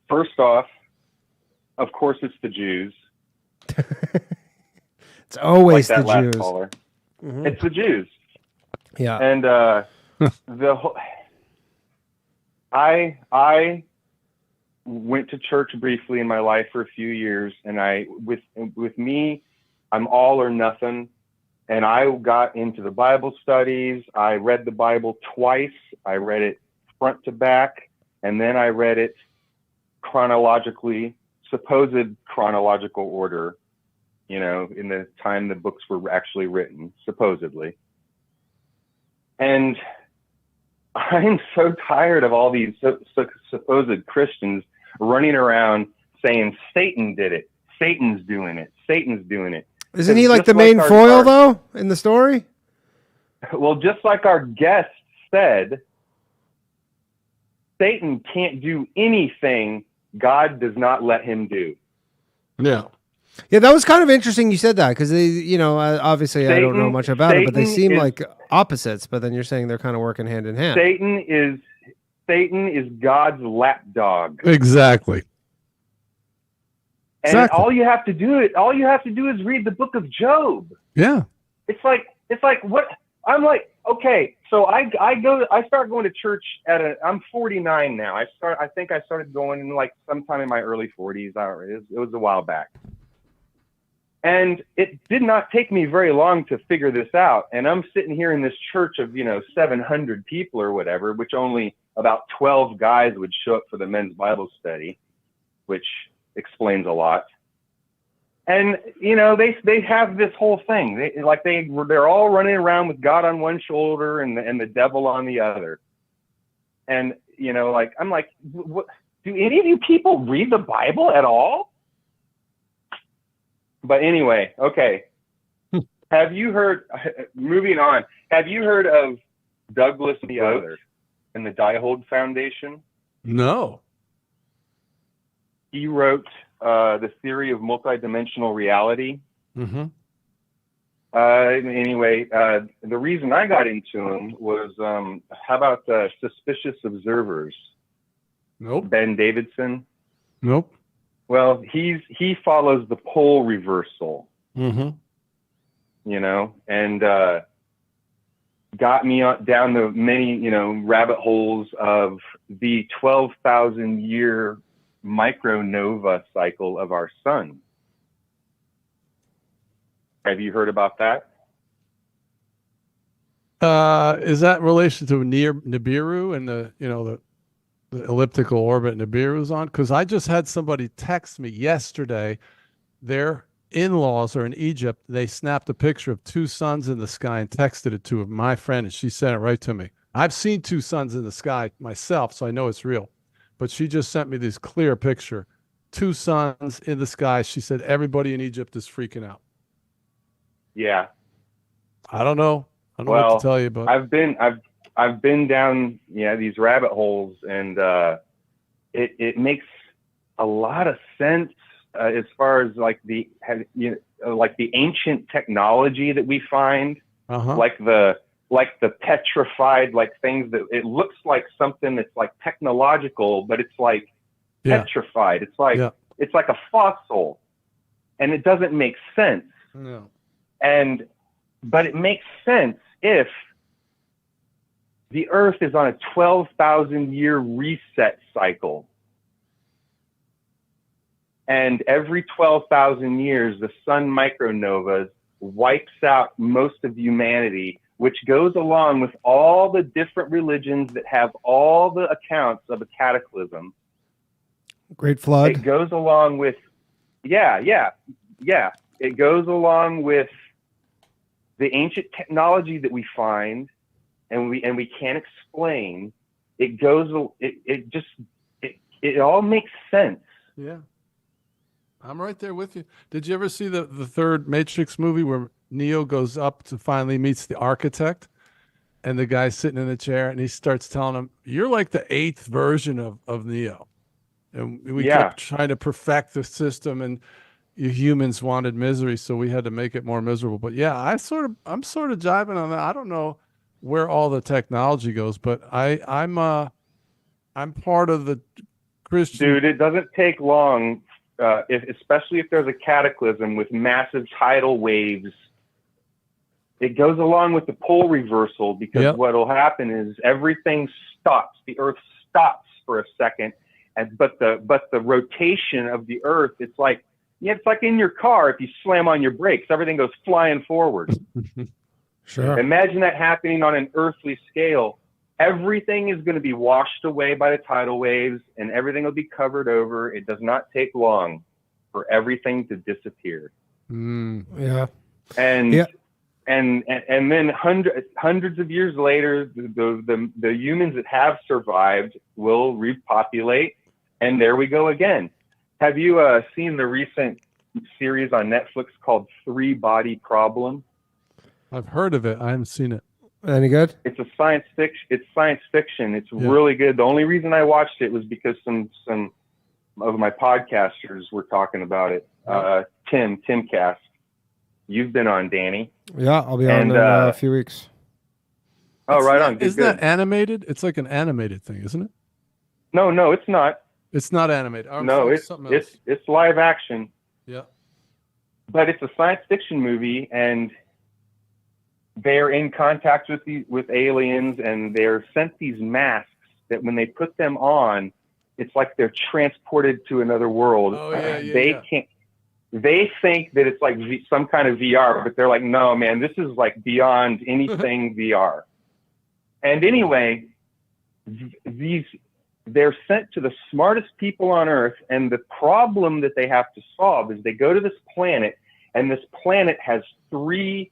M: First off, of course, it's the Jews.
B: It's always
M: like that
B: the
M: last
B: Jews.
M: Caller.
B: Mm-hmm.
M: It's the Jews.
B: Yeah.
M: And the whole. I went to church briefly in my life for a few years, and with me, I'm all or nothing. And I got into the Bible studies. I read the Bible twice. I read it front to back, and then I read it chronologically, supposed chronological order, in the time the books were actually written, supposedly. And I'm so tired of all these supposed Christians running around saying Satan did it. Satan's doing it. Satan's doing it.
B: Isn't he like the main foil, though, in the story?
M: Well, just like our guest said, Satan can't do anything God does not let him do.
C: Yeah.
B: Yeah, that was kind of interesting you said that, because they, obviously I don't know much about it, but they seem like opposites, but then you're saying they're kind of working hand in hand.
M: Satan is God's lapdog.
C: Exactly.
M: And all you have to do is read the book of Job.
C: Yeah.
M: It's like It's like, what? I'm like, okay, so I start going to church I'm 49 now. I think I started going in like sometime in my early 40s. It was a while back. And it did not take me very long to figure this out. And I'm sitting here in this church of, 700 people or whatever, which only about 12 guys would show up for the men's Bible study, which explains a lot. And, they have this whole thing. They're all running around with God on one shoulder and the devil on the other. And, I'm like, what, do any of you people read the Bible at all? But anyway, okay. Have you heard, moving on, have you heard of Douglas the Other and the Diehold Foundation?
C: No.
M: He wrote The Theory of Multidimensional Reality.
C: Mm-hmm.
M: Anyway, the reason I got into him was, how about Suspicious Observers?
C: Nope.
M: Ben Davidson?
C: Nope.
M: Well, he follows the pole reversal,
C: mm-hmm.
M: And got me down the many, rabbit holes of the 12,000 year micronova cycle of our sun. Have you heard about that?
C: Is that in relation to Nibiru and the elliptical orbit Nibiru's on? Because I just had somebody text me yesterday. Their in-laws are in Egypt. They snapped a picture of two suns in the sky and texted it to my friend, and she sent it right to me. I've seen two suns in the sky myself, so I know it's real. But she just sent me this clear picture. Two suns in the sky. She said everybody in Egypt is freaking out.
M: Yeah.
C: I don't know. I don't know what to tell you, but
M: I've been down these rabbit holes, and it makes a lot of sense as far as like the ancient technology that we find, like the petrified things that it looks like something that's like technological, but it's like petrified. It's like it's like a fossil, and it doesn't make sense.
C: No.
M: But it makes sense if the Earth is on a 12,000 year reset cycle. And every 12,000 years, the sun micronovas wipes out most of humanity, which goes along with all the different religions that have all the accounts of a cataclysm.
B: Great flood.
M: It goes along with, it goes along with the ancient technology that we find and we can't explain. It all makes sense.
C: Yeah. I'm right there with you. Did you ever see the third Matrix movie where Neo goes up to finally meets the architect, and the guy's sitting in the chair and he starts telling him, "You're like the 8th version of Neo." And we kept trying to perfect the system, and you humans wanted misery, so we had to make it more miserable. But yeah, I'm sort of jiving on that. I don't know where all the technology goes, but I'm part of the Christian.
M: Dude, it doesn't take long, especially if there's a cataclysm with massive tidal waves. It goes along with the pole reversal, because what will happen is everything stops. The Earth stops for a second, but the rotation of the Earth, it's like in your car. If you slam on your brakes, everything goes flying forward.
B: Sure.
M: Imagine that happening on an earthly scale. Everything is going to be washed away by the tidal waves, and everything will be covered over. It does not take long for everything to disappear.
B: Yeah.
M: And then hundreds of years later, the humans that have survived will repopulate, and there we go again. Have you seen the recent series on Netflix called 3 Body Problem?
C: I've heard of it. I haven't seen it.
B: Any good?
M: It's science fiction. It's really good. The only reason I watched it was because some of my podcasters were talking about it. Timcast. You've been on, Danny.
B: Yeah, I'll be on in a few weeks.
M: Oh, right on.
C: Isn't that animated? It's like an animated thing, isn't it?
M: No, it's not.
C: It's not animated.
M: No, it's live action.
C: Yeah.
M: But it's a science fiction movie, and they're in contact with aliens, and they're sent these masks that when they put them on, it's like they're transported to another world.
C: Oh, yeah,
M: they can't. They think that it's like some kind of VR, but they're like, no, man, this is like beyond anything VR. And anyway, they're sent to the smartest people on Earth, and the problem that they have to solve is they go to this planet, and this planet has three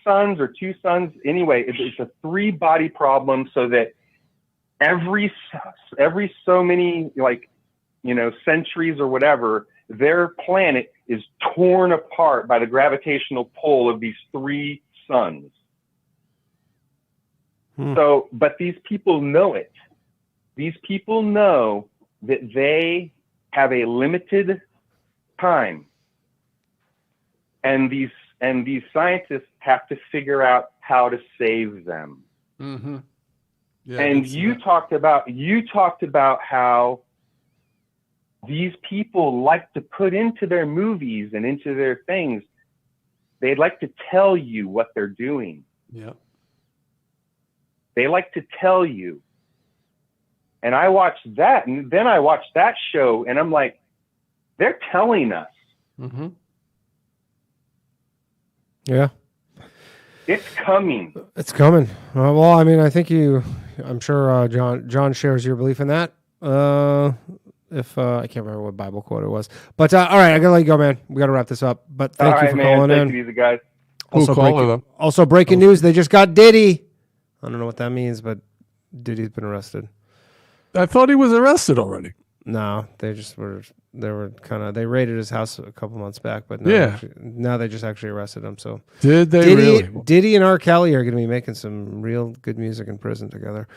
M: suns or two suns? Anyway, it's a 3-body problem, so that every so many, like, centuries or whatever, their planet is torn apart by the gravitational pull of these 3 suns. So, but these people know it. These people know that they have a limited time. And these scientists have to figure out how to save them.
C: Mm-hmm. Yeah,
M: and you talked about how these people like to put into their movies and into their things, they'd like to tell you what they're doing.
C: Yeah.
M: They like to tell you. And I watched that, and then I watched that show, and I'm like, they're telling us.
C: Mm-hmm.
B: Yeah.
M: It's coming.
B: It's coming. Well, I mean, I think I'm sure John shares your belief in that. If I can't remember what Bible quote it was, but all right, I gotta let you go, man. We gotta wrap this up. But thank you for calling in.
M: Take it easy, guys.
B: Also breaking news: they just got Diddy. I don't know what that means, but Diddy's been arrested.
C: I thought he was arrested already.
B: No, they raided his house a couple months back, but now they just actually arrested him. So
C: did they really?
B: Diddy and R. Kelly are going to be making some real good music in prison together.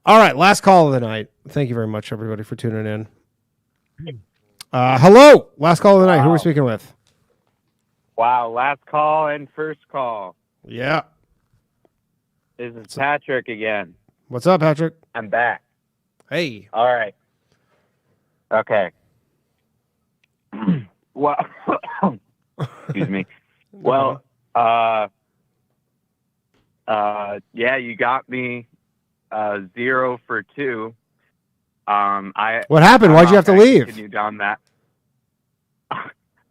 B: All right, last call of the night. Thank you very much, everybody, for tuning in. Hello, last call of the night. Who are we speaking with?
D: Wow, last call and first call.
B: Yeah.
D: This is Patrick again.
B: What's up, Patrick?
D: I'm back.
B: Hey.
D: All right. Okay. Well, excuse me. Well, yeah, you got me 0 for 2.
B: What happened? Why'd you have to leave?
D: Continue down that.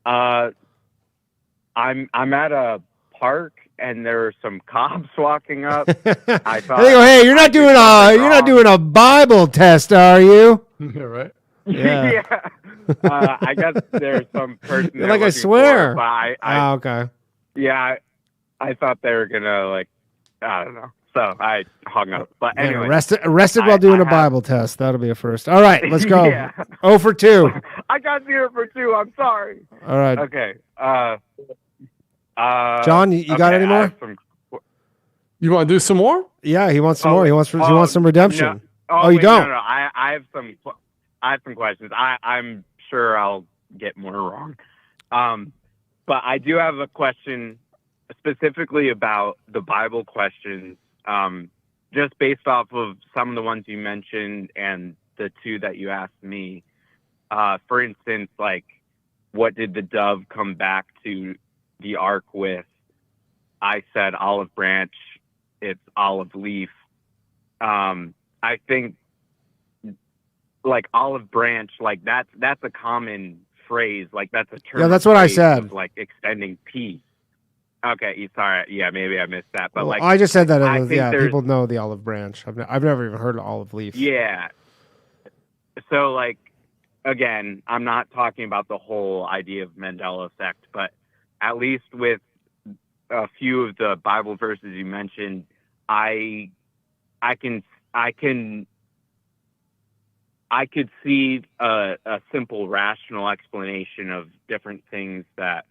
D: I'm at a park and there were some cops walking up. I thought,
B: hey, you're not doing a Bible test, are you?
C: Yeah, right.
B: Yeah.
D: I guess there's some person.
B: You're like, I swear.
D: Okay. Yeah, I thought they were gonna I don't know. So I hung up. But anyway,
B: arrested while doing a Bible test. That'll be a first. All right, let's go.
D: Yeah.
B: 0 for 2.
D: I got 0 for 2. I'm sorry.
B: All right.
D: Okay.
B: John, you got any more?
C: You want to do some more?
B: Yeah, he wants some more. He wants some redemption.
D: No.
B: You don't?
D: No. I have some questions. I'm sure I'll get more wrong. But I do have a question specifically about the Bible questions. Just based off of some of the ones you mentioned and the 2 that you asked me. For instance, what did the dove come back to the ark with? I said olive branch. It's olive leaf. I think olive branch, that's a common phrase. That's a term.
B: Yeah, that's what I said.
D: Of, extending peace. Okay, sorry. Yeah, maybe I missed that. But
B: I just said that.
D: People
B: know the olive branch. I've never even heard of olive leaf.
D: Yeah. So again, I'm not talking about the whole idea of Mandela Effect, but at least with a few of the Bible verses you mentioned, I could see a simple rational explanation of different things that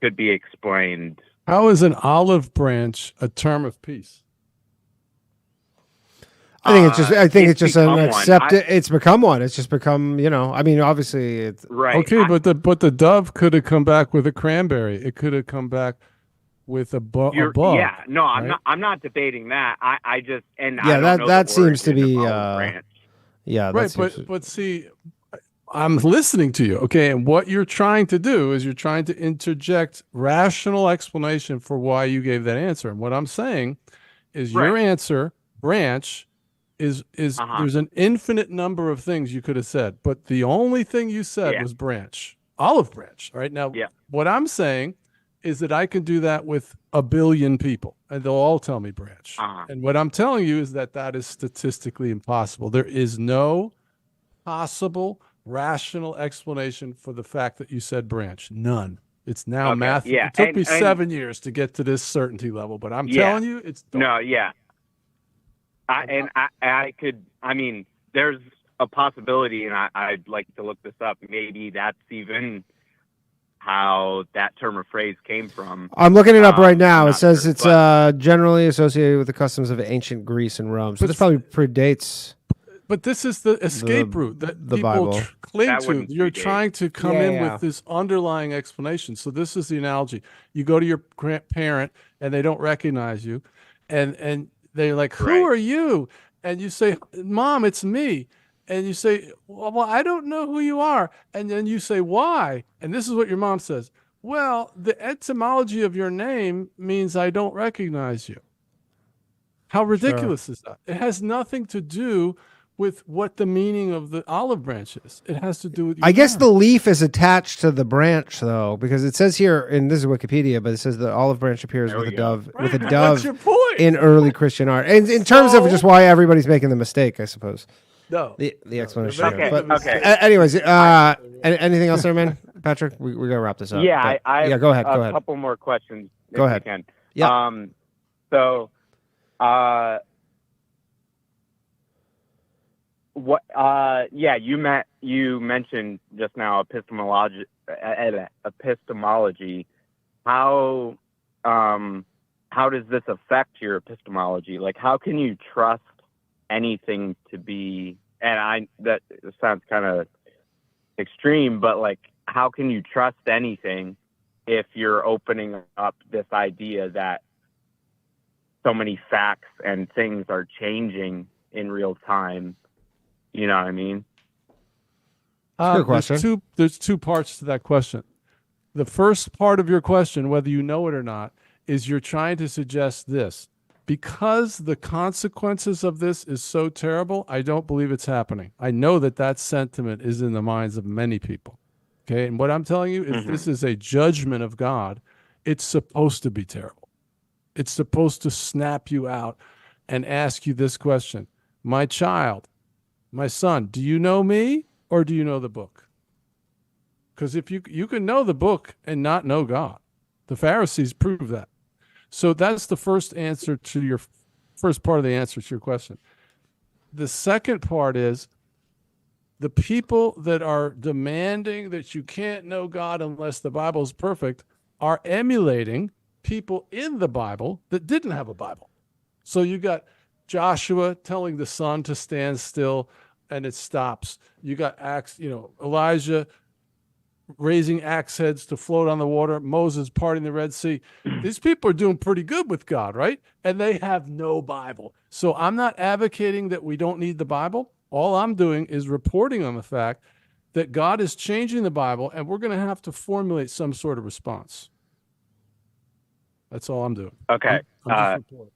D: could be explained.
C: How is an olive branch a term of peace?
B: I think it's just an accepted. It's become one. It's just become, obviously it's
D: right.
C: Okay, but the dove could have come back with a cranberry. It could have come back with a bug.
D: Yeah, no,
C: right?
D: I'm not debating that. I just
B: that seems to be
C: right. But see, I'm listening to you. Okay. And what you're trying to do is you're trying to interject rational explanation for why you gave that answer. And what I'm saying is your answer, branch, is there's an infinite number of things you could have said, but the only thing you said was branch, olive branch. All right. Now, what I'm saying is that I can do that with a billion people and they'll all tell me branch. And what I'm telling you is that that is statistically impossible. There is no possible rational explanation for the fact that you said branch. None. It's now math. It took me 7 years to get to this certainty level, but I'm telling you, it's dark.
D: I mean, there's a possibility, and I'd like to look this up. Maybe that's even how that term or phrase came from.
B: I'm looking it up right now. It says it's generally associated with the customs of ancient Greece and Rome. So this probably predates.
C: But this is the escape route that
B: the
C: people
B: Bible.
C: Cling to. You're trying to come in with this underlying explanation. So this is the analogy. You go to your parent and they don't recognize you, and they're like, "Who are you?" And you say, "Mom, it's me." And you say, well, I don't know who you are. And then you say, why? And this is what your mom says. Well, the etymology of your name means I don't recognize you. How ridiculous is that? It has nothing to do with what the meaning of the olive branch is. It has to do with
B: I guess the leaf is attached to the branch, though, because it says here, and this is Wikipedia, but it says the olive branch appears with a dove,
C: What's your point?
B: in early Christian art. And in terms of just why everybody's making the mistake, I suppose.
C: No,
B: the explanation.
D: Okay,
B: but,
D: okay.
B: Anyways, anything else there, man? Patrick, we gotta wrap this up.
D: Yeah, I
B: go ahead.
D: A couple more questions.
B: Go ahead.
D: Can.
B: Yeah. You mentioned just now epistemology. How does this affect your epistemology? Like, how can you trust anything to be? And that sounds kind of extreme, but like, how can you trust anything if you're opening up this idea that so many facts and things are changing in real time? You know what I mean? Good question.
C: There's two parts to that question. The first part of your question, whether you know it or not, is you're trying to suggest this. Because the consequences of this is so terrible, I don't believe it's happening. I know that sentiment is in the minds of many people. Okay, and what I'm telling you is this is a judgment of God. It's supposed to be terrible. It's supposed to snap you out and ask you this question. My child, my son, do you know me or do you know the book? Because if you can know the book and not know God. The Pharisees proved that. So that's the first answer to your first part of the answer to your question. The second part is the people that are demanding that you can't know God unless the Bible is perfect are emulating people in the Bible that didn't have a Bible. So you got Joshua telling the sun to stand still and it stops. You got Elijah raising axe heads to float on the water, Moses parting the Red Sea. These people are doing pretty good with God, right? And they have no Bible. So I'm not advocating that we don't need the Bible. All I'm doing is reporting on the fact that God is changing the Bible and we're going to have to formulate some sort of response. That's all I'm doing.
D: Okay.
C: I'm just reporting.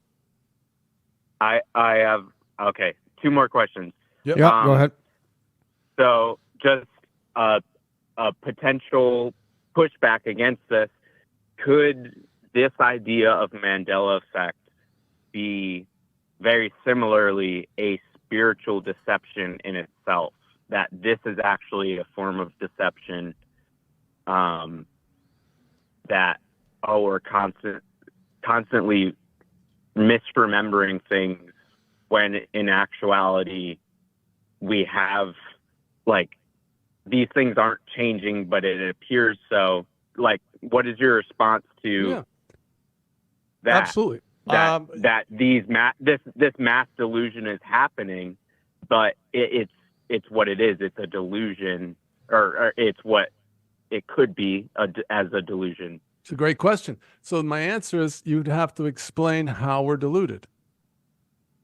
D: I have, two more questions.
B: Yep. Go ahead.
D: So just a potential pushback against this, could this idea of Mandela Effect be very similarly a spiritual deception in itself? That this is actually a form of deception, that we're constantly misremembering things when in actuality we have, like, these things aren't changing, but it appears so. Like, what is your response to that?
C: Absolutely.
D: That this mass delusion is happening, but it's what it is. It's a delusion, or it's what it could be as a delusion.
C: It's a great question. So my answer is you'd have to explain how we're deluded.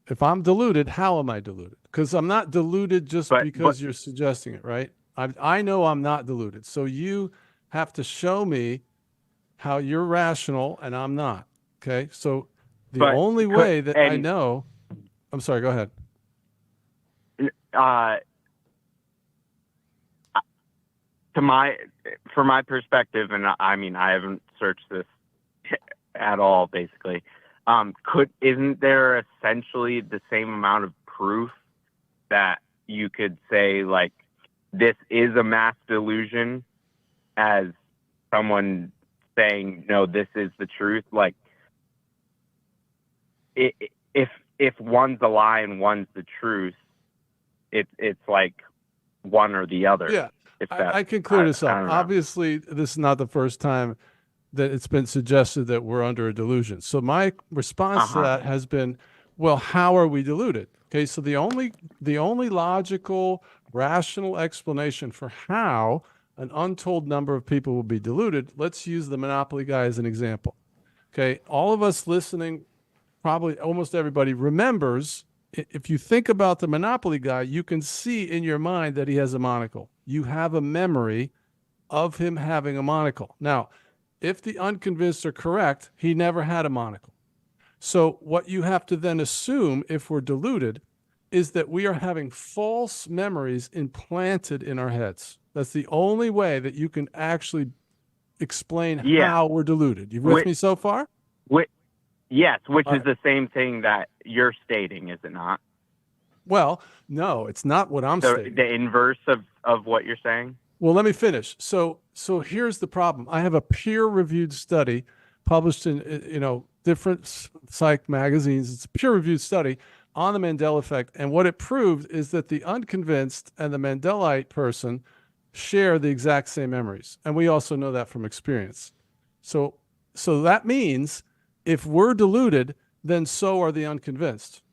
C: If I'm deluded, how am I deluded? Because I'm not deluded just because you're suggesting it, right? I know I'm not deluded. So you have to show me how you're rational and I'm not. Okay. So the only way that I know, I'm sorry, go ahead.
D: From my perspective, and I mean, I haven't searched this at all, basically. Isn't there essentially the same amount of proof that you could say, like, this is a mass delusion as someone saying, no, this is the truth? Like, if one's a lie and one's the truth, it's like one or the other.
C: Yeah, I can clear this up. Obviously, this is not the first time that it's been suggested that we're under a delusion. So my response to that has been, well, how are we deluded? Okay, so the only logical, rational explanation for how an untold number of people will be deluded, let's use the Monopoly guy as an example. Okay, all of us listening, probably almost everybody remembers, if you think about the Monopoly guy, you can see in your mind that he has a monocle. You have a memory of him having a monocle. Now, if the unconvinced are correct, he never had a monocle. So what you have to then assume, if we're deluded, is that we are having false memories implanted in our heads. That's the only way that you can actually explain how we're deluded. You with me so far?
D: Yes, which is the same thing that you're stating, is it not?
C: Well, no, it's not what I'm stating.
D: The inverse of what you're saying?
C: Well, let me finish. So here's the problem. I have a peer-reviewed study published in different psych magazines. It's a peer-reviewed study on the Mandela Effect, and what it proved is that the unconvinced and the Mandelaite person share the exact same memories, and we also know that from experience. So that means if we're deluded, then so are the unconvinced,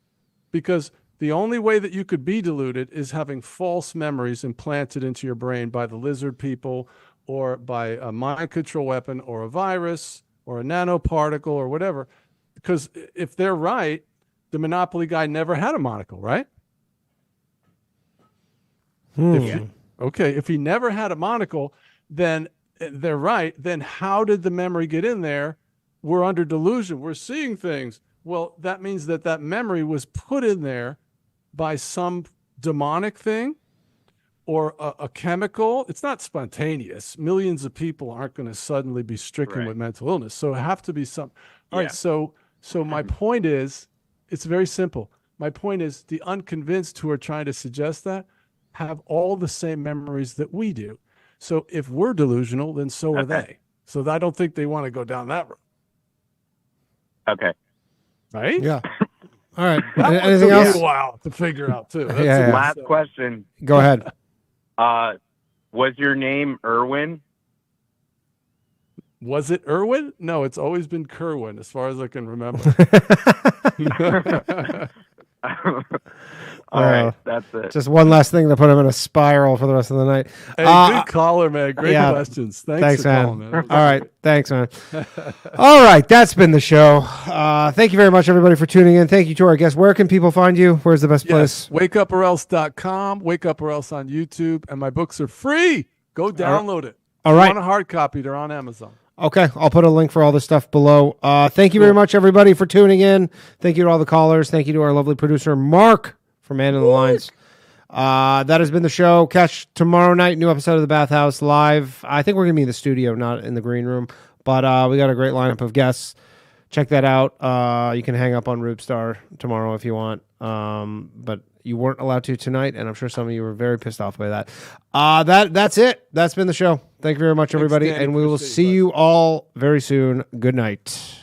C: because the only way that you could be deluded is having false memories implanted into your brain by the lizard people, or by a mind control weapon, or a virus, or a nanoparticle, or whatever. Because if they're right, the Monopoly guy never had a monocle, right? If he never had a monocle, then they're right. Then how did the memory get in there? We're under delusion. We're seeing things. Well, that means that memory was put in there by some demonic thing or a chemical. It's not spontaneous. Millions of people aren't going to suddenly be stricken with mental illness. So it have to be some. All right. So my point is, it's very simple. My point is the unconvinced who are trying to suggest that have all the same memories that we do. So if we're delusional, then so are they. So I don't think they want to go down that road.
D: Okay.
C: Right?
B: Yeah. All right.
C: Anything else? Wow, to figure out too.
D: Last question.
B: Go ahead.
D: Was your name Irwin?
C: Was it Irwin? No, it's always been Kirwin, as far as I can remember.
D: All right, that's it.
B: Just one last thing to put him in a spiral for the rest of the night.
C: Hey, good caller, man. Great questions. Thanks for calling, man.
B: All right. Thanks, man. All right. That's been the show. Thank you very much, everybody, for tuning in. Thank you to our guests. Where can people find you? Where's the best place?
C: WakeUpOrElse.com, Wake Up or Else on YouTube, and my books are free. Go download it.
B: All right.
C: If you want a hard copy, they're on Amazon.
B: Okay, I'll put a link for all this stuff below. Thank you very much, everybody, for tuning in. Thank you to all the callers. Thank you to our lovely producer, Mark, for manning the lines. That has been the show. Catch tomorrow night, new episode of The Bathhouse live. I think we're going to be in the studio, not in the green room. But we got a great lineup of guests. Check that out. You can hang up on Rube Star tomorrow if you want. But you weren't allowed to tonight, and I'm sure some of you were very pissed off by that. That's it. That's been the show. Thank you very much, everybody,
C: Thanks, Danny.
B: and we will see you all very soon. Good night.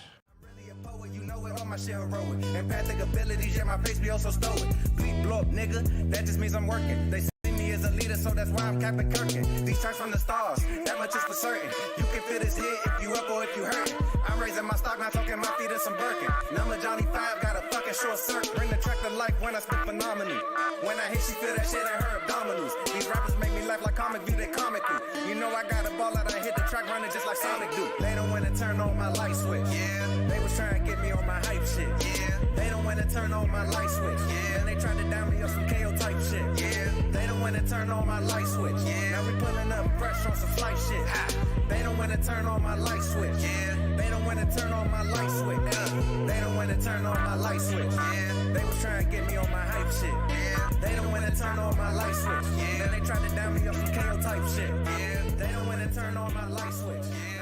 N: Empathic abilities, yeah, my face be also stolen. Beat blow up, nigga, that just means I'm working. They see me as a leader, so that's why I'm Captain Kirkin. These tracks from the stars, that much is for certain. You can feel this hit if you up or if you hurt. I'm raising my stock, not talking my feet in some Birkin. Number Johnny 5 got a fucking short circuit. Bring the track to life when I spit phenomenally. When I hit, she feel that shit in her abdominals. These rappers make me laugh like comic view, they comical. You know I got a ball out, I hit the track running just like Sonic do. They don't wanna turn on my light switch. Yeah, they was trying to get me on my hype shit. Yeah, they don't wanna turn on my light switch. Yeah, and they tried to down me on some KO type shit. Yeah, they don't don't wanna turn on my light switch. Yeah. Now we pulling up fresh on some flight shit. They don't wanna turn on my light switch. Yeah. They don't wanna turn on my light switch. They don't wanna turn on my light switch. Yeah. They was trying to get me on my hype shit. Yeah. They don't wanna turn on my light switch. Yeah. Then they tried to down me up some KO type shit. Yeah. They don't wanna turn on my light switch. Yeah.